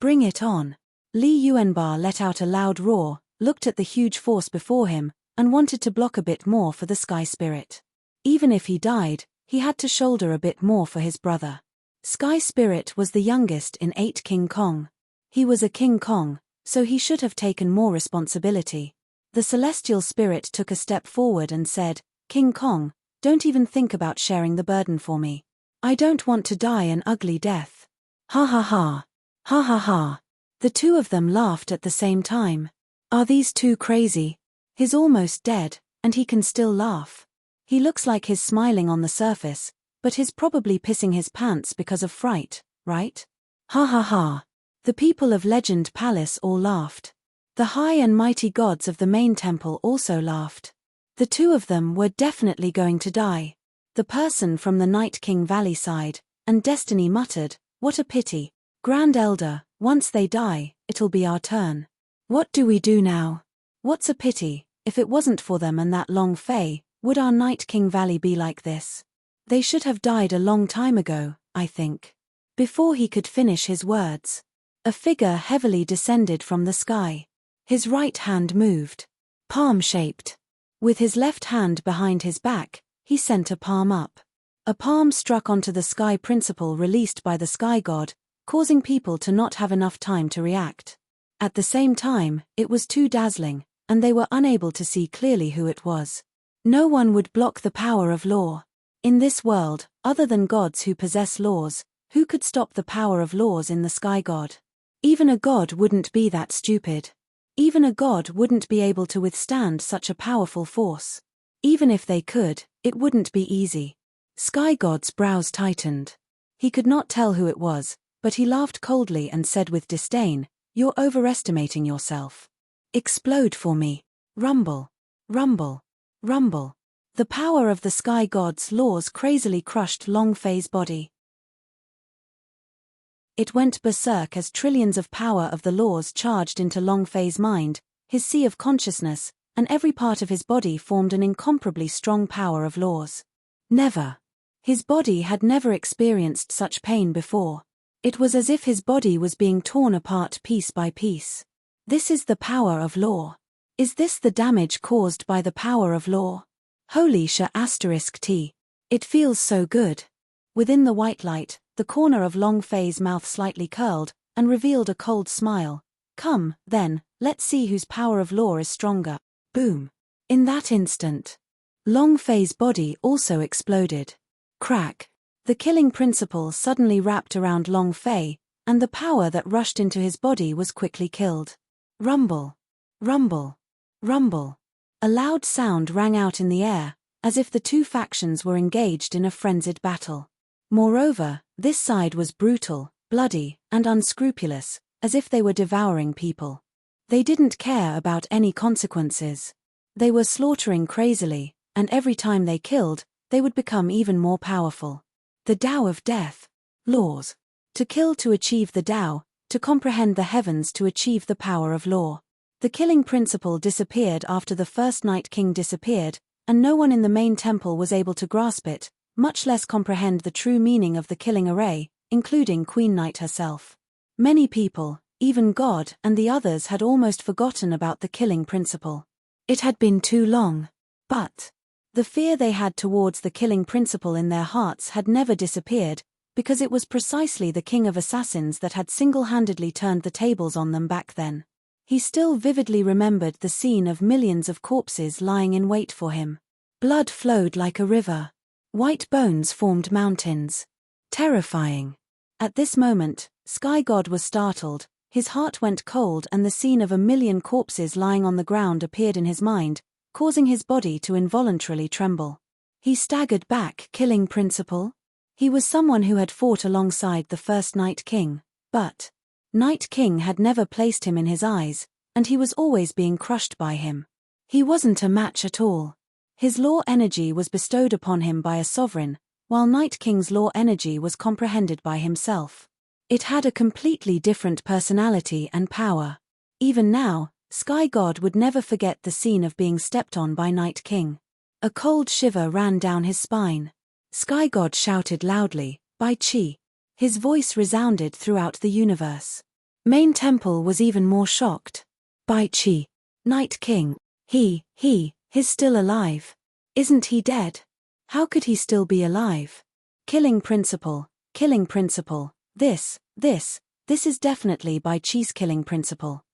Bring it on. Li Yuanba let out a loud roar, looked at the huge force before him, and wanted to block a bit more for the Sky Spirit. Even if he died, he had to shoulder a bit more for his brother. Sky Spirit was the youngest in 8 King Kong. He was a King Kong, so he should have taken more responsibility. The Celestial Spirit took a step forward and said, "King Kong, don't even think about sharing the burden for me. I don't want to die an ugly death." Ha ha ha. Ha ha ha. The two of them laughed at the same time. Are these two crazy? He's almost dead, and he can still laugh. He looks like he's smiling on the surface, but he's probably pissing his pants because of fright, right? Ha ha ha. The people of Legend Palace all laughed. The high and mighty gods of the main temple also laughed. The two of them were definitely going to die. The person from the Night King Valley sighed, and Destiny muttered, "What a pity. Grand Elder, once they die, it'll be our turn. What do we do now? What's a pity, if it wasn't for them and that long fay, would our Night King Valley be like this? They should have died a long time ago, I think." Before he could finish his words, a figure heavily descended from the sky. His right hand moved, palm-shaped. With his left hand behind his back, he sent a palm up. A palm struck onto the sky principle released by the sky god, causing people to not have enough time to react. At the same time, it was too dazzling, and they were unable to see clearly who it was. No one would block the power of law. In this world, other than gods who possess laws, who could stop the power of laws in the sky god? Even a god wouldn't be that stupid. Even a god wouldn't be able to withstand such a powerful force. Even if they could, it wouldn't be easy. Sky God's brows tightened. He could not tell who it was, but he laughed coldly and said with disdain, "You're overestimating yourself. Explode for me. Rumble. Rumble. Rumble." The power of the Sky God's laws crazily crushed Long Fei's body. It went berserk as trillions of power of the laws charged into Long Fei's mind, his sea of consciousness, and every part of his body formed an incomparably strong power of laws. Never. His body had never experienced such pain before. It was as if his body was being torn apart piece by piece. This is the power of law. Is this the damage caused by the power of law? Holy **T. It feels so good. Within the white light, the corner of Long Fei's mouth slightly curled, and revealed a cold smile. "Come, then, let's see whose power of law is stronger." Boom. In that instant, Long Fei's body also exploded. Crack. The killing principle suddenly wrapped around Long Fei, and the power that rushed into his body was quickly killed. Rumble. Rumble. Rumble. A loud sound rang out in the air, as if the two factions were engaged in a frenzied battle. Moreover, this side was brutal, bloody, and unscrupulous, as if they were devouring people. They didn't care about any consequences. They were slaughtering crazily, and every time they killed, they would become even more powerful. The Tao of Death. Laws. To kill to achieve the Tao, to comprehend the heavens to achieve the power of law. The killing principle disappeared after the first Night King disappeared, and no one in the main temple was able to grasp it, much less comprehend the true meaning of the killing array, including Queen Night herself. Many people, even God and the others, had almost forgotten about the killing principle. It had been too long. But the fear they had towards the killing principle in their hearts had never disappeared, because it was precisely the king of assassins that had single-handedly turned the tables on them back then. He still vividly remembered the scene of millions of corpses lying in wait for him. Blood flowed like a river. White bones formed mountains. Terrifying. At this moment, Sky God was startled, his heart went cold, and the scene of a million corpses lying on the ground appeared in his mind, causing his body to involuntarily tremble. He staggered back. Killing principle? He was someone who had fought alongside the first Night King, but Night King had never placed him in his eyes, and he was always being crushed by him. He wasn't a match at all. His law energy was bestowed upon him by a sovereign, while Night King's law energy was comprehended by himself. It had a completely different personality and power. Even now, Sky God would never forget the scene of being stepped on by Night King. A cold shiver ran down his spine. Sky God shouted loudly, "By Chi!" His voice resounded throughout the universe. Main Temple was even more shocked. "By Chi! Night King! He's still alive. Isn't he dead? How could he still be alive? Killing principle, this is definitely Bai Chi's killing principle.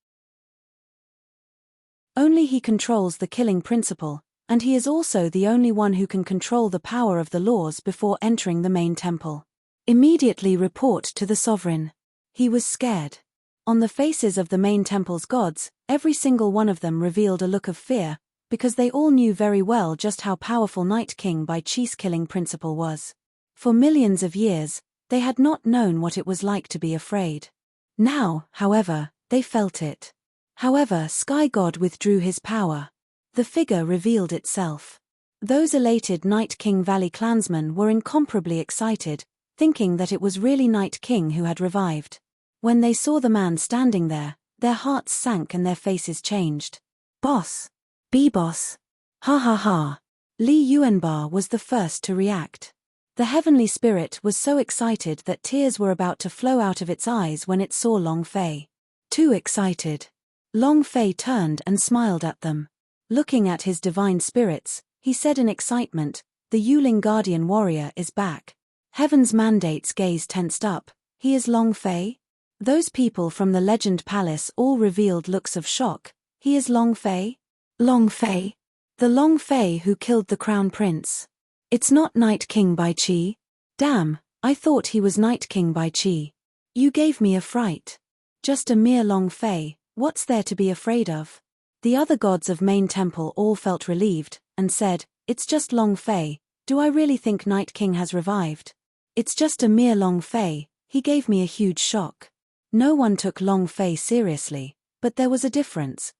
Only he controls the killing principle, and he is also the only one who can control the power of the laws before entering the main temple. Immediately report to the sovereign." He was scared. On the faces of the main temple's gods, every single one of them revealed a look of fear, because they all knew very well just how powerful Night King Bai Chi's killing principle was. For millions of years, they had not known what it was like to be afraid. Now, however, they felt it. However, Sky God withdrew his power. The figure revealed itself. Those elated Night King Valley clansmen were incomparably excited, thinking that it was really Night King who had revived. When they saw the man standing there, their hearts sank and their faces changed. Boss! B-boss! Ha ha ha! Li Yuanba was the first to react. The heavenly spirit was so excited that tears were about to flow out of its eyes when it saw Long Fei. Too excited. Long Fei turned and smiled at them. Looking at his divine spirits, he said in excitement, "The Yuling Guardian Warrior is back." Heaven's mandate's gaze tensed up. "He is Long Fei?" Those people from the Legend Palace all revealed looks of shock. "He is Long Fei? Long Fei? The Long Fei who killed the Crown Prince? It's not Night King Bai Chi? Damn, I thought he was Night King Bai Chi. You gave me a fright. Just a mere Long Fei, what's there to be afraid of?" The other gods of Main Temple all felt relieved, and said, "It's just Long Fei. Do I really think Night King has revived? It's just a mere Long Fei, he gave me a huge shock." No one took Long Fei seriously, but there was a difference.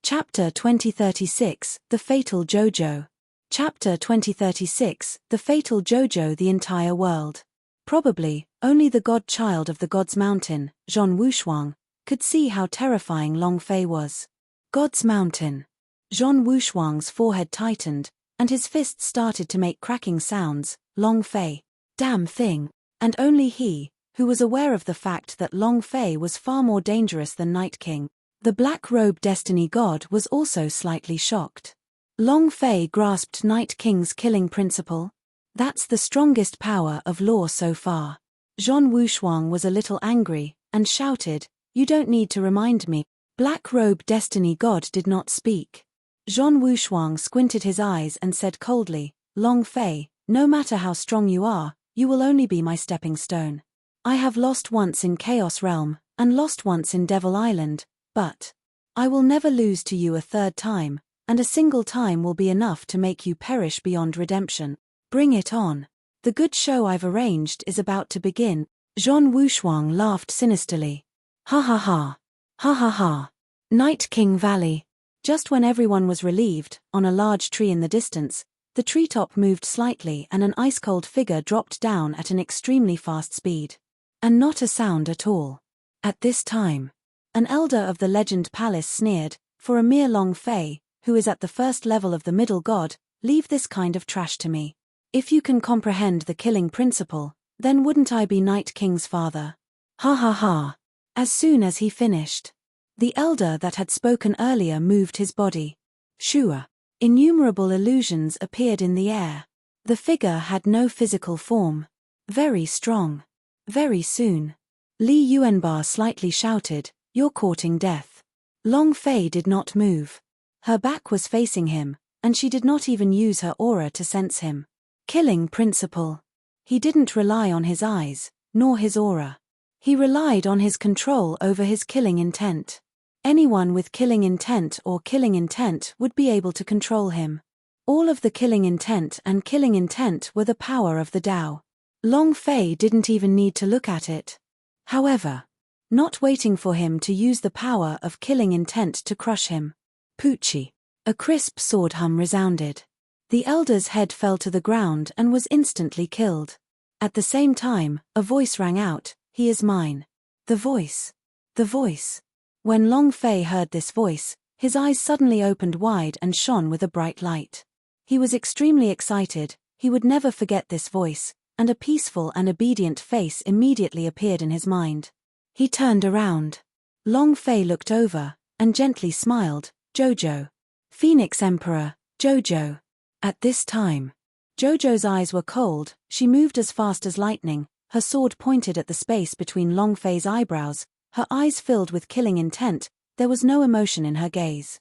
Chapter 2036, The Fatal Jojo. Chapter 2036, The Fatal Jojo. The entire world. Probably, only the godchild of the God's Mountain, Zhon Wushuang, could see how terrifying Long Fei was. God's Mountain. Zhon Wushuang's forehead tightened, and his fists started to make cracking sounds. Long Fei. Damn thing. And only he, who was aware of the fact that Long Fei was far more dangerous than Night King. The black-robed destiny god was also slightly shocked. Long Fei grasped Night King's killing principle. That's the strongest power of law so far. Zhon Wushuang was a little angry, and shouted, "You don't need to remind me." Black-robed destiny god did not speak. Zhon Wushuang squinted his eyes and said coldly, "Long Fei, no matter how strong you are, you will only be my stepping stone. I have lost once in Chaos Realm, and lost once in Devil Island, but I will never lose to you a third time, and a single time will be enough to make you perish beyond redemption. Bring it on. The good show I've arranged is about to begin." Zhon Wushuang laughed sinisterly. "Ha ha ha. Ha ha ha. Night King Valley." Just when everyone was relieved, on a large tree in the distance, the treetop moved slightly and an ice-cold figure dropped down at an extremely fast speed. And not a sound at all. At this time, an elder of the Legend Palace sneered, "For a mere Long Fei, who is at the first level of the middle god, leave this kind of trash to me. If you can comprehend the killing principle, then wouldn't I be Night King's father?" Ha ha ha. As soon as he finished, the elder that had spoken earlier moved his body. Shua. Innumerable illusions appeared in the air. The figure had no physical form. Very strong. Very soon. Li Yuanba slightly shouted, "You're courting death." Long Fei did not move. Her back was facing him, and she did not even use her aura to sense him. Killing principle. He didn't rely on his eyes, nor his aura. He relied on his control over his killing intent. Anyone with killing intent or killing intent would be able to control him. All of the killing intent and killing intent were the power of the Tao. Long Fei didn't even need to look at it. However, not waiting for him to use the power of killing intent to crush him. Poochie. A crisp sword hum resounded. The elder's head fell to the ground and was instantly killed. At the same time, a voice rang out, "He is mine." The voice. The voice. When Long Fei heard this voice, his eyes suddenly opened wide and shone with a bright light. He was extremely excited, he would never forget this voice, and a peaceful and obedient face immediately appeared in his mind. He turned around. Long Fei looked over, and gently smiled, "Jojo. Phoenix Emperor, Jojo." At this time, Jojo's eyes were cold, she moved as fast as lightning, her sword pointed at the space between Long Fei's eyebrows, her eyes filled with killing intent, there was no emotion in her gaze.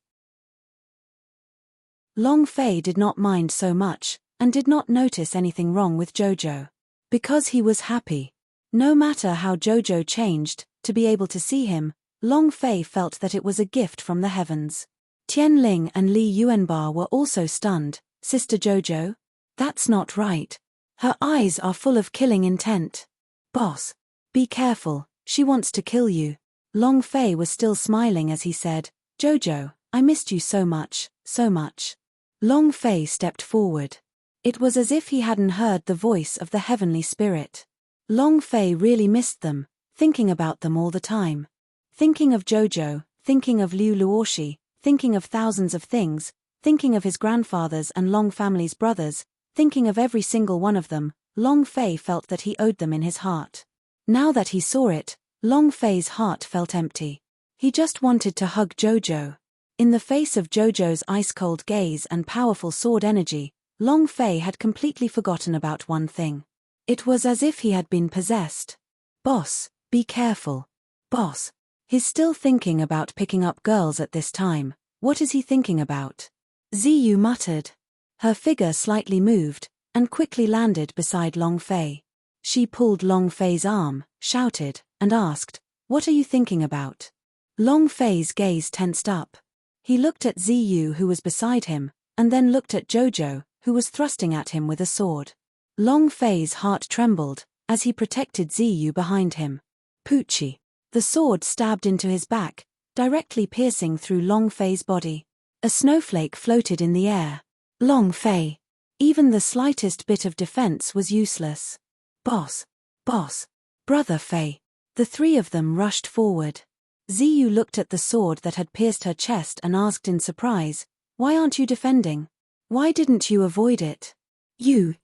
Long Fei did not mind so much, and did not notice anything wrong with Jojo. Because he was happy. No matter how Jojo changed, to be able to see him, Long Fei felt that it was a gift from the heavens. Tian Ling and Li Yuanba were also stunned. Sister Jojo? That's not right. Her eyes are full of killing intent. Boss. Be careful, she wants to kill you. Long Fei was still smiling as he said, Jojo, I missed you so much, so much. Long Fei stepped forward. It was as if he hadn't heard the voice of the heavenly spirit. Long Fei really missed them, thinking about them all the time. Thinking of Jojo, thinking of Liu Luoshi, thinking of thousands of things, thinking of his grandfather's and Long family's brothers, thinking of every single one of them, Long Fei felt that he owed them in his heart. Now that he saw it, Long Fei's heart felt empty. He just wanted to hug Jojo. In the face of Jojo's ice-cold gaze and powerful sword energy, Long Fei had completely forgotten about one thing. It was as if he had been possessed. Boss, be careful. Boss. He's still thinking about picking up girls at this time. What is he thinking about? Ziyu muttered. Her figure slightly moved, and quickly landed beside Long Fei. She pulled Long Fei's arm, shouted, and asked, What are you thinking about? Long Fei's gaze tensed up. He looked at Ziyu who was beside him, and then looked at Jojo, who was thrusting at him with a sword. Long Fei's heart trembled, as he protected Ziyu behind him. Poochie. The sword stabbed into his back, directly piercing through Long Fei's body. A snowflake floated in the air. Long Fei. Even the slightest bit of defense was useless. Boss. Boss. Brother Fei. The three of them rushed forward. Ziyu looked at the sword that had pierced her chest and asked in surprise, Why aren't you defending? Why didn't you avoid it? You.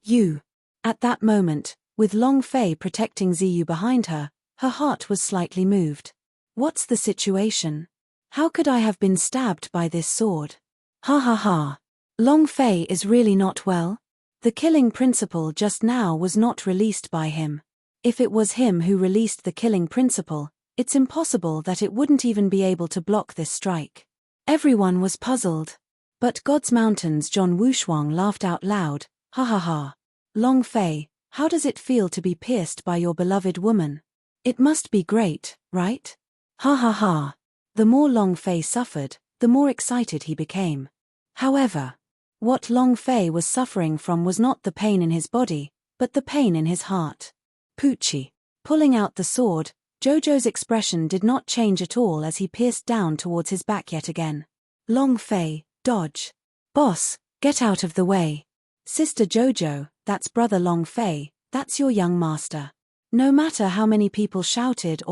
At that moment, with Long Fei protecting Ziyu behind her, her heart was slightly moved. What's the situation? How could I have been stabbed by this sword? Ha ha ha. Long Fei is really not well? The killing principle just now was not released by him. If it was him who released the killing principle, it's impossible that it wouldn't even be able to block this strike. Everyone was puzzled. But God's Mountain's John Wushuang laughed out loud, Ha ha ha. Long Fei, how does it feel to be pierced by your beloved woman? It must be great, right? Ha ha ha. The more Long Fei suffered, the more excited he became. However, what Long Fei was suffering from was not the pain in his body, but the pain in his heart. Poochie. Pulling out the sword, Jojo's expression did not change at all as he pierced down towards his back yet again. Long Fei, dodge. Boss, get out of the way. Sister Jojo, that's Brother Long Fei, that's your young master. No matter how many people shouted,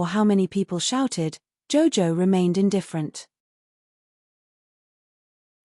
Jojo remained indifferent.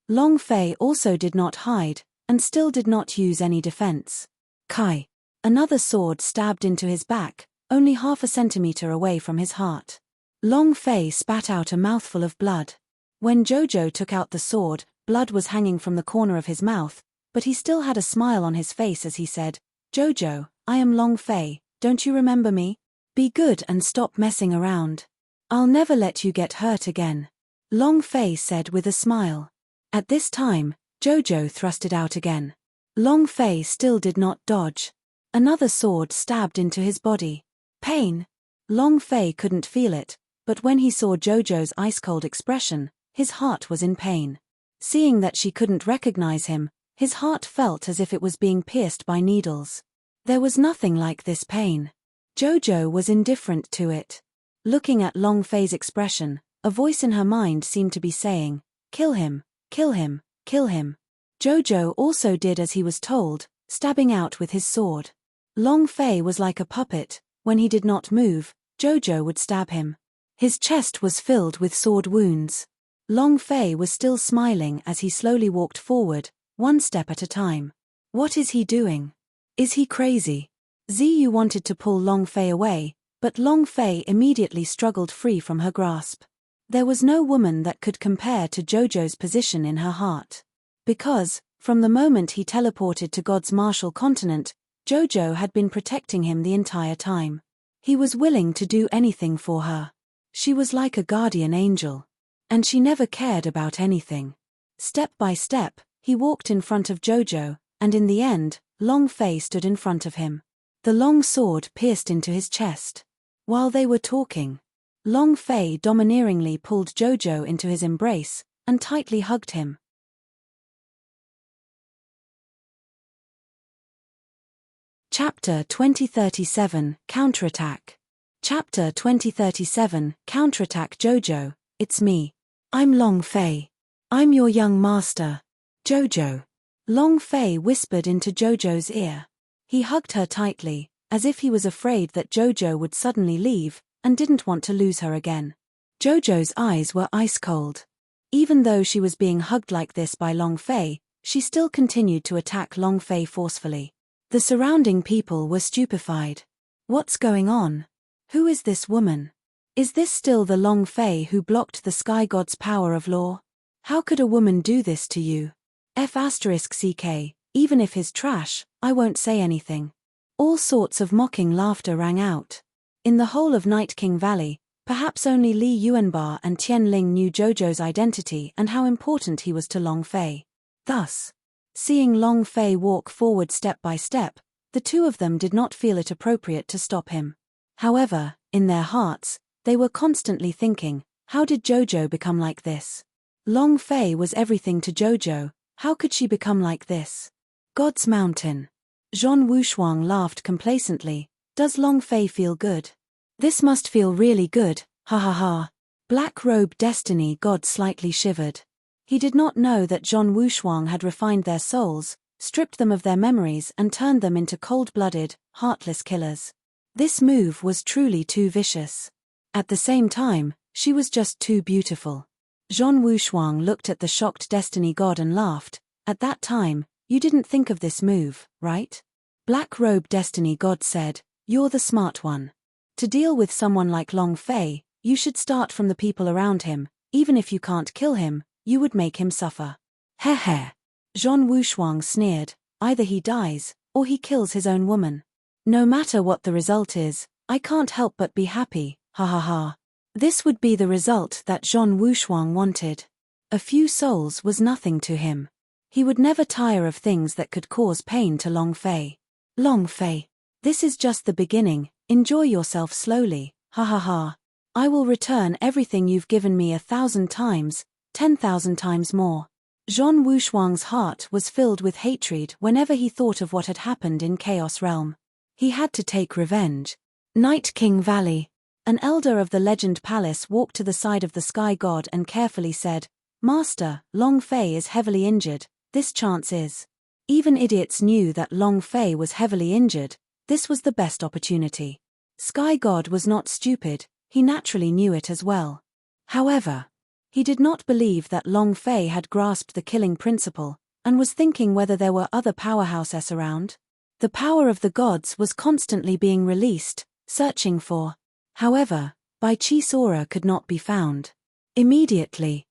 Long Fei also did not hide, and still did not use any defense. Kai. Another sword stabbed into his back, only half a centimeter away from his heart. Long Fei spat out a mouthful of blood. When Jojo took out the sword, blood was hanging from the corner of his mouth, but he still had a smile on his face as he said, Jojo, I am Long Fei, don't you remember me? Be good and stop messing around. I'll never let you get hurt again. Long Fei said with a smile. At this time, Jojo thrusted out again. Long Fei still did not dodge. Another sword stabbed into his body. Pain. Long Fei couldn't feel it, but when he saw Jojo's ice-cold expression, his heart was in pain. Seeing that she couldn't recognize him, his heart felt as if it was being pierced by needles. There was nothing like this pain. Jojo was indifferent to it. Looking at Long Fei's expression, a voice in her mind seemed to be saying, Kill him, kill him, kill him. Jojo also did as he was told, stabbing out with his sword. Long Fei was like a puppet. When he did not move, Jojo would stab him. His chest was filled with sword wounds. Long Fei was still smiling as he slowly walked forward, one step at a time. What is he doing? Is he crazy? Ziyu wanted to pull Long Fei away, but Long Fei immediately struggled free from her grasp. There was no woman that could compare to Jojo's position in her heart. Because, from the moment he teleported to God's martial continent, Jojo had been protecting him the entire time. He was willing to do anything for her. She was like a guardian angel. And she never cared about anything. Step by step, he walked in front of Jojo, and in the end, Long Fei stood in front of him. The long sword pierced into his chest. While they were talking, Long Fei domineeringly pulled Jojo into his embrace and tightly hugged him. Chapter 2037, Counterattack. Chapter 2037, Counterattack. Jojo, it's me. I'm Long Fei. I'm your young master. Jojo. Long Fei whispered into Jojo's ear. He hugged her tightly, as if he was afraid that Jojo would suddenly leave, and didn't want to lose her again. Jojo's eyes were ice cold. Even though she was being hugged like this by Long Fei, she still continued to attack Long Fei forcefully. The surrounding people were stupefied. What's going on? Who is this woman? Is this still the Long Fei who blocked the Sky God's power of law? How could a woman do this to you? *CK, even if he's trash, I won't say anything. All sorts of mocking laughter rang out. In the whole of Night King Valley, perhaps only Li Yuanba and Tian Ling knew Jojo's identity and how important he was to Long Fei. Thus, seeing Long Fei walk forward step by step, the two of them did not feel it appropriate to stop him. However, in their hearts, they were constantly thinking, how did Jojo become like this? Long Fei was everything to Jojo, how could she become like this? God's Mountain. Zhong Wushuang laughed complacently. Does Long Fei feel good? This must feel really good, ha ha ha. Black Robe Destiny God slightly shivered. He did not know that Zhong Wushuang had refined their souls, stripped them of their memories and turned them into cold-blooded, heartless killers. This move was truly too vicious. At the same time, she was just too beautiful. Zhong Wushuang looked at the shocked Destiny God and laughed. At that time, you didn't think of this move, right? Black Robe Destiny God said, you're the smart one. To deal with someone like Long Fei, you should start from the people around him. Even if you can't kill him, you would make him suffer. Heh heh. Zhong Wushuang sneered, either he dies, or he kills his own woman. No matter what the result is, I can't help but be happy, ha ha ha. This would be the result that Zhong Wushuang wanted. A few souls was nothing to him. He would never tire of things that could cause pain to Long Fei. Long Fei. This is just the beginning, enjoy yourself slowly, ha ha ha. I will return everything you've given me 1,000 times, 10,000 times more. Zhong Wushuang's heart was filled with hatred whenever he thought of what had happened in Chaos Realm. He had to take revenge. Night King Valley. An elder of the Legend Palace walked to the side of the Sky God and carefully said, Master, Long Fei is heavily injured, this chance is. Even idiots knew that Long Fei was heavily injured, this was the best opportunity. Sky God was not stupid, he naturally knew it as well. However, he did not believe that Long Fei had grasped the killing principle, and was thinking whether there were other powerhouses around. The power of the gods was constantly being released, searching for. However, Bai Chi's aura could not be found. Immediately,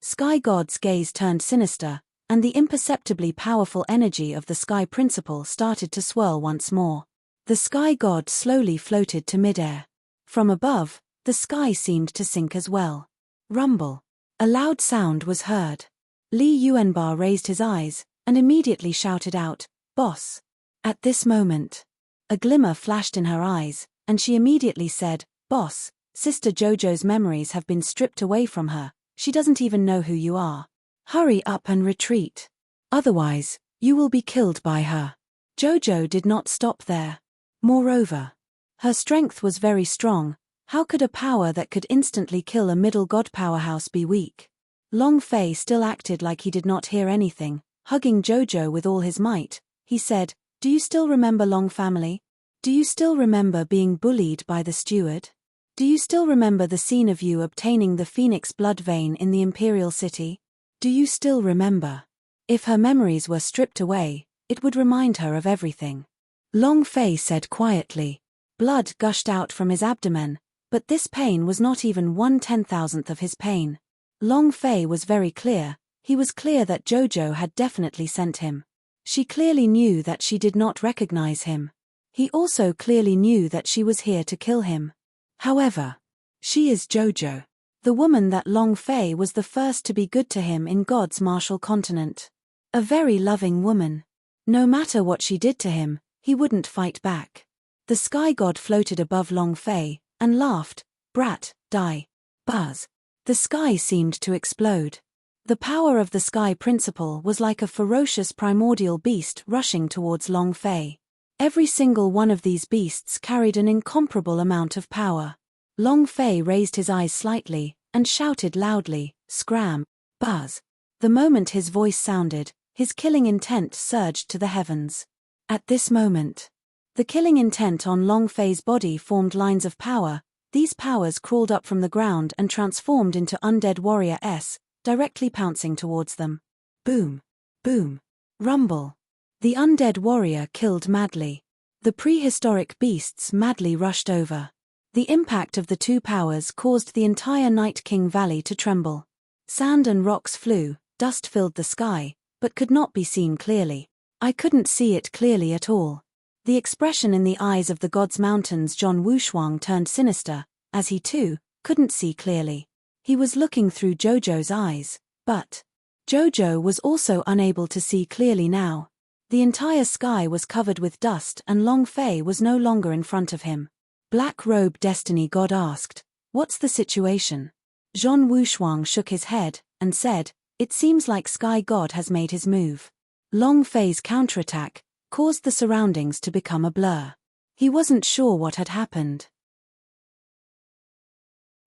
Sky God's gaze turned sinister, and the imperceptibly powerful energy of the Sky Principle started to swirl once more. The Sky God slowly floated to midair. From above, the sky seemed to sink as well. Rumble. A loud sound was heard. Li Yuanba raised his eyes, and immediately shouted out, Boss. At this moment, a glimmer flashed in her eyes, and she immediately said, Boss, Sister Jojo's memories have been stripped away from her, she doesn't even know who you are. Hurry up and retreat. Otherwise, you will be killed by her. Jojo did not stop there. Moreover, her strength was very strong. How could a power that could instantly kill a middle god powerhouse be weak? Long Fei still acted like he did not hear anything, hugging Jojo with all his might. He said, Do you still remember Long family? Do you still remember being bullied by the steward? Do you still remember the scene of you obtaining the Phoenix blood vein in the Imperial City? Do you still remember? If her memories were stripped away, it would remind her of everything. Long Fei said quietly. Blood gushed out from his abdomen, but this pain was not even 1/10,000th of his pain. Long Fei was very clear, he was clear that Jojo had definitely sent him. She clearly knew that she did not recognize him. He also clearly knew that she was here to kill him. However, she is Jojo. The woman that Long Fei was the first to be good to him in God's martial continent. A very loving woman. No matter what she did to him, he wouldn't fight back. The sky god floated above Long Fei, and laughed. Brat, die. Buzz. The sky seemed to explode. The power of the sky principle was like a ferocious primordial beast rushing towards Long Fei. Every single one of these beasts carried an incomparable amount of power. Long Fei raised his eyes slightly, and shouted loudly, "Scram! Buzz!" The moment his voice sounded, his killing intent surged to the heavens. At this moment, the killing intent on Long Fei's body formed lines of power. These powers crawled up from the ground and transformed into undead warriors, directly pouncing towards them. Boom! Boom! Rumble! The undead warrior killed madly. The prehistoric beasts madly rushed over. The impact of the two powers caused the entire Night King Valley to tremble. Sand and rocks flew, dust filled the sky, but could not be seen clearly. I couldn't see it clearly at all. The expression in the eyes of the god's mountains John Wushuang turned sinister, as he too couldn't see clearly. He was looking through Jojo's eyes, but Jojo was also unable to see clearly now. The entire sky was covered with dust and Long Fei was no longer in front of him. Black Robe Destiny God asked, "What's the situation?" John Wushuang shook his head and said, "It seems like Sky God has made his move." Long Fei's counterattack caused the surroundings to become a blur. He wasn't sure what had happened.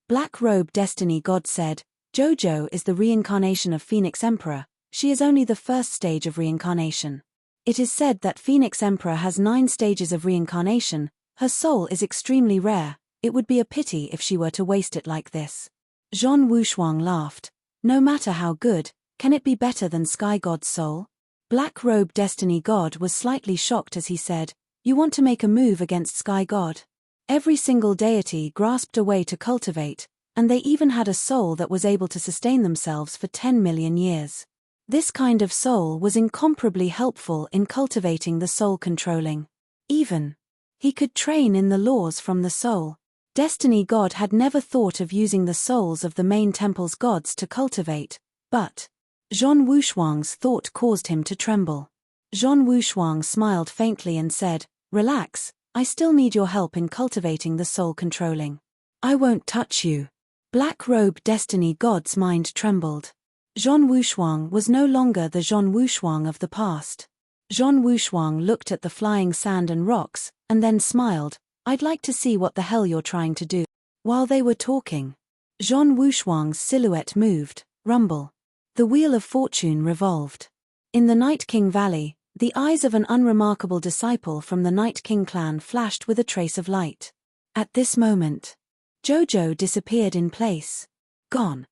Black Robe Destiny God said, "Jojo is the reincarnation of Phoenix Emperor. She is only the first stage of reincarnation. It is said that Phoenix Emperor has 9 stages of reincarnation. Her soul is extremely rare. It would be a pity if she were to waste it like this." John Wushuang laughed. "No matter how good, can it be better than Sky God's soul?" Black Robe Destiny God was slightly shocked as he said, "You want to make a move against Sky God?" Every single deity grasped a way to cultivate, and they even had a soul that was able to sustain themselves for 10 million years. This kind of soul was incomparably helpful in cultivating the soul controlling. Even he could train in the laws from the soul. Destiny God had never thought of using the souls of the main temple's gods to cultivate, but John Wushuang's thought caused him to tremble. John Wushuang smiled faintly and said, "Relax, I still need your help in cultivating the soul controlling. I won't touch you." Black Robe Destiny God's mind trembled. John Wushuang was no longer the John Wushuang of the past. John Wushuang looked at the flying sand and rocks, and then smiled, "I'd like to see what the hell you're trying to do." While they were talking, John Wushuang's silhouette moved. Rumble. The Wheel of Fortune revolved. In the Night King Valley, the eyes of an unremarkable disciple from the Night King clan flashed with a trace of light. At this moment, Jojo disappeared in place. Gone.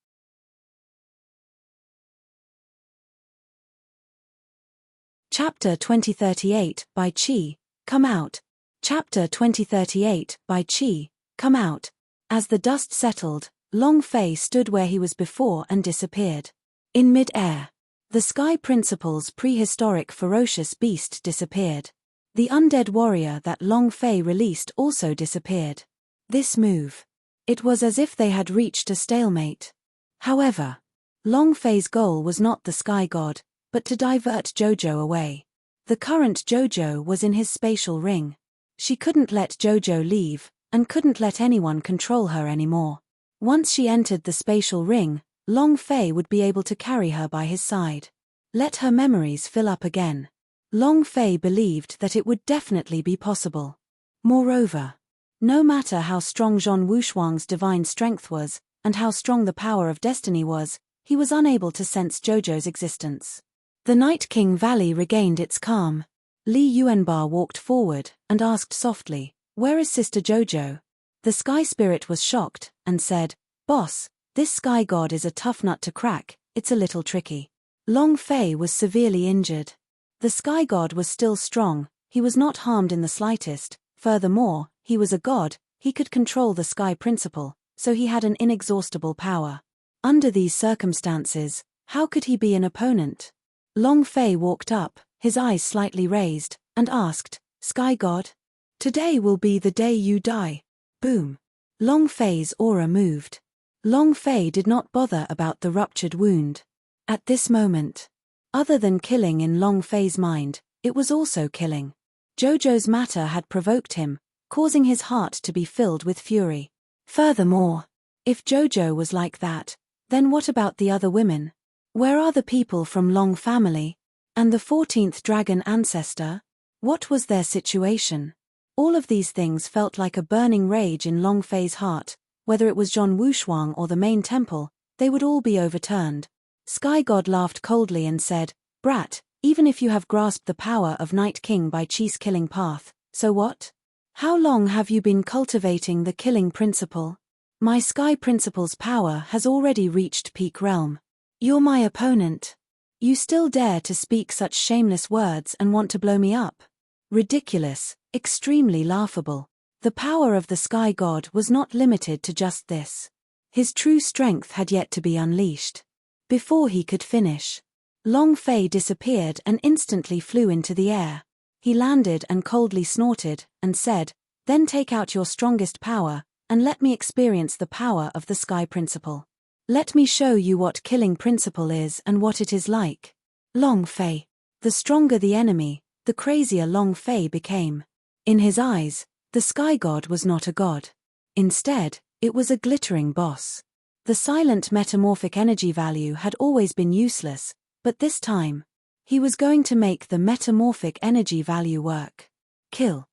Chapter 2038, by Chi, Come Out. Chapter 2038, by Chi, Come Out. As the dust settled, Long Fei stood where he was before and disappeared. In mid-air, the Sky Principle's prehistoric ferocious beast disappeared. The undead warrior that Long Fei released also disappeared. This move. It was as if they had reached a stalemate. However, Long Fei's goal was not the Sky God, but to divert Jojo away. The current Jojo was in his spatial ring. She couldn't let Jojo leave, and couldn't let anyone control her anymore. Once she entered the spatial ring, Long Fei would be able to carry her by his side. Let her memories fill up again. Long Fei believed that it would definitely be possible. Moreover, no matter how strong John Wushuang's divine strength was, and how strong the power of destiny was, he was unable to sense Jojo's existence. The Night King Valley regained its calm. Li Yuanbar walked forward and asked softly, "Where is Sister Jojo?" The Sky Spirit was shocked, and said, "Boss, this Sky God is a tough nut to crack, it's a little tricky." Long Fei was severely injured. The Sky God was still strong, he was not harmed in the slightest. Furthermore, he was a god, he could control the Sky Principle, so he had an inexhaustible power. Under these circumstances, how could he be an opponent? Long Fei walked up, his eyes slightly raised, and asked, "Sky God? Today will be the day you die." Boom. Long Fei's aura moved. Long Fei did not bother about the ruptured wound. At this moment, other than killing in Long Fei's mind, it was also killing. Jojo's matter had provoked him, causing his heart to be filled with fury. Furthermore, if Jojo was like that, then what about the other women? Where are the people from Long family? And the 14th dragon ancestor? What was their situation? All of these things felt like a burning rage in Long Fei's heart. Whether it was Zhong Wushuang or the main temple, they would all be overturned. Sky God laughed coldly and said, "Brat, even if you have grasped the power of Night King by Chi's killing path, so what? How long have you been cultivating the killing principle? My Sky Principle's power has already reached peak realm. You're my opponent. You still dare to speak such shameless words and want to blow me up? Ridiculous, extremely laughable." The power of the Sky God was not limited to just this. His true strength had yet to be unleashed. Before he could finish, Long Fei disappeared and instantly flew into the air. He landed and coldly snorted, and said, "Then take out your strongest power, and let me experience the power of the Sky Principle. Let me show you what killing principle is and what it is like." Long Fei. The stronger the enemy, the crazier Long Fei became. In his eyes, the Sky God was not a god. Instead, it was a glittering boss. The silent metamorphic energy value had always been useless, but this time, he was going to make the metamorphic energy value work. Kill.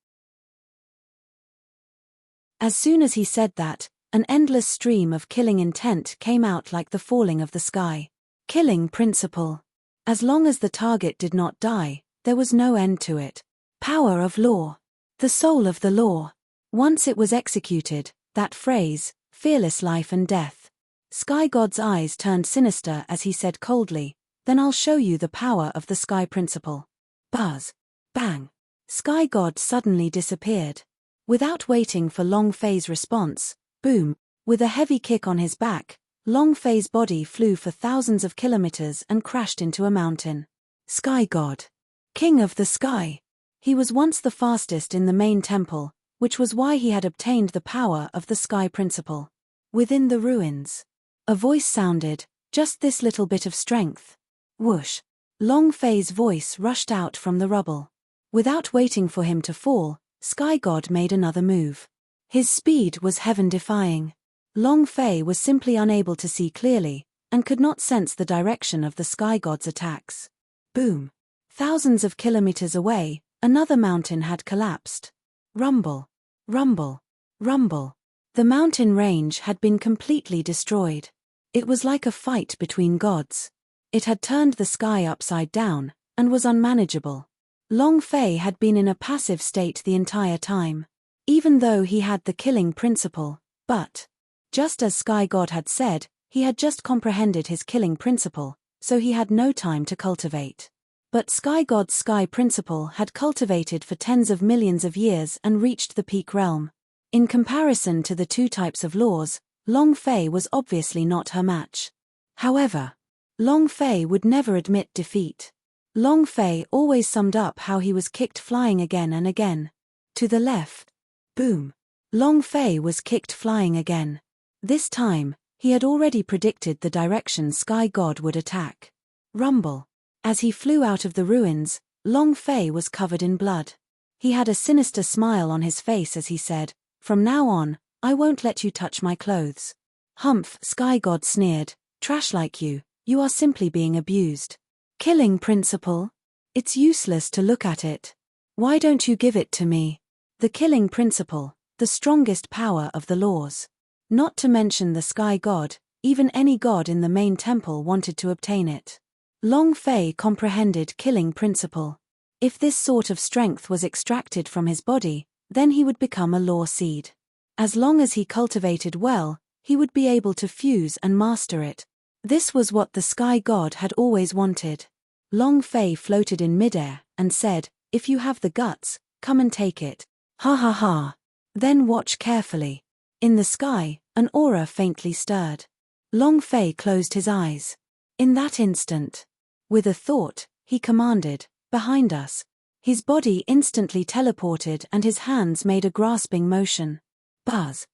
As soon as he said that, an endless stream of killing intent came out like the falling of the sky. Killing principle. As long as the target did not die, there was no end to it. Power of law. The soul of the law. Once it was executed, that phrase, fearless life and death. Sky God's eyes turned sinister as he said coldly, "Then I'll show you the power of the Sky Principle." Buzz. Bang. Sky God suddenly disappeared. Without waiting for Long Fei's response, boom, with a heavy kick on his back, Long Fei's body flew for thousands of kilometers and crashed into a mountain. Sky God. King of the Sky. He was once the fastest in the main temple, which was why he had obtained the power of the Sky Principle. Within the ruins, a voice sounded, "Just this little bit of strength." Whoosh. Long Fei's voice rushed out from the rubble. Without waiting for him to fall, Sky God made another move. His speed was heaven-defying. Long Fei was simply unable to see clearly, and could not sense the direction of the Sky God's attacks. Boom. Thousands of kilometers away, another mountain had collapsed. Rumble. Rumble. Rumble. The mountain range had been completely destroyed. It was like a fight between gods. It had turned the sky upside down, and was unmanageable. Long Fei had been in a passive state the entire time, even though he had the killing principle, but, just as Sky God had said, he had just comprehended his killing principle, so he had no time to cultivate. But Sky God's Sky Principle had cultivated for tens of millions of years and reached the peak realm. In comparison to the two types of laws, Long Fei was obviously not her match. However, Long Fei would never admit defeat. Long Fei always summed up how he was kicked flying again and again. To the left. Boom. Long Fei was kicked flying again. This time, he had already predicted the direction Sky God would attack. Rumble. As he flew out of the ruins, Long Fei was covered in blood. He had a sinister smile on his face as he said, "From now on, I won't let you touch my clothes." Humph, Sky God sneered, "Trash like you are simply being abused. Killing principle? It's useless to look at it. Why don't you give it to me?" The killing principle, the strongest power of the laws. Not to mention the Sky God, even any god in the main temple wanted to obtain it. Long Fei comprehended killing principle. If this sort of strength was extracted from his body, then he would become a law seed. As long as he cultivated well, he would be able to fuse and master it. This was what the Sky God had always wanted. Long Fei floated in midair and said, "If you have the guts, come and take it." Ha ha ha. Then watch carefully. In the sky, an aura faintly stirred. Long Fei closed his eyes. In that instant, with a thought, he commanded, "Behind us." His body instantly teleported and his hands made a grasping motion. Buzz.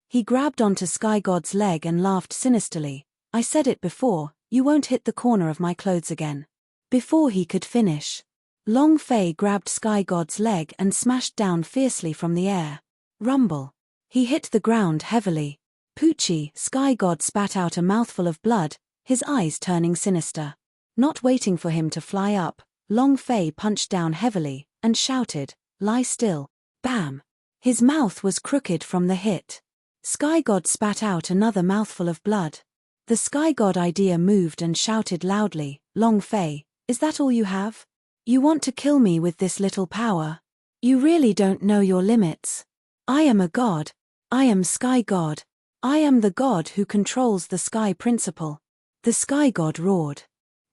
He grabbed onto Sky God's leg and laughed sinisterly. "I said it before, you won't hit the corner of my clothes again." Before he could finish, Long Fei grabbed Sky God's leg and smashed down fiercely from the air. Rumble. He hit the ground heavily. Poochie, Sky God spat out a mouthful of blood, his eyes turning sinister. Not waiting for him to fly up, Long Fei punched down heavily, and shouted, "Lie still." Bam! His mouth was crooked from the hit. Sky God spat out another mouthful of blood. The Sky God idea moved and shouted loudly, "Long Fei, is that all you have? You want to kill me with this little power? You really don't know your limits. I am a god. I am Sky God. I am the god who controls the Sky Principle." The Sky God roared.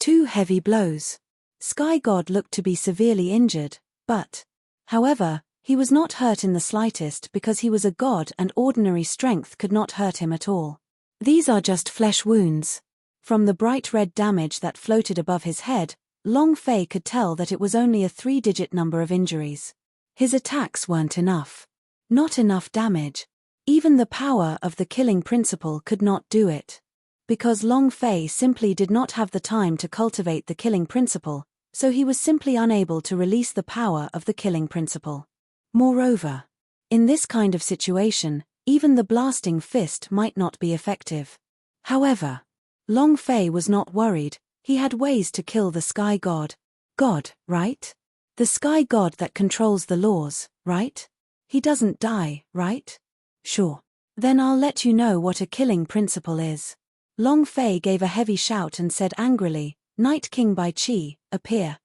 2 heavy blows. Sky God looked to be severely injured, but, however, he was not hurt in the slightest because he was a god and ordinary strength could not hurt him at all. These are just flesh wounds. From the bright red damage that floated above his head, Long Fei could tell that it was only a 3-digit number of injuries. His attacks weren't enough. Not enough damage. Even the power of the killing principle could not do it. Because Long Fei simply did not have the time to cultivate the killing principle, so he was simply unable to release the power of the killing principle. Moreover, in this kind of situation, even the blasting fist might not be effective. However, Long Fei was not worried. He had ways to kill the Sky God. God, right? The Sky God that controls the laws, right? He doesn't die, right? Sure. Then I'll let you know what a killing principle is. Long Fei gave a heavy shout and said angrily, "Night King Bai Qi, appear."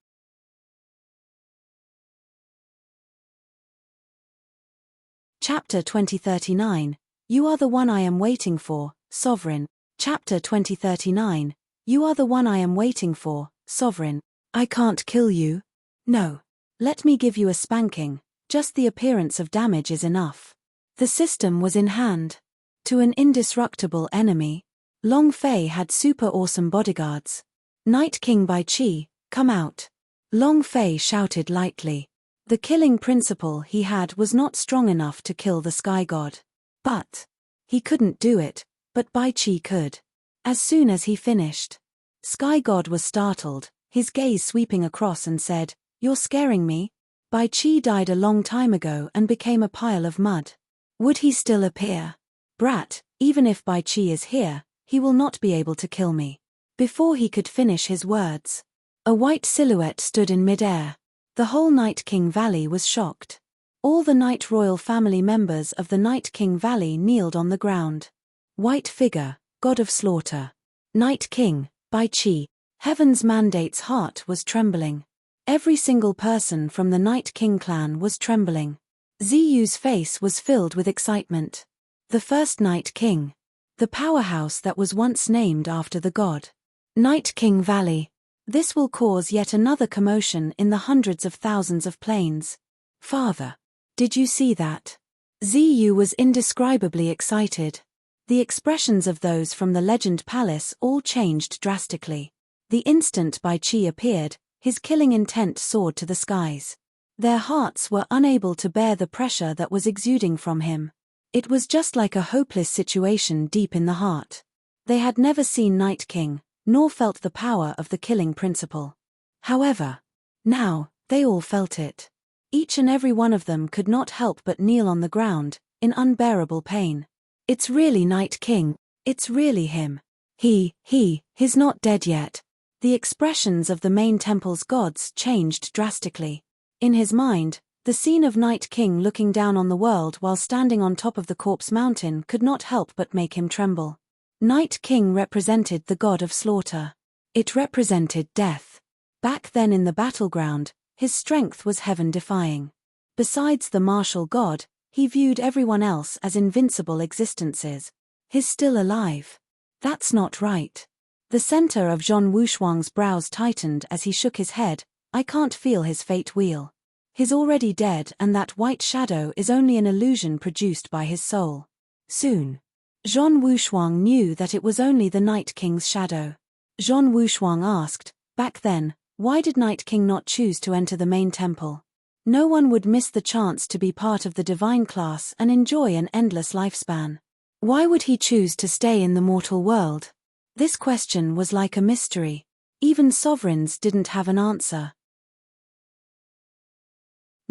Chapter 2039, You are the one I am waiting for, Sovereign. Chapter 2039, You are the one I am waiting for, Sovereign. I can't kill you. No. Let me give you a spanking, just the appearance of damage is enough. The system was in hand. To an indestructible enemy, Long Fei had super awesome bodyguards. Night King Bai Qi, come out. Long Fei shouted lightly. The killing principle he had was not strong enough to kill the Sky God. But he couldn't do it, but Bai Qi could. As soon as he finished, Sky God was startled, his gaze sweeping across and said, "You're scaring me?" Bai Qi died a long time ago and became a pile of mud. Would he still appear? Brat, even if Bai Qi is here, he will not be able to kill me. Before he could finish his words, a white silhouette stood in midair. The whole Night King Valley was shocked. All the Night Royal family members of the Night King Valley kneeled on the ground. White figure, god of slaughter. Night King, Bai Qi. Heaven's mandate's heart was trembling. Every single person from the Night King clan was trembling. Ziyu's face was filled with excitement. The first Night King. The powerhouse that was once named after the god. Night King Valley. This will cause yet another commotion in the hundreds of thousands of planes. Father. Did you see that? Ziyu was indescribably excited. The expressions of those from the Legend Palace all changed drastically. The instant Bai Qi appeared, his killing intent soared to the skies. Their hearts were unable to bear the pressure that was exuding from him. It was just like a hopeless situation deep in the heart. They had never seen Night King, nor felt the power of the killing principle. However, now, they all felt it. Each and every one of them could not help but kneel on the ground, in unbearable pain. It's really Night King, it's really him. He's not dead yet. The expressions of the main temple's gods changed drastically. In his mind, the scene of Night King looking down on the world while standing on top of the corpse mountain could not help but make him tremble. Night King represented the god of slaughter. It represented death. Back then in the battleground, his strength was heaven-defying. Besides the martial god, he viewed everyone else as invincible existences. He's still alive. That's not right. The center of Zhong Wushuang's brows tightened as he shook his head. I can't feel his fate wheel. He's already dead and that white shadow is only an illusion produced by his soul. Soon. Zhong Wushuang knew that it was only the Night King's shadow. Zhong Wushuang asked, back then, why did Night King not choose to enter the main temple? No one would miss the chance to be part of the divine class and enjoy an endless lifespan. Why would he choose to stay in the mortal world? This question was like a mystery. Even sovereigns didn't have an answer.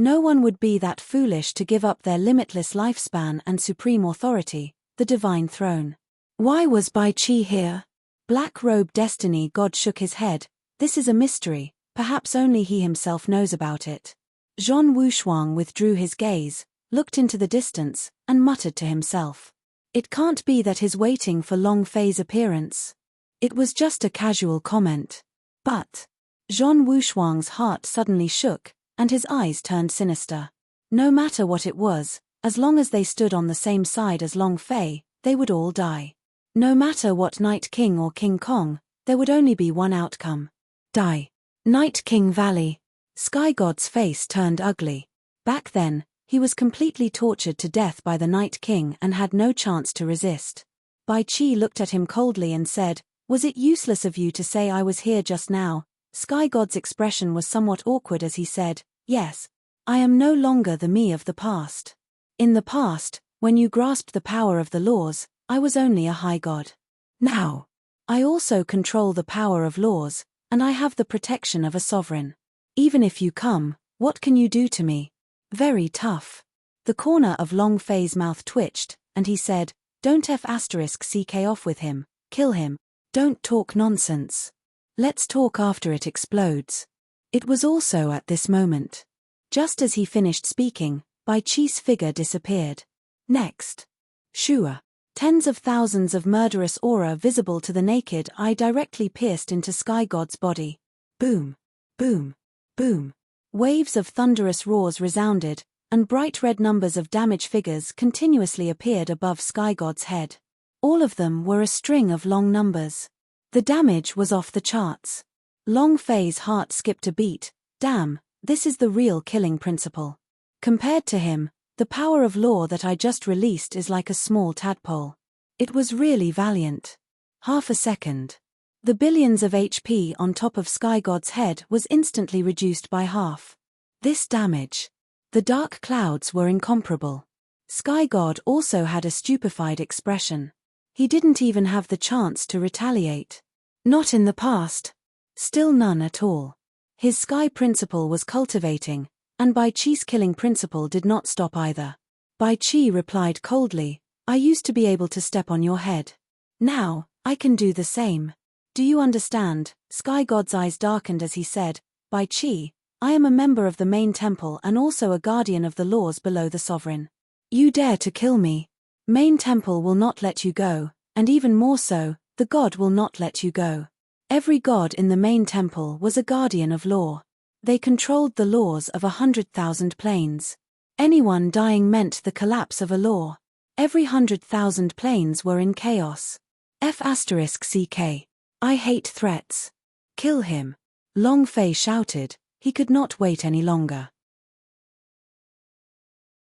No one would be that foolish to give up their limitless lifespan and supreme authority, the divine throne. Why was Bai Qi here? Black-robed destiny god shook his head. This is a mystery, perhaps only he himself knows about it. Zhong Wushuang withdrew his gaze, looked into the distance, and muttered to himself. It can't be that he's waiting for Long Fei's appearance. It was just a casual comment. But Zhong Wushuang's heart suddenly shook, and his eyes turned sinister. No matter what it was, as long as they stood on the same side as Long Fei, they would all die. No matter what Night King or King Kong, there would only be one outcome. Die. Night King Valley. Sky God's face turned ugly. Back then, he was completely tortured to death by the Night King and had no chance to resist. Bai Qi looked at him coldly and said, "Was it useless of you to say I was here just now?" Sky God's expression was somewhat awkward as he said, "Yes. I am no longer the me of the past. In the past, when you grasped the power of the laws, I was only a high god. Now, I also control the power of laws, and I have the protection of a sovereign. Even if you come, what can you do to me? Very tough." The corner of Long Fei's mouth twitched, and he said, "Don't *ck off with him, kill him. Don't talk nonsense. Let's talk after it explodes." It was also at this moment. Just as he finished speaking, Bai Qi's figure disappeared. Next. Shua. Tens of thousands of murderous aura visible to the naked eye directly pierced into Sky God's body. Boom. Boom. Boom. Waves of thunderous roars resounded, and bright red numbers of damage figures continuously appeared above Sky God's head. All of them were a string of long numbers. The damage was off the charts. Long Fei's heart skipped a beat. Damn, this is the real killing principle. Compared to him, the power of law that I just released is like a small tadpole. It was really valiant. Half a second. The billions of HP on top of Sky God's head was instantly reduced by half. This damage. The dark clouds were incomparable. Sky God also had a stupefied expression. He didn't even have the chance to retaliate. Not in the past. Still none at all. His Sky Principle was cultivating, and Bai Qi's killing principle did not stop either. Bai Qi replied coldly, "I used to be able to step on your head. Now, I can do the same. Do you understand?" Sky God's eyes darkened as he said, "Bai Qi, I am a member of the main temple and also a guardian of the laws below the sovereign. You dare to kill me? Main temple will not let you go, and even more so, the god will not let you go." Every god in the main temple was a guardian of law. They controlled the laws of 100,000 planes. Anyone dying meant the collapse of a law. Every 100,000 planes were in chaos. **CK. I hate threats. Kill him." Long Fei shouted. He could not wait any longer.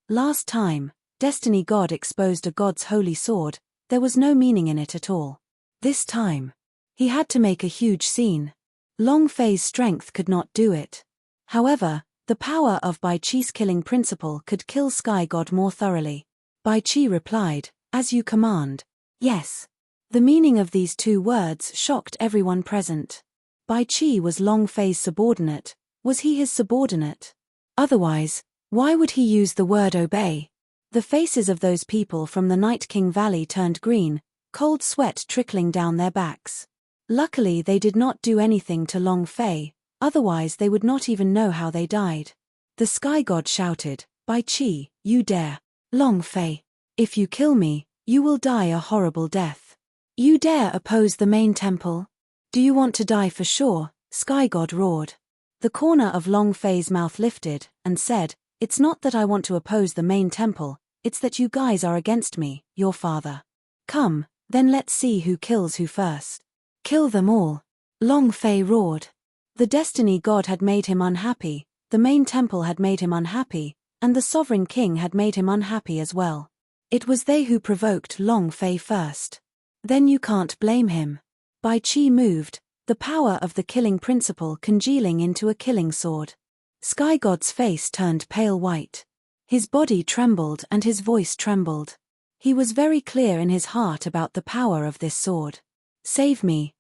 Last time, Destiny God exposed a god's holy sword. There was no meaning in it at all. This time, he had to make a huge scene. Long Fei's strength could not do it. However, the power of Bai Qi's killing principle could kill Sky God more thoroughly. Bai Qi replied, "As you command." Yes. The meaning of these two words shocked everyone present. Bai Qi was Long Fei's subordinate. Was he his subordinate? Otherwise, why would he use the word obey? The faces of those people from the Night King Valley turned green, cold sweat trickling down their backs. Luckily they did not do anything to Long Fei, otherwise they would not even know how they died. The Sky God shouted, "Bai Qi, you dare. Long Fei. If you kill me, you will die a horrible death. You dare oppose the main temple? Do you want to die for sure?" Sky God roared. The corner of Long Fei's mouth lifted, and said, "It's not that I want to oppose the main temple, it's that you guys are against me, your father. Come, then let's see who kills who first." "Kill them all." Long Fei roared. The Destiny God had made him unhappy, the main temple had made him unhappy, and the Sovereign King had made him unhappy as well. It was they who provoked Long Fei first. Then you can't blame him. Bai Qi moved, the power of the killing principle congealing into a killing sword. Sky God's face turned pale white. His body trembled and his voice trembled. He was very clear in his heart about the power of this sword. Save me,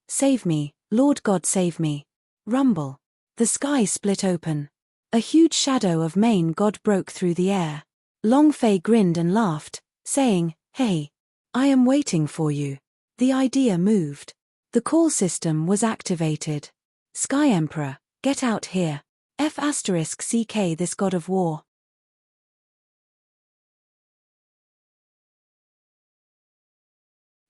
Lord God save me." Rumble. The sky split open. A huge shadow of main god broke through the air. Long Fei grinned and laughed, saying, "Hey, I am waiting for you." The idea moved. The call system was activated. Sky Emperor, get out here. F***CK this god of war.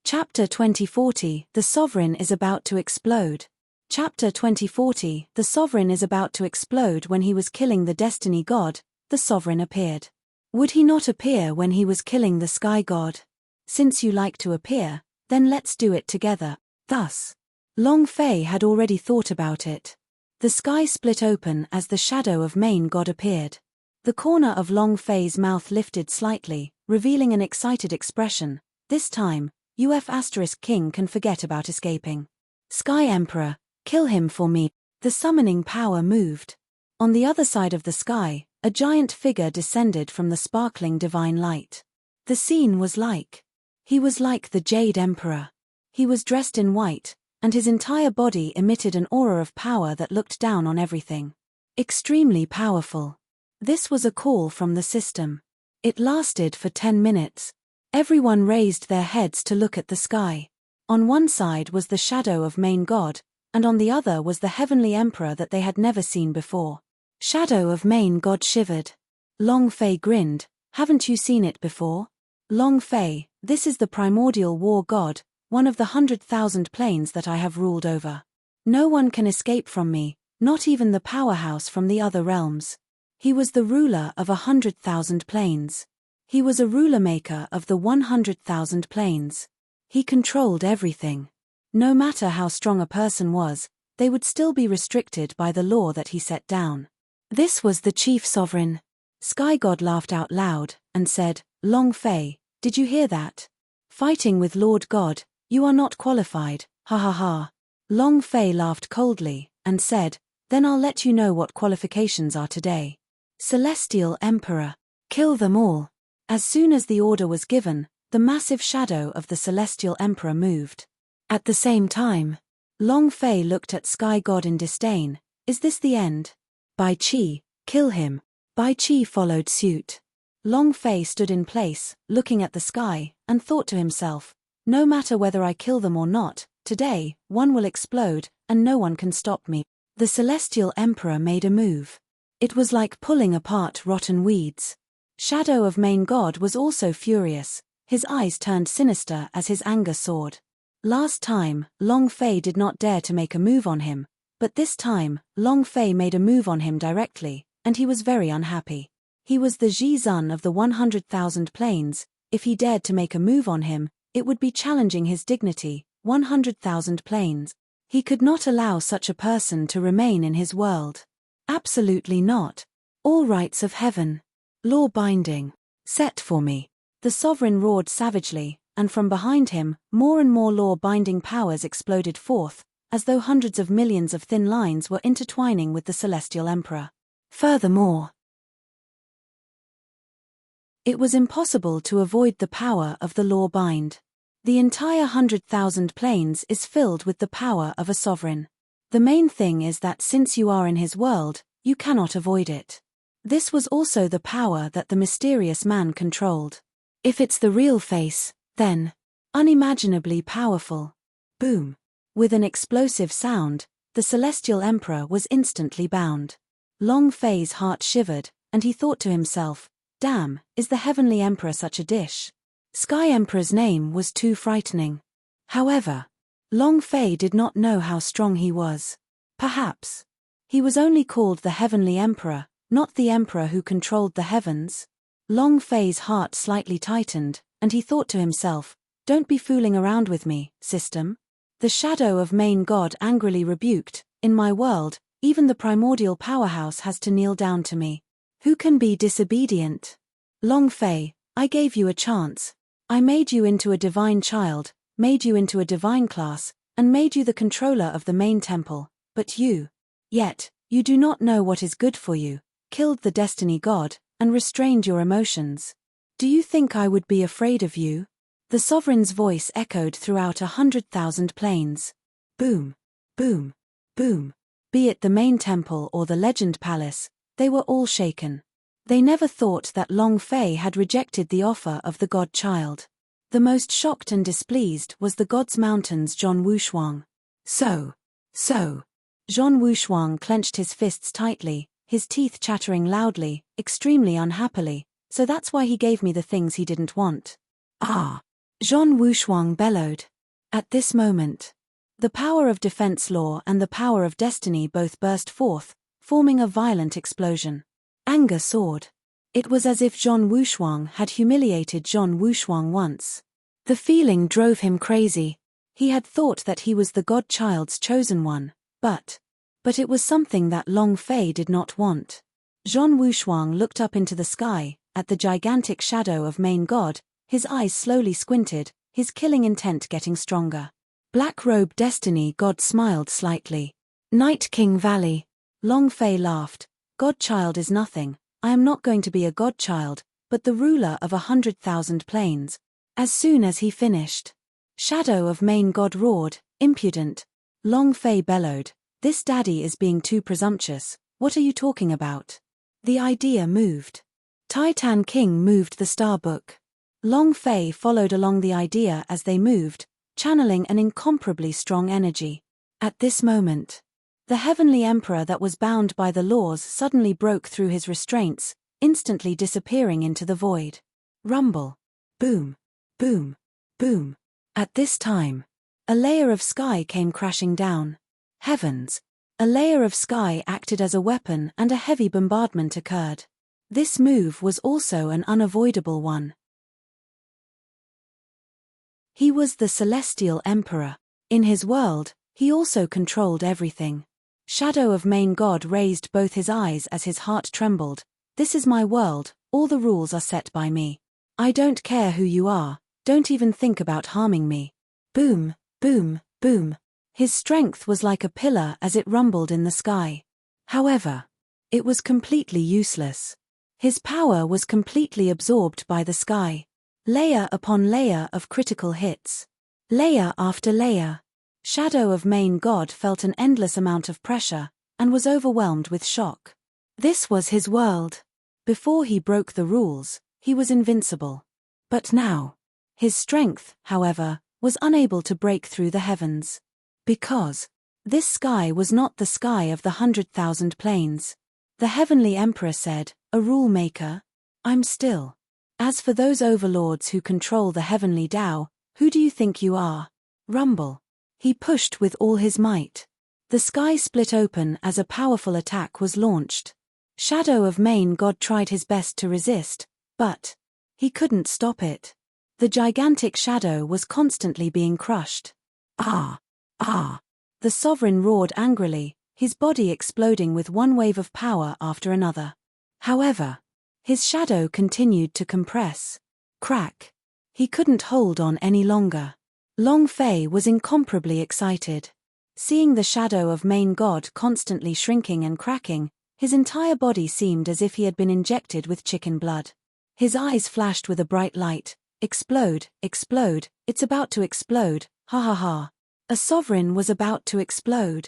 Chapter 2040, The Sovereign is about to explode. Chapter 2040, The Sovereign is about to explode. When he was killing the Destiny God, the Sovereign appeared. Would he not appear when he was killing the Sky God? Since you like to appear, then let's do it together. Thus, Long Fei had already thought about it. The sky split open as the shadow of main god appeared. The corner of Long Fei's mouth lifted slightly, revealing an excited expression. This time, King can forget about escaping. Sky Emperor, kill him for me. The summoning power moved. On the other side of the sky, a giant figure descended from the sparkling divine light. The scene was like. He was like the Jade Emperor. He was dressed in white, and his entire body emitted an aura of power that looked down on everything. Extremely powerful. This was a call from the system. It lasted for 10 minutes. Everyone raised their heads to look at the sky. On one side was the shadow of main god, and on the other was the heavenly emperor that they had never seen before. Shadow of main god shivered. Long Fei grinned. Haven't you seen it before? Long Fei, this is the primordial war god, one of the 100,000 planes that I have ruled over. No one can escape from me, not even the powerhouse from the other realms. He was the ruler of 100,000 planes. He was a ruler maker of the 100,000 planes. He controlled everything. No matter how strong a person was, they would still be restricted by the law that he set down. This was the chief sovereign. Sky God laughed out loud, and said, Long Fei, did you hear that? Fighting with Lord God, you are not qualified, ha ha ha. Long Fei laughed coldly, and said, then I'll let you know what qualifications are today. Celestial Emperor. Kill them all. As soon as the order was given, the massive shadow of the Celestial Emperor moved. At the same time, Long Fei looked at Sky God in disdain. Is this the end? Bai Qi, kill him. Bai Qi followed suit. Long Fei stood in place, looking at the sky, and thought to himself, no matter whether I kill them or not, today, one will explode, and no one can stop me. The Celestial Emperor made a move. It was like pulling apart rotten weeds. Shadow of Main God was also furious. His eyes turned sinister as his anger soared. Last time, Long Fei did not dare to make a move on him, but this time, Long Fei made a move on him directly, and he was very unhappy. He was the Ji Zun of the 100,000 planes. If he dared to make a move on him, it would be challenging his dignity. 100,000 planes. He could not allow such a person to remain in his world. Absolutely not. All rights of heaven. Law binding. Set for me. The sovereign roared savagely, and from behind him, more and more law-binding powers exploded forth, as though hundreds of millions of thin lines were intertwining with the Celestial Emperor. Furthermore, it was impossible to avoid the power of the law bind. The entire 100,000 planes is filled with the power of a sovereign. The main thing is that since you are in his world, you cannot avoid it. This was also the power that the mysterious man controlled. If it's the real face, then unimaginably powerful. Boom. With an explosive sound, the Celestial Emperor was instantly bound. Long Fei's heart shivered, and he thought to himself, damn, is the Heavenly Emperor such a dish? Sky Emperor's name was too frightening. However, Long Fei did not know how strong he was. Perhaps he was only called the Heavenly Emperor, not the Emperor who controlled the heavens. Long Fei's heart slightly tightened, and he thought to himself, don't be fooling around with me, system. The shadow of Main God angrily rebuked, in my world, even the primordial powerhouse has to kneel down to me. Who can be disobedient? Long Fei, I gave you a chance. I made you into a divine child, made you into a divine class, and made you the controller of the main temple, but yet, you do not know what is good for you, killed the destiny god, and restrained your emotions. Do you think I would be afraid of you? The sovereign's voice echoed throughout 100,000 planes. Boom, boom, boom. Be it the main temple or the legend palace, They were all shaken. They never thought that Long Fei had rejected the offer of the godchild. The most shocked and displeased was the God's Mountain's Zhong Wushuang. So. Zhong Wushuang clenched his fists tightly, his teeth chattering loudly, extremely unhappily. So that's why he gave me the things he didn't want. Ah! Zhong Wushuang bellowed. At this moment, the power of defense law and the power of destiny both burst forth, forming a violent explosion. Anger soared. It was as if Zhong Wushuang had humiliated Zhong Wushuang once. The feeling drove him crazy. He had thought that he was the godchild's chosen one, but it was something that Long Fei did not want. Zhong Wushuang looked up into the sky, at the gigantic shadow of Main God, his eyes slowly squinted, his killing intent getting stronger. Black Robe Destiny God smiled slightly. Night King Valley. Long Fei laughed. Godchild is nothing. I am not going to be a godchild, but the ruler of 100,000 planes. As soon as he finished, Shadow of Main God roared, impudent. Long Fei bellowed, this daddy is being too presumptuous, what are you talking about? The idea moved. Titan King moved the star book. Long Fei followed along the idea as they moved, channeling an incomparably strong energy. At this moment, the heavenly emperor that was bound by the laws suddenly broke through his restraints, instantly disappearing into the void. Rumble. Boom. Boom. Boom. At this time, a layer of sky came crashing down. Heavens! A layer of sky acted as a weapon and a heavy bombardment occurred. This move was also an unavoidable one. He was the Celestial Emperor. In his world, he also controlled everything. Shadow of Main God raised both his eyes as his heart trembled. This is my world, all the rules are set by me. I don't care who you are, don't even think about harming me. Boom, boom, boom. His strength was like a pillar as it rumbled in the sky. However, it was completely useless. His power was completely absorbed by the sky. Layer upon layer of critical hits. Layer after layer. Shadow of Main God felt an endless amount of pressure, and was overwhelmed with shock. This was his world. Before he broke the rules, he was invincible. But now, his strength, however, was unable to break through the heavens. Because this sky was not the sky of the 100,000 planes. The heavenly emperor said, a rule maker? I'm still. As for those overlords who control the heavenly Tao, who do you think you are? Rumble. He pushed with all his might. The sky split open as a powerful attack was launched. Shadow of Main God tried his best to resist, but he couldn't stop it. The gigantic shadow was constantly being crushed. Ah! Ah! The sovereign roared angrily, his body exploding with one wave of power after another. However, his shadow continued to compress. Crack! He couldn't hold on any longer. Long Fei was incomparably excited. Seeing the shadow of Main God constantly shrinking and cracking, his entire body seemed as if he had been injected with chicken blood. His eyes flashed with a bright light. Explode, explode, it's about to explode, ha ha ha. A sovereign was about to explode.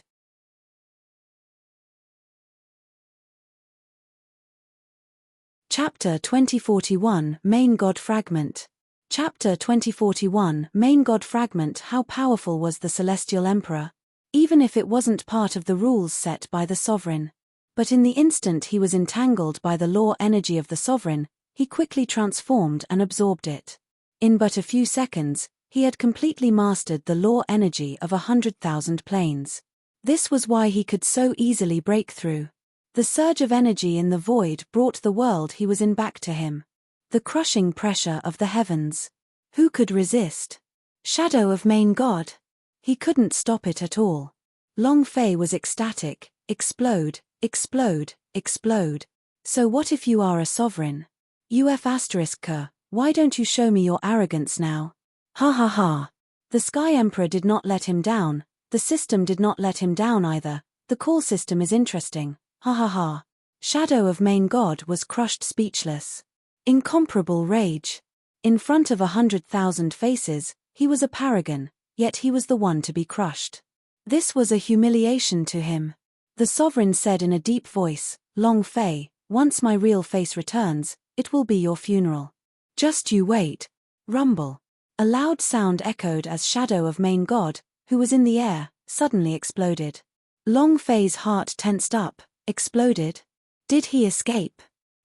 Chapter 2041 Main God Fragment. Chapter 2041 Main God Fragment. How powerful was the Celestial Emperor? Even if it wasn't part of the rules set by the sovereign. But in the instant he was entangled by the law energy of the sovereign, he quickly transformed and absorbed it. In but a few seconds, he had completely mastered the law energy of 100,000 planes. This was why he could so easily break through. The surge of energy in the void brought the world he was in back to him. The crushing pressure of the heavens. Who could resist? Shadow of Main God. He couldn't stop it at all. Long Fei was ecstatic. Explode, explode, explode. So what if you are a sovereign? Why don't you show me your arrogance now? Ha ha ha. The Sky Emperor did not let him down, the system did not let him down either. The call system is interesting, ha ha ha. Shadow of Main God was crushed speechless. Incomparable rage. In front of 100,000 faces, he was a paragon, yet he was the one to be crushed. This was a humiliation to him. The sovereign said in a deep voice, Long Fei, once my real face returns, it will be your funeral. Just you wait. Rumble. A loud sound echoed as shadow of main god, who was in the air, suddenly exploded. Long Fei's heart tensed up. Exploded? Did he escape?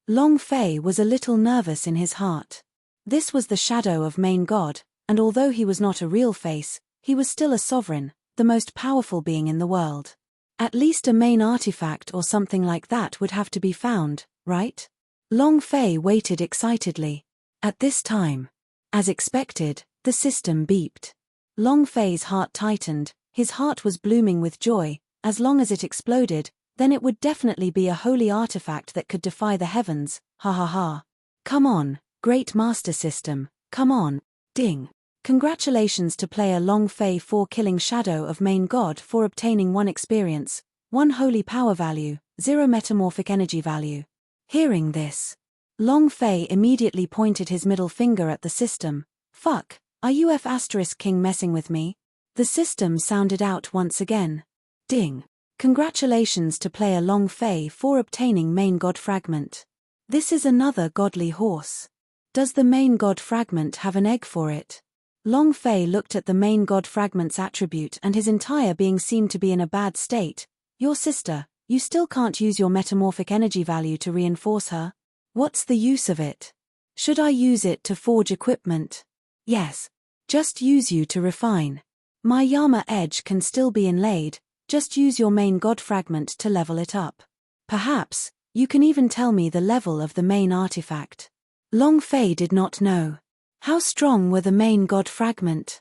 Long Fei was a little nervous in his heart. This was the shadow of main god, and although he was not a real face, he was still a sovereign, the most powerful being in the world. At least a main artifact or something like that would have to be found, right? Long Fei waited excitedly. At this time, as expected, the system beeped. Long Fei's heart tightened, his heart was blooming with joy. As long as it exploded, then it would definitely be a holy artifact that could defy the heavens, ha ha ha. Come on, great master system, come on, ding. Congratulations to player Long Fei for killing Shadow of Main God for obtaining 1 experience, 1 holy power value, 0 metamorphic energy value. Hearing this, Long Fei immediately pointed his middle finger at the system. Fuck, are you F***king messing with me? The system sounded out once again. Ding. Congratulations to player Long Fei for obtaining main god fragment. This is another godly horse. Does the main god fragment have an egg for it? Long Fei looked at the main god fragment's attribute and his entire being seemed to be in a bad state. Your sister, you still can't use your metamorphic energy value to reinforce her? What's the use of it? Should I use it to forge equipment? Yes. Just use you to refine. My Yama edge can still be inlaid, just use your main god fragment to level it up. Perhaps, you can even tell me the level of the main artifact. Long Fei did not know. How strong were the main god fragment?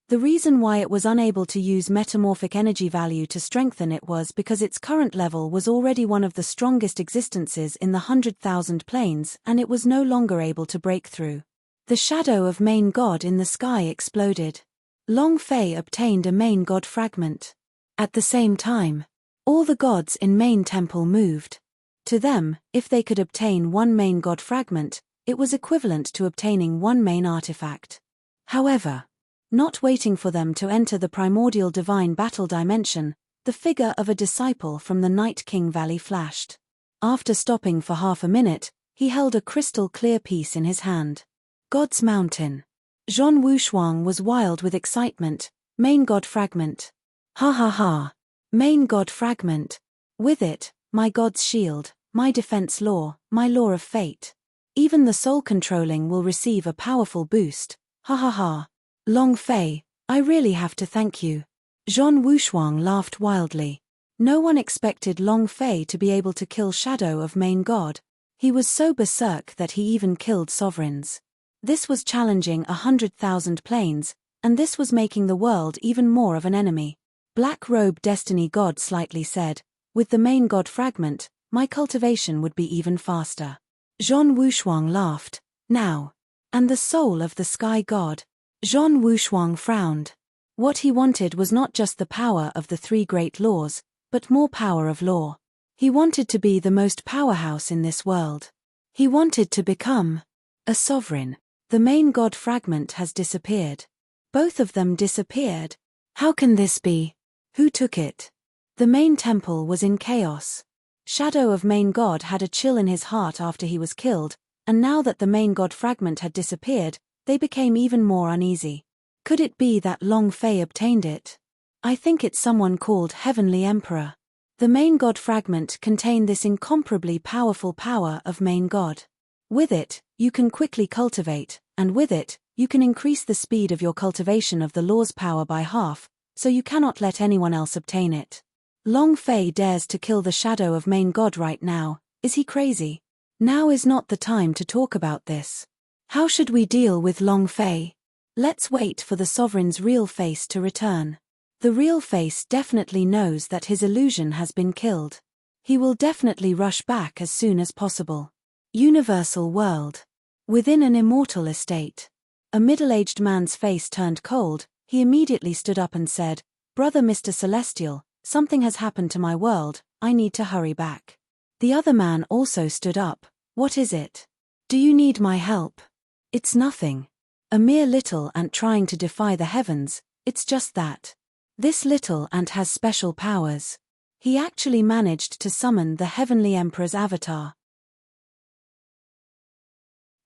The reason why it was unable to use metamorphic energy value to strengthen it was because its current level was already one of the strongest existences in the 100,000 planes and it was no longer able to break through. The shadow of main god in the sky exploded. Long Fei obtained a main god fragment. At the same time, all the gods in main temple moved. To them, if they could obtain 1 main god fragment, it was equivalent to obtaining 1 main artifact. However, not waiting for them to enter the primordial divine battle dimension, the figure of a disciple from the Night King Valley flashed. After stopping for half a minute, he held a crystal clear piece in his hand. God's Mountain. Zhong Wushuang was wild with excitement. Main god fragment. Ha ha ha. Main god fragment. With it, my god's shield, my defense law, my law of fate. Even the soul controlling will receive a powerful boost. Ha ha ha. Long Fei, I really have to thank you. Zhong Wushuang laughed wildly. No one expected Long Fei to be able to kill Shadow of Main God. He was so berserk that he even killed sovereigns. This was challenging 100,000 planes, and this was making the world even more of an enemy. Black Robe Destiny God slightly said, with the main god fragment, my cultivation would be even faster. Zhong Wushuang laughed. Now. And the soul of the sky god. Zhong Wushuang frowned. What he wanted was not just the power of the 3 great laws, but more power of law. He wanted to be the most powerhouse in this world. He wanted to become a sovereign. The main god fragment has disappeared. Both of them disappeared. How can this be? Who took it? The main temple was in chaos. Shadow of Main God had a chill in his heart after he was killed, and now that the main god fragment had disappeared, they became even more uneasy. Could it be that Long Fei obtained it? I think it's someone called Heavenly Emperor. The main god fragment contained this incomparably powerful power of main god. With it, you can quickly cultivate, and with it, you can increase the speed of your cultivation of the law's power by half, so you cannot let anyone else obtain it. Long Fei dares to kill the shadow of main god right now. Is he crazy? Now is not the time to talk about this. How should we deal with Long Fei? Let's wait for the sovereign's real face to return. The real face definitely knows that his illusion has been killed. He will definitely rush back as soon as possible. Universal world. Within an immortal estate. A middle-aged man's face turned cold. He immediately stood up and said, "Brother Mr. Celestial, something has happened to my world, I need to hurry back." The other man also stood up. "What is it? Do you need my help?" "It's nothing. A mere little ant trying to defy the heavens, it's just that. This little ant has special powers. He actually managed to summon the Heavenly Emperor's avatar.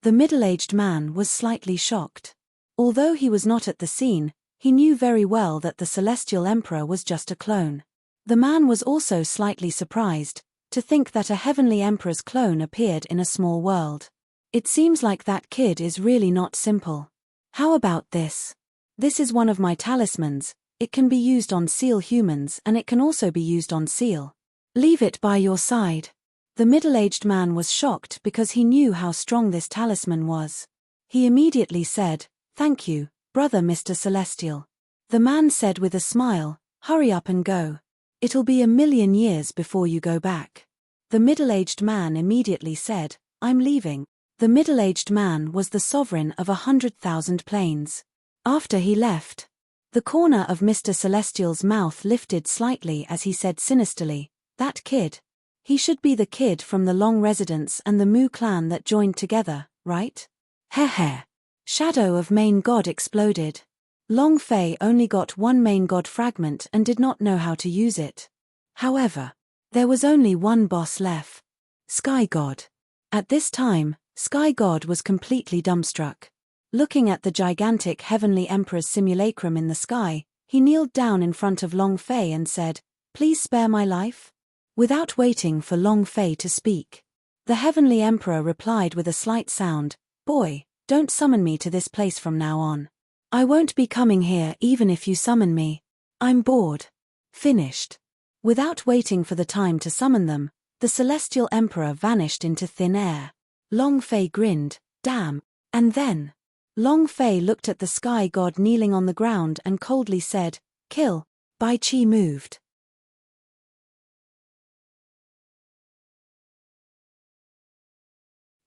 The middle-aged man was slightly shocked. Although he was not at the scene, he knew very well that the Celestial Emperor was just a clone. The man was also slightly surprised to think that a Heavenly Emperor's clone appeared in a small world. It seems like that kid is really not simple. How about this? This is one of my talismans. It can be used on seal humans and it can also be used on seal. Leave it by your side. The middle-aged man was shocked because he knew how strong this talisman was. He immediately said, "Thank you, brother Mr. Celestial." The man said with a smile, "Hurry up and go. It'll be 1,000,000 years before you go back." The middle-aged man immediately said, "I'm leaving." The middle-aged man was the sovereign of 100,000 planes. After he left, the corner of Mr. Celestial's mouth lifted slightly as he said sinisterly, "That kid. He should be the kid from the Long Residence and the Mu clan that joined together, right?" Heh. Shadow of Main God exploded. Long Fei only got one Main God fragment and did not know how to use it. However, there was only one boss left. Sky God. At this time, Sky God was completely dumbstruck. Looking at the gigantic Heavenly Emperor's simulacrum in the sky, he kneeled down in front of Long Fei and said, "Please spare my life?" Without waiting for Long Fei to speak, the Heavenly Emperor replied with a slight sound, "Boy, don't summon me to this place from now on. I won't be coming here even if you summon me. I'm bored." Finished. Without waiting for the time to summon them, the Celestial Emperor vanished into thin air. Long Fei grinned, "Damn." And then Long Fei looked at the Sky God kneeling on the ground and coldly said, "Kill." Bai Qi moved.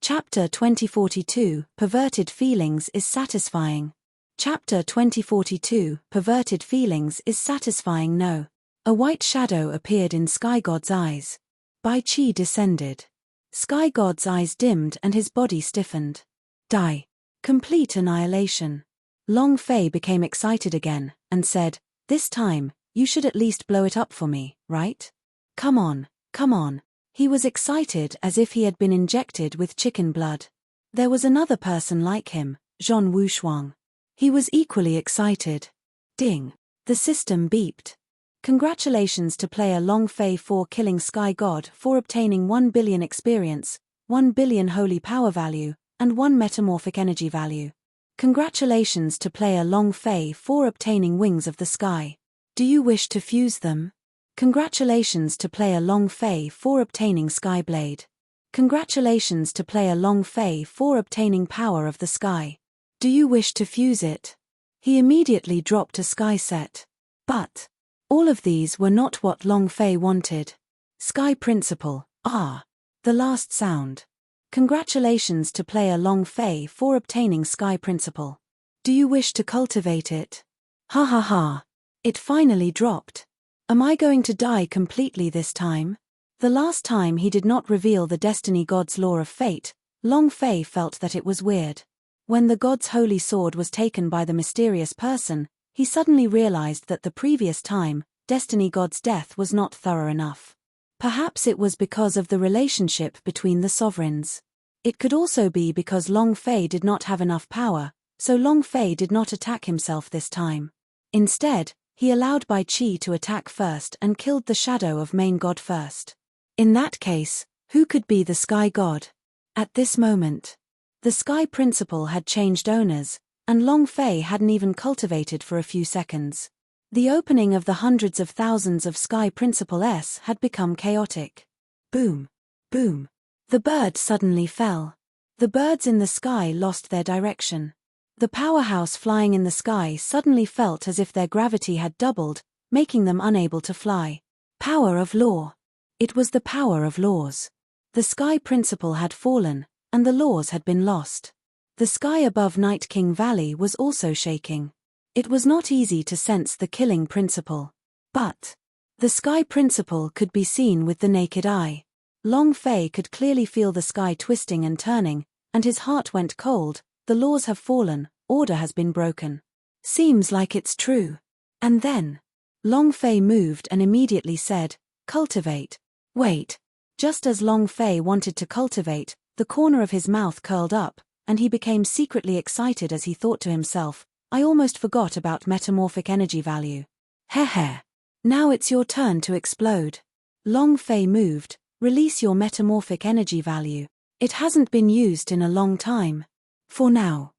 Chapter 2042, Perverted Feelings is Satisfying. Chapter 2042, Perverted Feelings is Satisfying. No. A white shadow appeared in Sky God's eyes. Bai Qi descended. Sky God's eyes dimmed and his body stiffened. Die. Complete annihilation. Long Fei became excited again, and said, "This time, you should at least blow it up for me, right? Come on, come on." He was excited as if he had been injected with chicken blood. There was another person like him, Zhon Wushuang. He was equally excited. Ding. The system beeped. Congratulations to player Long Fei for killing Sky God for obtaining 1 billion experience, 1 billion holy power value, and 1 metamorphic energy value. Congratulations to player Long Fei for obtaining Wings of the Sky. Do you wish to fuse them? Congratulations to player Long Fei for obtaining Skyblade. Congratulations to player Long Fei for obtaining Power of the Sky. Do you wish to fuse it? He immediately dropped a Sky set. But all of these were not what Long Fei wanted. Sky Principle, the last sound. Congratulations to player Long Fei for obtaining Sky Principle. Do you wish to cultivate it? Ha. It finally dropped. Am I going to die completely this time? The last time he did not reveal the Destiny God's law of fate, Long Fei felt that it was weird. When the God's holy sword was taken by the mysterious person, he suddenly realized that the previous time, Destiny God's death was not thorough enough. Perhaps it was because of the relationship between the sovereigns. It could also be because Long Fei did not have enough power, so Long Fei did not attack himself this time. Instead, he allowed Bai Qi to attack first and killed the Shadow of Main God first. In that case, who could be the Sky God? At this moment, the Sky Principle had changed owners, and Long Fei hadn't even cultivated for a few seconds. The opening of the hundreds of thousands of Sky Principle S had become chaotic. Boom. Boom. The bird suddenly fell. The birds in the sky lost their direction. The powerhouse flying in the sky suddenly felt as if their gravity had doubled, making them unable to fly. Power of law. It was the power of laws. The Sky Principle had fallen, and the laws had been lost. The sky above Night King Valley was also shaking. It was not easy to sense the killing principle. But the Sky Principle could be seen with the naked eye. Long Fei could clearly feel the sky twisting and turning, and his heart went cold. The laws have fallen, order has been broken. Seems like it's true. And then Long Fei moved and immediately said, Cultivate. Wait. Just as Long Fei wanted to cultivate, the corner of his mouth curled up, and he became secretly excited as he thought to himself, I almost forgot about metamorphic energy value. Heh. Now it's your turn to explode. Long Fei moved. Release your metamorphic energy value. It hasn't been used in a long time. For now.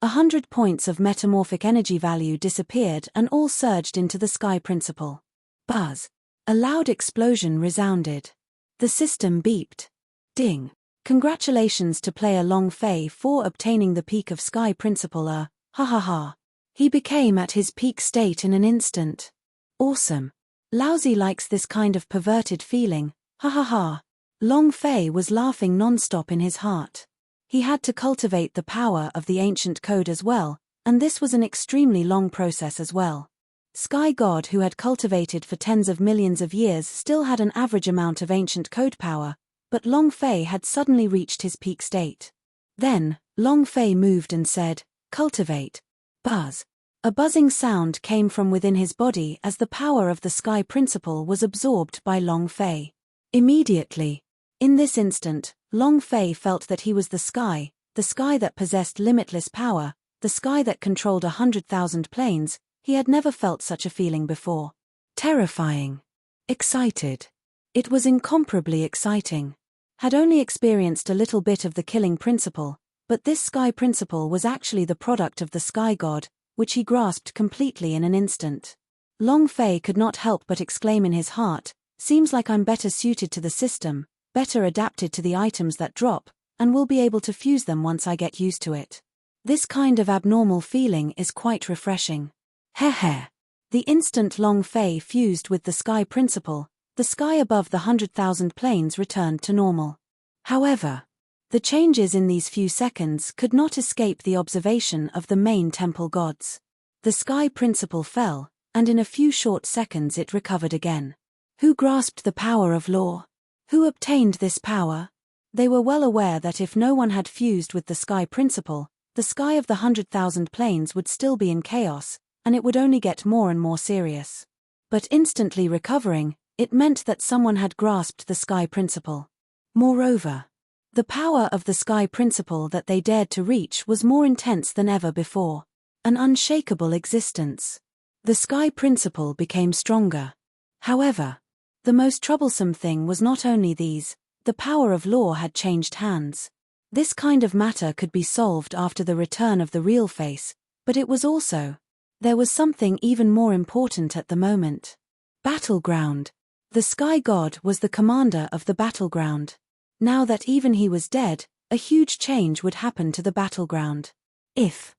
100 points of metamorphic energy value disappeared and all surged into the sky principle. Buzz. A loud explosion resounded. The system beeped. Ding. Congratulations to player Long Fei for obtaining the peak of sky principle. Ha ha ha. He became at his peak state in an instant. Awesome. Lousy likes this kind of perverted feeling. Ha ha ha. Long Fei was laughing non-stop in his heart. He had to cultivate the power of the ancient code as well, and this was an extremely long process as well. Sky God, who had cultivated for tens of millions of years, still had an average amount of ancient code power, but Long Fei had suddenly reached his peak state. Then, Long Fei moved and said, cultivate. Buzz. A buzzing sound came from within his body as the power of the sky principle was absorbed by Long Fei. Immediately. In this instant, Long Fei felt that he was the sky that possessed limitless power, the sky that controlled 100,000 planes. He had never felt such a feeling before. Terrifying. Excited. It was incomparably exciting. Had only experienced a little bit of the killing principle, but this sky principle was actually the product of the sky god, which he grasped completely in an instant. Long Fei could not help but exclaim in his heart, seems like I'm better suited to the system, better adapted to the items that drop, and will be able to fuse them once I get used to it. This kind of abnormal feeling is quite refreshing. Heh. The instant Long Fei fused with the sky principle, the sky above the 100,000 planes returned to normal. However, the changes in these few seconds could not escape the observation of the main temple gods. The sky principle fell, and in a few short seconds it recovered again. Who grasped the power of law? Who obtained this power? They were well aware that if no one had fused with the sky principle, the sky of the 100,000 planes would still be in chaos, and it would only get more and more serious. But instantly recovering, it meant that someone had grasped the sky principle. Moreover, the power of the sky principle that they dared to reach was more intense than ever before. An unshakable existence. The sky principle became stronger. However, the most troublesome thing was not only these, the power of law had changed hands. This kind of matter could be solved after the return of the real face, but it was also, there was something even more important at the moment. Battleground. The sky god was the commander of the battleground. Now that even he was dead, a huge change would happen to the battleground. If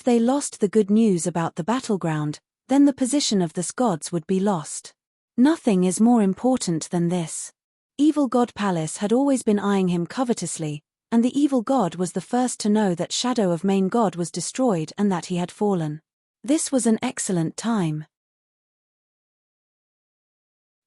they lost the good news about the battleground, then the position of the gods would be lost. Nothing is more important than this. Evil God Palace had always been eyeing him covetously, and the evil god was the first to know that Shadow of Main God was destroyed and that he had fallen. This was an excellent time.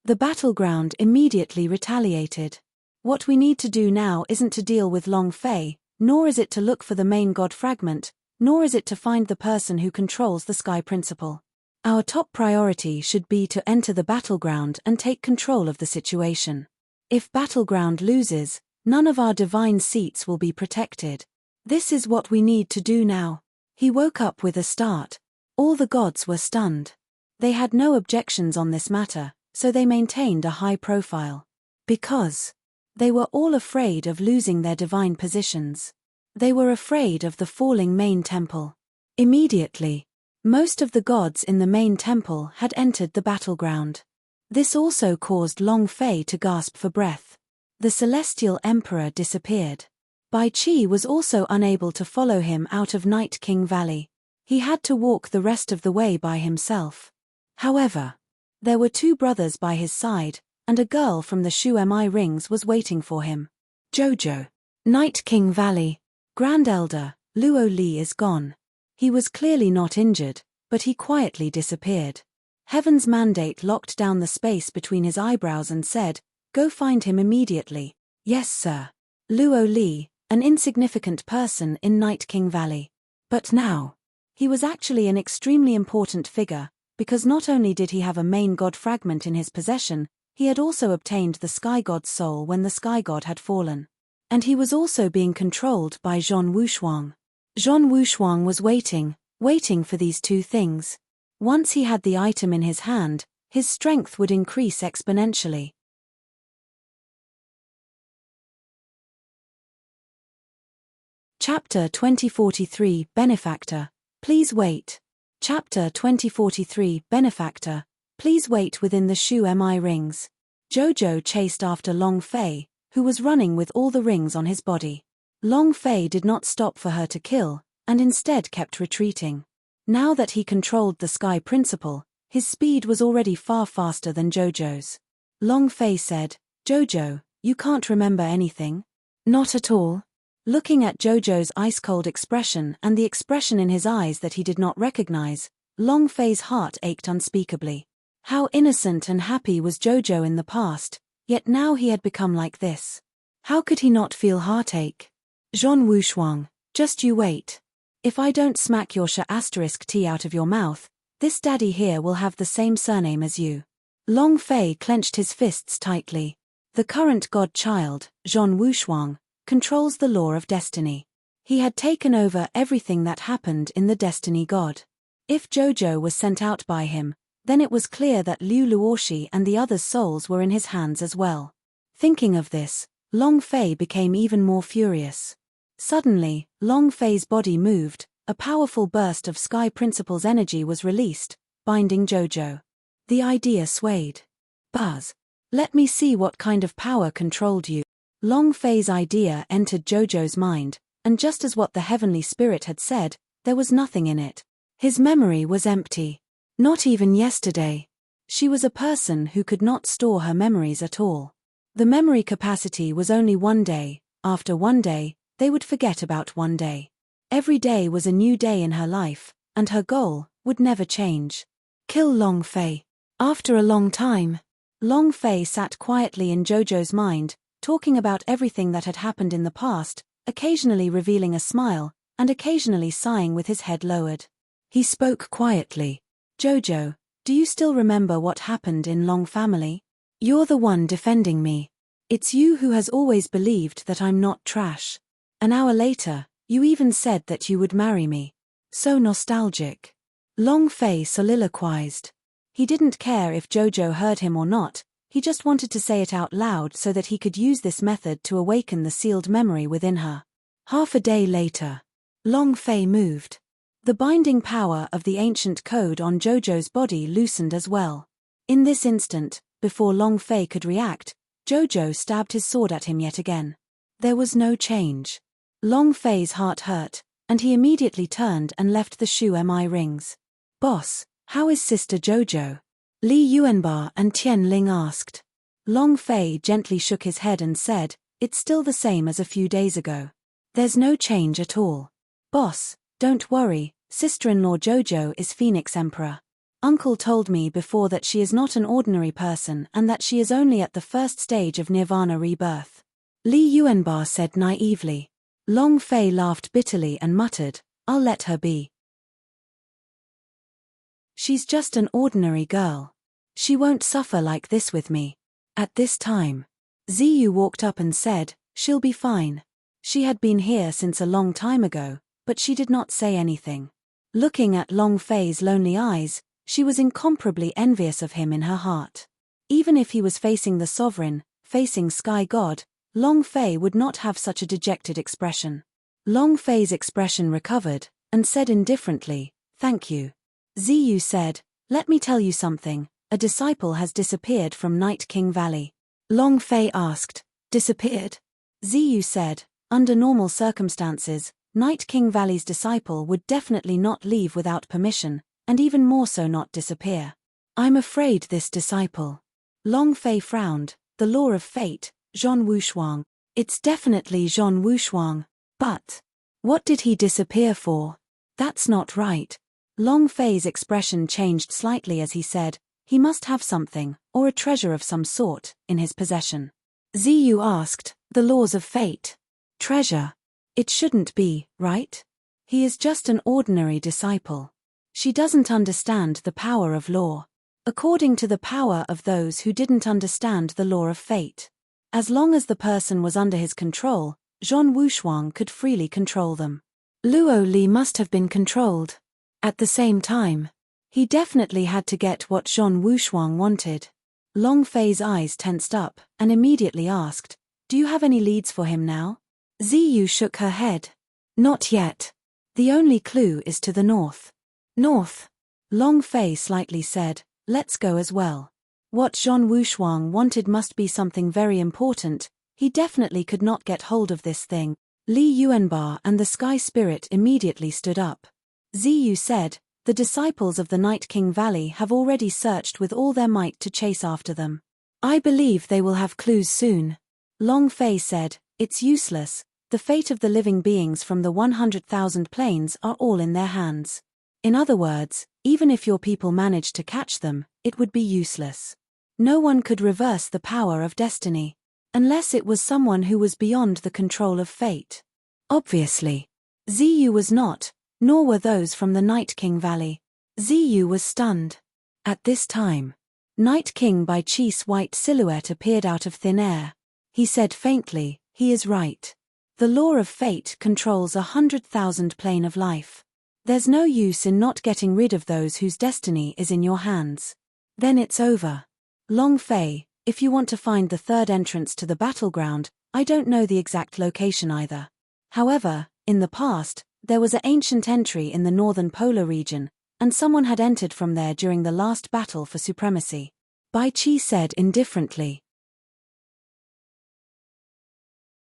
The battleground immediately retaliated. What we need to do now isn't to deal with Long Fei, nor is it to look for the main god fragment, nor is it to find the person who controls the sky principle. Our top priority should be to enter the battleground and take control of the situation. If battleground loses, none of our divine seats will be protected. This is what we need to do now. He woke up with a start. All the gods were stunned. They had no objections on this matter, so they maintained a high profile. Because they were all afraid of losing their divine positions. They were afraid of the falling main temple. Immediately, most of the gods in the main temple had entered the battleground. This also caused Long Fei to gasp for breath. The celestial emperor disappeared. Bai Qi was also unable to follow him out of Night King Valley. He had to walk the rest of the way by himself. However, there were two brothers by his side, and a girl from the Shu Mi rings was waiting for him. Jojo. Night King Valley. Grand Elder, Luo Li is gone. He was clearly not injured, but he quietly disappeared. Heaven's mandate locked down the space between his eyebrows and said, "Go find him immediately." "Yes, sir." Luo Li, an insignificant person in Night King Valley. But now, he was actually an extremely important figure, because not only did he have a main god fragment in his possession, he had also obtained the sky god's soul when the sky god had fallen. And he was also being controlled by Zhong Wushuang. Zhong Wushuang was waiting for these two things. Once he had the item in his hand, his strength would increase exponentially. Chapter 2043 Benefactor, Please Wait. Chapter 2043 Benefactor, Please Wait within the Shu Mi rings. Jojo chased after Long Fei, who was running with all the rings on his body. Long Fei did not stop for her to kill, and instead kept retreating. Now that he controlled the Sky Principle, his speed was already far faster than Jojo's. Long Fei said, "Jojo, you can't remember anything?" "Not at all." Looking at Jojo's ice-cold expression and the expression in his eyes that he did not recognize, Long Fei's heart ached unspeakably. How innocent and happy was Jojo in the past, yet now he had become like this. How could he not feel heartache? "Zhong Wushuang, just you wait. If I don't smack your *T out of your mouth, this daddy here will have the same surname as you." Long Fei clenched his fists tightly. The current godchild, Zhong Wushuang, controls the law of destiny. He had taken over everything that happened in the Destiny God. If Jojo was sent out by him, then it was clear that Liu Luoshi and the others' souls were in his hands as well. Thinking of this, Long Fei became even more furious. Suddenly, Long Fei's body moved, a powerful burst of Sky Principle's energy was released, binding Jojo. The idea swayed. "Buzz. Let me see what kind of power controlled you." Long Fei's idea entered Jojo's mind, and just as what the heavenly spirit had said, there was nothing in it. His memory was empty. Not even yesterday. She was a person who could not store her memories at all. The memory capacity was only one day. After one day, they would forget about one day. Every day was a new day in her life, and her goal would never change. Kill Long Fei. After a long time, Long Fei sat quietly in Jojo's mind, talking about everything that had happened in the past, occasionally revealing a smile, and occasionally sighing with his head lowered. He spoke quietly. "Jojo, do you still remember what happened in Long Family? You're the one defending me. It's you who has always believed that I'm not trash. An hour later, you even said that you would marry me. So nostalgic." Long Fei soliloquized. He didn't care if Jojo heard him or not, he just wanted to say it out loud so that he could use this method to awaken the sealed memory within her. Half a day later, Long Fei moved. The binding power of the ancient code on Jojo's body loosened as well. In this instant, before Long Fei could react, Jojo stabbed his sword at him yet again. There was no change. Long Fei's heart hurt, and he immediately turned and left the Shu Mi rings. "Boss, how is Sister Jojo?" Li Yuanba and Tian Ling asked. Long Fei gently shook his head and said, "It's still the same as a few days ago. There's no change at all. Boss, don't worry, sister-in-law Jojo is Phoenix Emperor. Uncle told me before that she is not an ordinary person and that she is only at the first stage of Nirvana rebirth." Li Yuanba said naively. Long Fei laughed bitterly and muttered, "I'll let her be. She's just an ordinary girl. She won't suffer like this with me." At this time, Ziyu walked up and said, "She'll be fine." She had been here since a long time ago, but she did not say anything. Looking at Long Fei's lonely eyes, she was incomparably envious of him in her heart. Even if he was facing the sovereign, facing Sky God, Long Fei would not have such a dejected expression. Long Fei's expression recovered, and said indifferently, "Thank you." Ziyu said, "Let me tell you something, a disciple has disappeared from Night King Valley." Long Fei asked, "Disappeared?" Ziyu said, "Under normal circumstances, Night King Valley's disciple would definitely not leave without permission, and even more so not disappear. I'm afraid this disciple." Long Fei frowned. "The law of fate, Zhong Wushuang. It's definitely Zhong Wushuang. But what did he disappear for? That's not right." Long Fei's expression changed slightly as he said, "He must have something, or a treasure of some sort, in his possession." Ziyu asked, "The laws of fate? Treasure? It shouldn't be, right? He is just an ordinary disciple." She doesn't understand the power of law. According to the power of those who didn't understand the law of fate. As long as the person was under his control, Zhong Wushuang could freely control them. Luo Li must have been controlled. At the same time, he definitely had to get what Zhong Wushuang wanted. Long Fei's eyes tensed up, and immediately asked, "Do you have any leads for him now?" Ziyu shook her head. "Not yet. The only clue is to the north." "North?" Long Fei slightly said, "Let's go as well." What Zhong Wushuang wanted must be something very important. He definitely could not get hold of this thing. Li Yuanba and the Sky Spirit immediately stood up. Ziyu said, "The disciples of the Night King Valley have already searched with all their might to chase after them. I believe they will have clues soon." Long Fei said, "It's useless. The fate of the living beings from the 100,000 planes are all in their hands. In other words, even if your people managed to catch them, it would be useless. No one could reverse the power of destiny. Unless it was someone who was beyond the control of fate." Obviously. Ziyu was not, nor were those from the Night King Valley. Ziyu was stunned. At this time, Night King Bai Chi's white silhouette appeared out of thin air. He said faintly, "He is right. The law of fate controls 100,000 plane of life. There's no use in not getting rid of those whose destiny is in your hands. Then it's over. Long Fei, if you want to find the third entrance to the battleground, I don't know the exact location either. However, in the past, there was an ancient entry in the northern polar region, and someone had entered from there during the last battle for supremacy." Bai Chi said indifferently.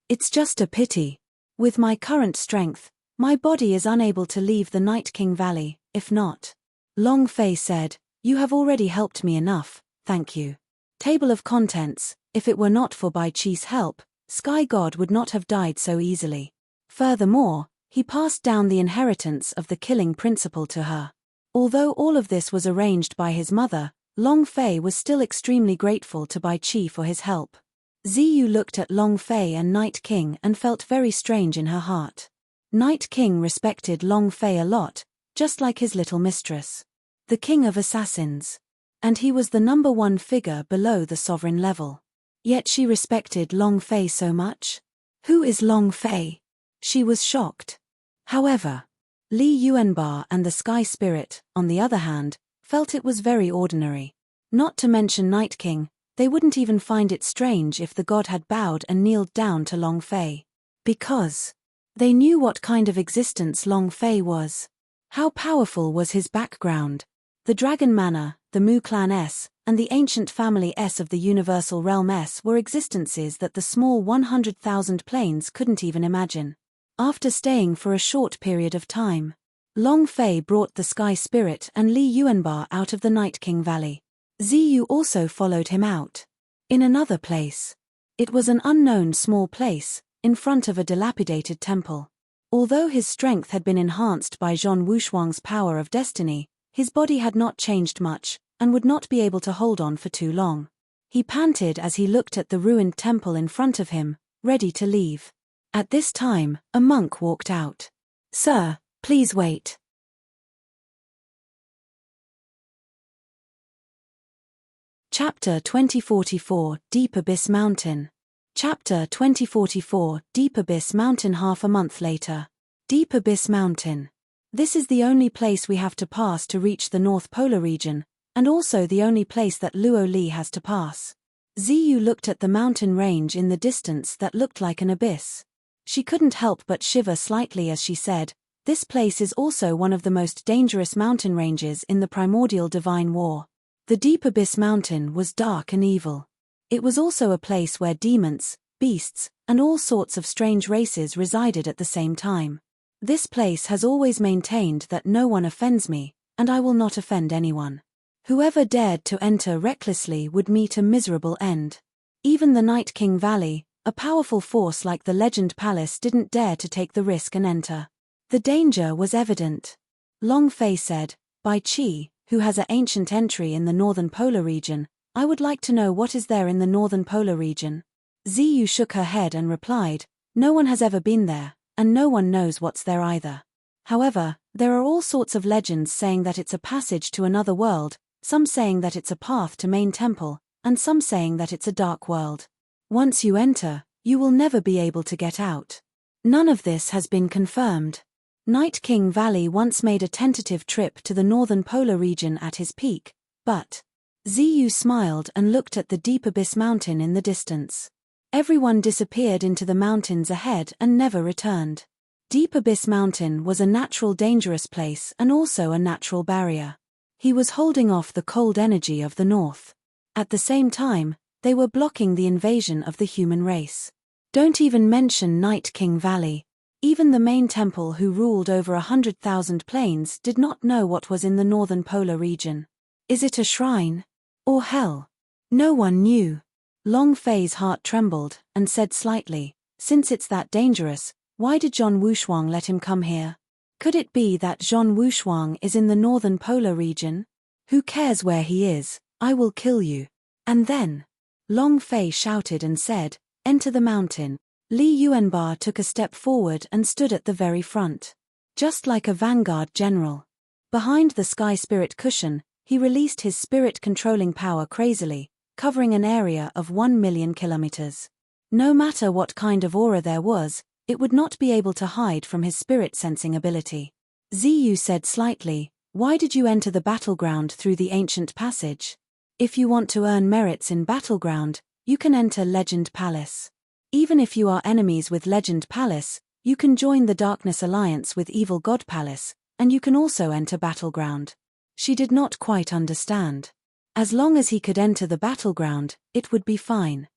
"It's just a pity. With my current strength, my body is unable to leave the Night King Valley, if not." Long Fei said, "You have already helped me enough, thank you." Table of contents, if it were not for Bai Chi's help, Sky God would not have died so easily. Furthermore, he passed down the inheritance of the killing principle to her. Although all of this was arranged by his mother, Long Fei was still extremely grateful to Bai Chi for his help. Ziyu looked at Long Fei and Night King and felt very strange in her heart. Night King respected Long Fei a lot, just like his little mistress. The king of assassins. And he was the #1 figure below the sovereign level. Yet she respected Long Fei so much? Who is Long Fei? She was shocked. However, Li Yuanba and the Sky Spirit, on the other hand, felt it was very ordinary. Not to mention Night King, they wouldn't even find it strange if the god had bowed and kneeled down to Long Fei. Because they knew what kind of existence Long Fei was. How powerful was his background. The Dragon Manor, the Mu Clan S, and the ancient family S of the Universal Realm S were existences that the small 100,000 planes couldn't even imagine. After staying for a short period of time, Long Fei brought the Sky Spirit and Li Yuanba out of the Night King Valley. Ziyu also followed him out. In another place. It was an unknown small place, in front of a dilapidated temple. Although his strength had been enhanced by Zhong Wushuang's power of destiny, his body had not changed much, and would not be able to hold on for too long. He panted as he looked at the ruined temple in front of him, ready to leave. At this time, a monk walked out. "Sir, please wait." Chapter 2044, Deep Abyss Mountain. Chapter 2044, Deep Abyss Mountain. Half a month later. Deep Abyss Mountain. This is the only place we have to pass to reach the North Polar region, and also the only place that Luo Li has to pass. Ziyu looked at the mountain range in the distance that looked like an abyss. She couldn't help but shiver slightly as she said, "This place is also one of the most dangerous mountain ranges in the primordial divine war." The Deep Abyss Mountain was dark and evil. It was also a place where demons, beasts, and all sorts of strange races resided at the same time. "This place has always maintained that no one offends me, and I will not offend anyone. Whoever dared to enter recklessly would meet a miserable end. Even the Night King Valley, a powerful force like the Legend Palace, didn't dare to take the risk and enter. The danger was evident." Long Fei said, "Bai Chi, who has an ancient entry in the Northern Polar region, I would like to know what is there in the Northern Polar region." Ziyu shook her head and replied, "No one has ever been there, and no one knows what's there either. However, There are all sorts of legends saying that it's a passage to another world, some saying that it's a path to main temple, and some saying that it's a dark world. Once you enter, you will never be able to get out. None of this has been confirmed. Night King Valley once made a tentative trip to the northern polar region at his peak, but Ziyu smiled and looked at the deep abyss mountain in the distance. Everyone disappeared into the mountains ahead and never returned. Deep Abyss Mountain was a natural dangerous place and also a natural barrier. He was holding off the cold energy of the north. At the same time, they were blocking the invasion of the human race. Don't even mention Night King Valley. Even the main temple who ruled over 100,000 planes did not know what was in the northern polar region. Is it a shrine? Or hell? No one knew. Long Fei's heart trembled and said slightly, since it's that dangerous, why did Zhong Wushuang let him come here? Could it be that Zhong Wushuang is in the northern polar region? Who cares where he is, I will kill you. And then, Long Fei shouted and said, enter the mountain. Li Yuanba took a step forward and stood at the very front. Just like a vanguard general. Behind the sky spirit cushion, he released his spirit-controlling power crazily, covering an area of 1 million kilometers. No matter what kind of aura there was, it would not be able to hide from his spirit-sensing ability. Ziyu said slightly, why did you enter the battleground through the ancient passage? If you want to earn merits in battleground, you can enter Legend Palace. Even if you are enemies with Legend Palace, you can join the Darkness Alliance with Evil God Palace, and you can also enter battleground. She did not quite understand. As long as he could enter the battleground, it would be fine.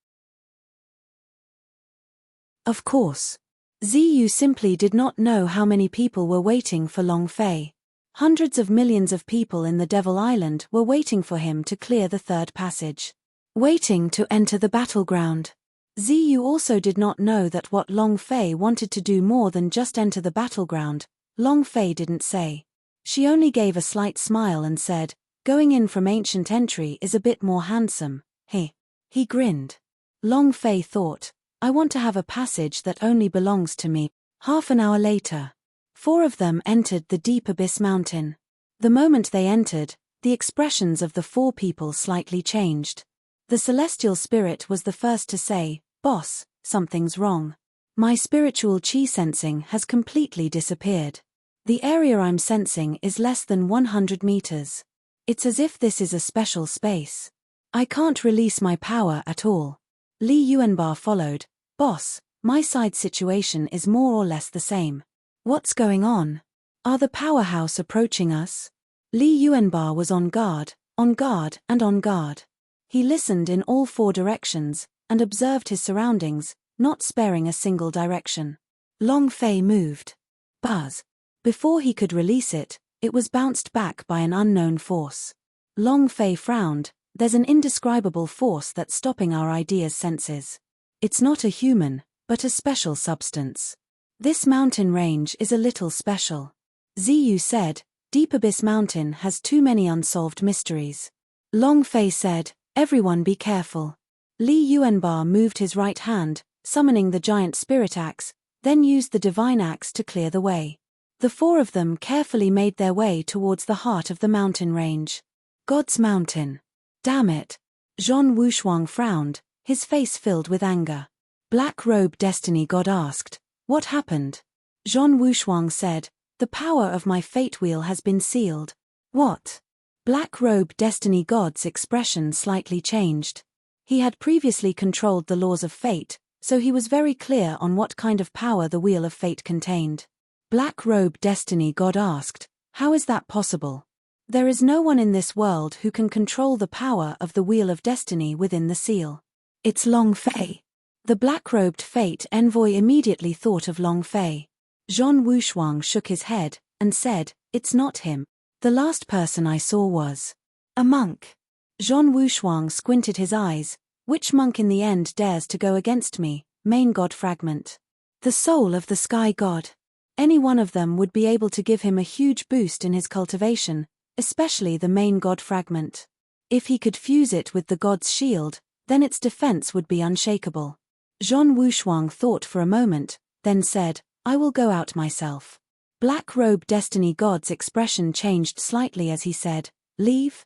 Of course. Ziyu simply did not know how many people were waiting for Long Fei. Hundreds of millions of people in the Devil Island were waiting for him to clear the third passage. Waiting to enter the battleground. Ziyu also did not know that what Long Fei wanted to do more than just enter the battleground. Long Fei didn't say. She only gave a slight smile and said, going in from ancient entry is a bit more handsome. He grinned. Long Fei thought, I want to have a passage that only belongs to me. Half an hour later, 4 of them entered the Deep Abyss Mountain. The moment they entered, the expressions of the 4 people slightly changed. The celestial spirit was the first to say, Boss, something's wrong. My spiritual chi sensing has completely disappeared. The area I'm sensing is less than 100 meters. It's as if this is a special space. I can't release my power at all. Li Yuanba followed, Boss, my side situation is more or less the same. What's going on? Are the powerhouse approaching us? Li Yuanba was on guard, and on guard. He listened in all 4 directions, and observed his surroundings, not sparing a single direction. Long Fei moved. Buzz. Before he could release it, it was bounced back by an unknown force. Long Fei frowned. There's an indescribable force that's stopping our ideas' senses. It's not a human, but a special substance. This mountain range is a little special. Ziyu said, Deep Abyss Mountain has too many unsolved mysteries. Long Fei said, everyone be careful. Li Yuanba moved his right hand, summoning the giant spirit axe, then used the divine axe to clear the way. The 4 of them carefully made their way towards the heart of the mountain range. God's Mountain. Damn it. Zhong Wushuang frowned, his face filled with anger. Black Robe Destiny God asked, what happened? Zhong Wushuang said, the power of my fate wheel has been sealed. What? Black Robe Destiny God's expression slightly changed. He had previously controlled the laws of fate, so he was very clear on what kind of power the wheel of fate contained. Black Robe Destiny God asked, how is that possible? There is no one in this world who can control the power of the Wheel of Destiny within the seal. It's Long Fei. The black-robed fate envoy immediately thought of Long Fei. Zhong Wushuang shook his head, and said, it's not him. The last person I saw was a monk. Zhong Wushuang squinted his eyes. Which monk in the end dares to go against me? Main God Fragment. The soul of the Sky God. Any one of them would be able to give him a huge boost in his cultivation, especially the main God Fragment. If he could fuse it with the God's shield, then its defense would be unshakable. Zhong Wushuang thought for a moment, then said, I will go out myself. Black-robed destiny god's expression changed slightly as he said, "Leave?"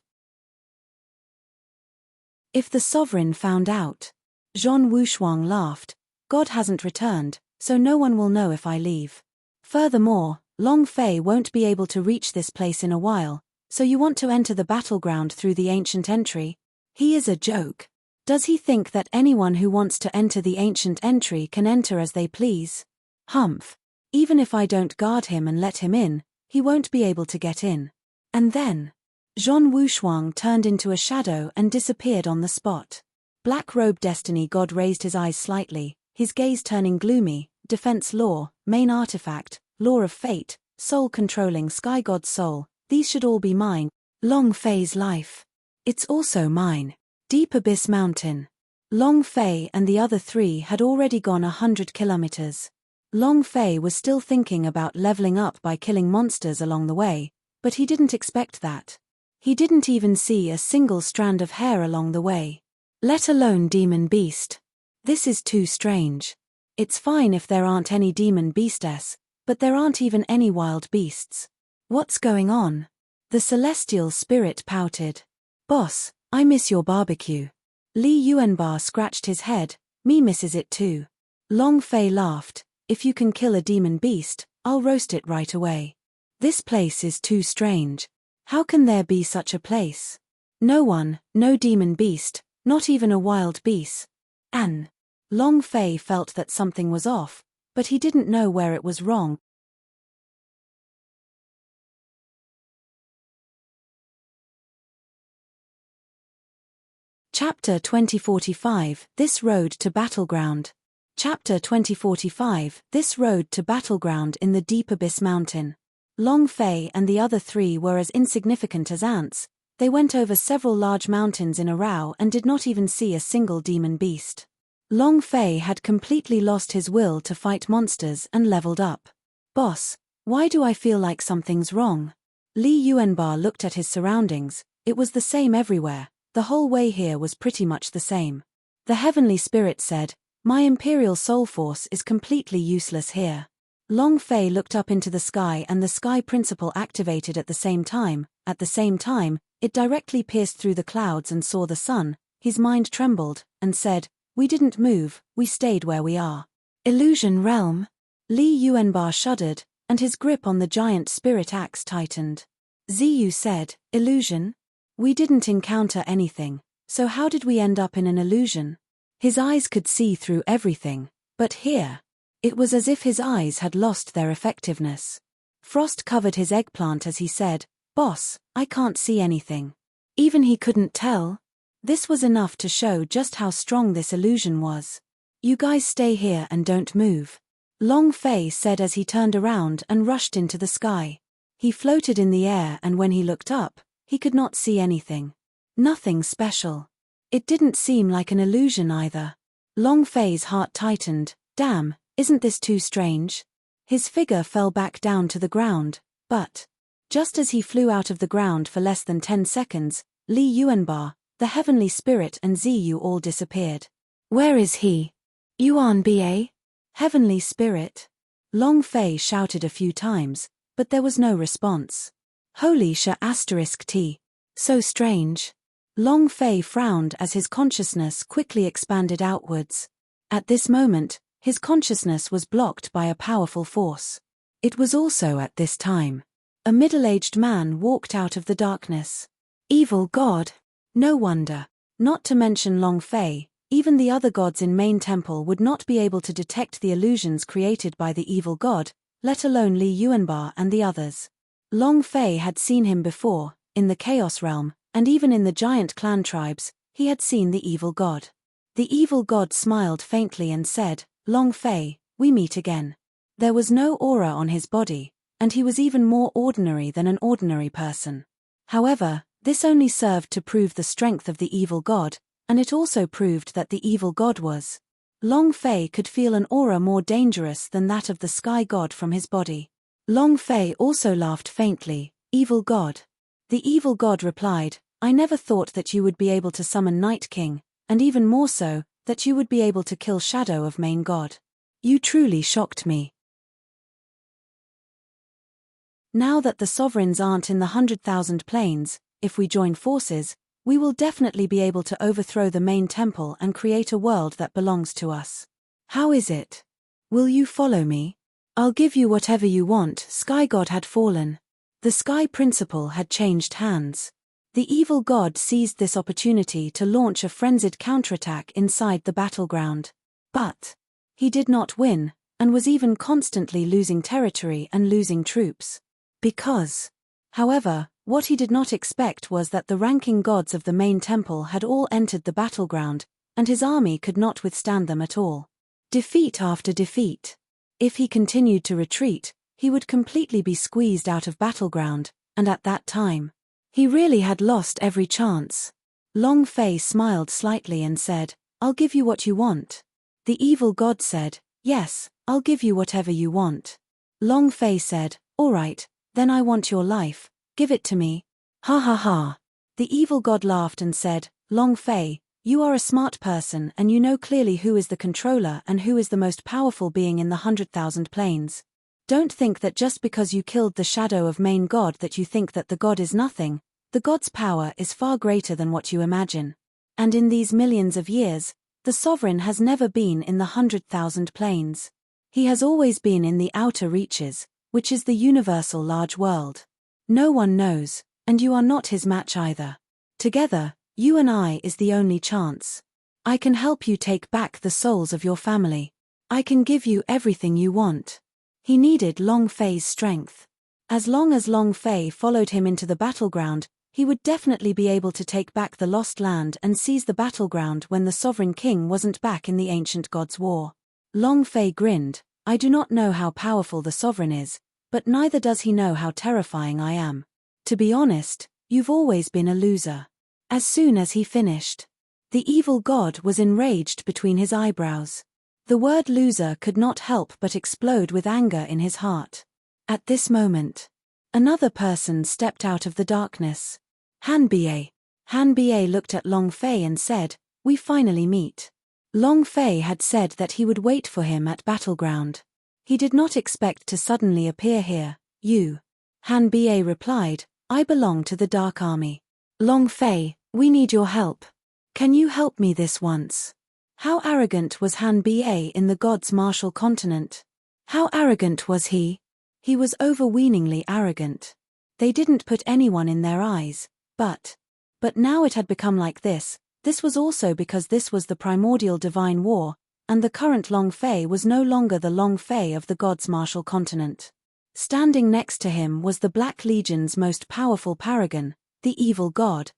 If the sovereign found out. Zhong Wushuang laughed. "God hasn't returned, so no one will know if I leave. Furthermore, Long Fei won't be able to reach this place in a while, so you want to enter the battleground through the ancient entry? He is a joke. Does he think that anyone who wants to enter the ancient entry can enter as they please? Humph. Even if I don't guard him and let him in, he won't be able to get in." And then, Zhong Wushuang turned into a shadow and disappeared on the spot. Black-robed destiny god raised his eyes slightly, his gaze turning gloomy. Defense law, main artifact, law of fate, soul controlling sky god's soul, these should all be mine. Long Fei's life. It's also mine. Deep Abyss Mountain. Long Fei and the other three had already gone 100 kilometers. Long Fei was still thinking about leveling up by killing monsters along the way, but he didn't expect that. He didn't even see a single strand of hair along the way. Let alone demon beast. This is too strange. It's fine if there aren't any demon beastess, but there aren't even any wild beasts. What's going on? The celestial spirit pouted. "Boss, I miss your barbecue." Li Yuanba scratched his head. "Me misses it too." Long Fei laughed. "If you can kill a demon beast, I'll roast it right away." This place is too strange. How can there be such a place? No one, no demon beast, not even a wild beast. Long Fei felt that something was off, but he didn't know where it was wrong. Chapter 2045, This Road to Battleground. Chapter 2045, This Road to Battleground in the Deep Abyss Mountain. Long Fei and the other three were as insignificant as ants. They went over several large mountains in a row and did not even see a single demon beast. Long Fei had completely lost his will to fight monsters and leveled up. "Boss, why do I feel like something's wrong?" Li Yuanba looked at his surroundings. It was the same everywhere. The whole way here was pretty much the same. The heavenly spirit said, "My imperial soul force is completely useless here." Long Fei looked up into the sky and the sky principle activated at the same time. At the same time, it directly pierced through the clouds and saw the sun. His mind trembled, and said, "We didn't move, we stayed where we are." Illusion realm? Li Yuanba shuddered, and his grip on the giant spirit axe tightened. Ziyu said, "Illusion? We didn't encounter anything, so how did we end up in an illusion?" His eyes could see through everything, but here, it was as if his eyes had lost their effectiveness. Frost covered his eggplant as he said, "Boss, I can't see anything." Even he couldn't tell. This was enough to show just how strong this illusion was. "You guys stay here and don't move," Long Fei said as he turned around and rushed into the sky. He floated in the air and when he looked up, he could not see anything. Nothing special. It didn't seem like an illusion either. Long Fei's heart tightened. Damn, isn't this too strange? His figure fell back down to the ground, but just as he flew out of the ground for less than 10 seconds, Li Yuanba, the heavenly spirit and Ziyu all disappeared. "Where is he? Yuan Ba? Heavenly spirit?" Long Fei shouted a few times, but there was no response. Holy *T. So strange. Long Fei frowned as his consciousness quickly expanded outwards. At this moment, his consciousness was blocked by a powerful force. It was also at this time. A middle-aged man walked out of the darkness. Evil god. No wonder. Not to mention Long Fei, even the other gods in Main Temple would not be able to detect the illusions created by the evil god, let alone Li Yuanba and the others. Long Fei had seen him before, in the Chaos Realm, and even in the giant clan tribes, he had seen the evil god. The evil god smiled faintly and said, "Long Fei, we meet again." There was no aura on his body, and he was even more ordinary than an ordinary person. However, this only served to prove the strength of the evil god, and it also proved that the evil god was. Long Fei could feel an aura more dangerous than that of the sky god from his body. Long Fei also laughed faintly. "Evil god." The evil god replied, "I never thought that you would be able to summon Night King, and even more so, that you would be able to kill Shadow of Main God. You truly shocked me." Now that the sovereigns aren't in the 100,000 planes, if we join forces, we will definitely be able to overthrow the main temple and create a world that belongs to us. How is it? Will you follow me? I'll give you whatever you want. Sky God had fallen. The Sky Principle had changed hands. The evil god seized this opportunity to launch a frenzied counterattack inside the battleground. But he did not win, and was even constantly losing territory and losing troops. However, what he did not expect was that the ranking gods of the main temple had all entered the battleground, and his army could not withstand them at all. Defeat after defeat. If he continued to retreat, he would completely be squeezed out of battleground, and at that time, he really had lost every chance. Long Fei smiled slightly and said, "I'll give you what you want." The evil god said, "Yes, I'll give you whatever you want." Long Fei said, "All right, then I want your life, give it to me." Ha ha ha. The evil god laughed and said, "Long Fei, you are a smart person and you know clearly who is the controller and who is the most powerful being in the 100,000 planes. Don't think that just because you killed the shadow of main god that you think that the god is nothing. The god's power is far greater than what you imagine. And in these millions of years, the sovereign has never been in the 100,000 planes. He has always been in the outer reaches, which is the universal large world. No one knows, and you are not his match either. Together, you and I is the only chance. I can help you take back the souls of your family. I can give you everything you want." He needed Long Fei's strength. As long as Long Fei followed him into the battleground, he would definitely be able to take back the lost land and seize the battleground when the sovereign king wasn't back in the ancient god's war. Long Fei grinned, "I do not know how powerful the sovereign is, but neither does he know how terrifying I am. To be honest, you've always been a loser." As soon as he finished, the evil god was enraged between his eyebrows. The word loser could not help but explode with anger in his heart. At this moment, another person stepped out of the darkness. Han Bie. Han Bie looked at Long Fei and said, "We finally meet." Long Fei had said that he would wait for him at battleground. He did not expect to suddenly appear here. "You?" Han Bie replied, "I belong to the Dark Army." "Long Fei, we need your help. Can you help me this once?" How arrogant was Han Bie in the god's martial continent? How arrogant was he? He was overweeningly arrogant. They didn't put anyone in their eyes, but now it had become like this. This was also because this was the primordial divine war, and the current Long Fei was no longer the Long Fei of the god's martial continent. Standing next to him was the Black Legion's most powerful paragon, the evil god.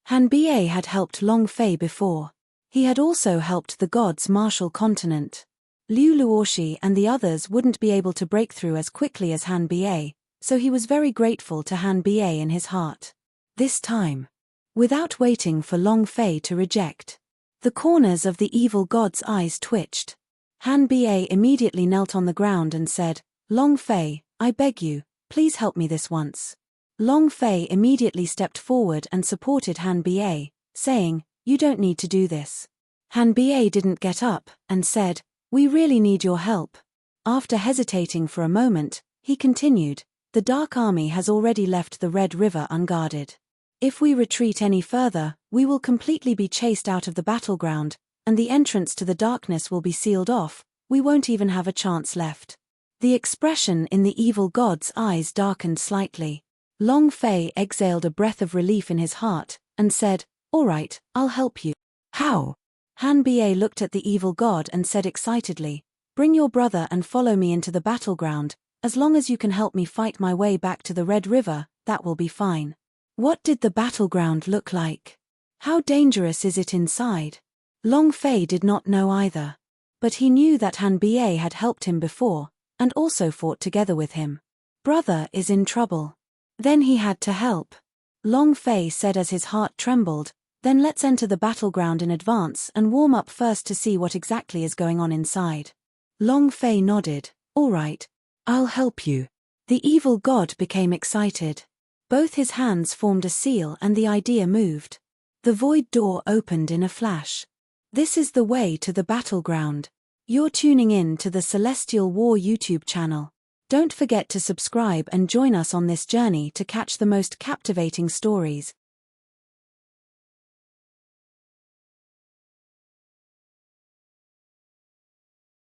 Han Bie had helped Long Fei before. He had also helped the god's martial continent. Liu Luoshi and the others wouldn't be able to break through as quickly as Han Bie, so he was very grateful to Han Bie in his heart. This time, without waiting for Long Fei to reject, the corners of the evil god's eyes twitched. Han Bie immediately knelt on the ground and said, "Long Fei, I beg you, please help me this once." Long Fei immediately stepped forward and supported Han Bie, saying, "You don't need to do this." Han Bie didn't get up, and said, "We really need your help." After hesitating for a moment, he continued, "The Dark Army has already left the Red River unguarded. If we retreat any further, we will completely be chased out of the battleground, and the entrance to the darkness will be sealed off. We won't even have a chance left." The expression in the evil god's eyes darkened slightly. Long Fei exhaled a breath of relief in his heart, and said, "All right, I'll help you." "How?" Han Bie looked at the evil god and said excitedly, "Bring your brother and follow me into the battleground. As long as you can help me fight my way back to the Red River, that will be fine." What did the battleground look like? How dangerous is it inside? Long Fei did not know either. But he knew that Han Bie had helped him before, and also fought together with him. Brother is in trouble. Then he had to help. Long Fei said as his heart trembled, "Then let's enter the battleground in advance and warm up first to see what exactly is going on inside." Long Fei nodded, "All right, I'll help you." The evil god became excited. Both his hands formed a seal and the idea moved. The void door opened in a flash. This is the way to the battleground. You're tuning in to the Celestial War YouTube channel. Don't forget to subscribe and join us on this journey to catch the most captivating stories.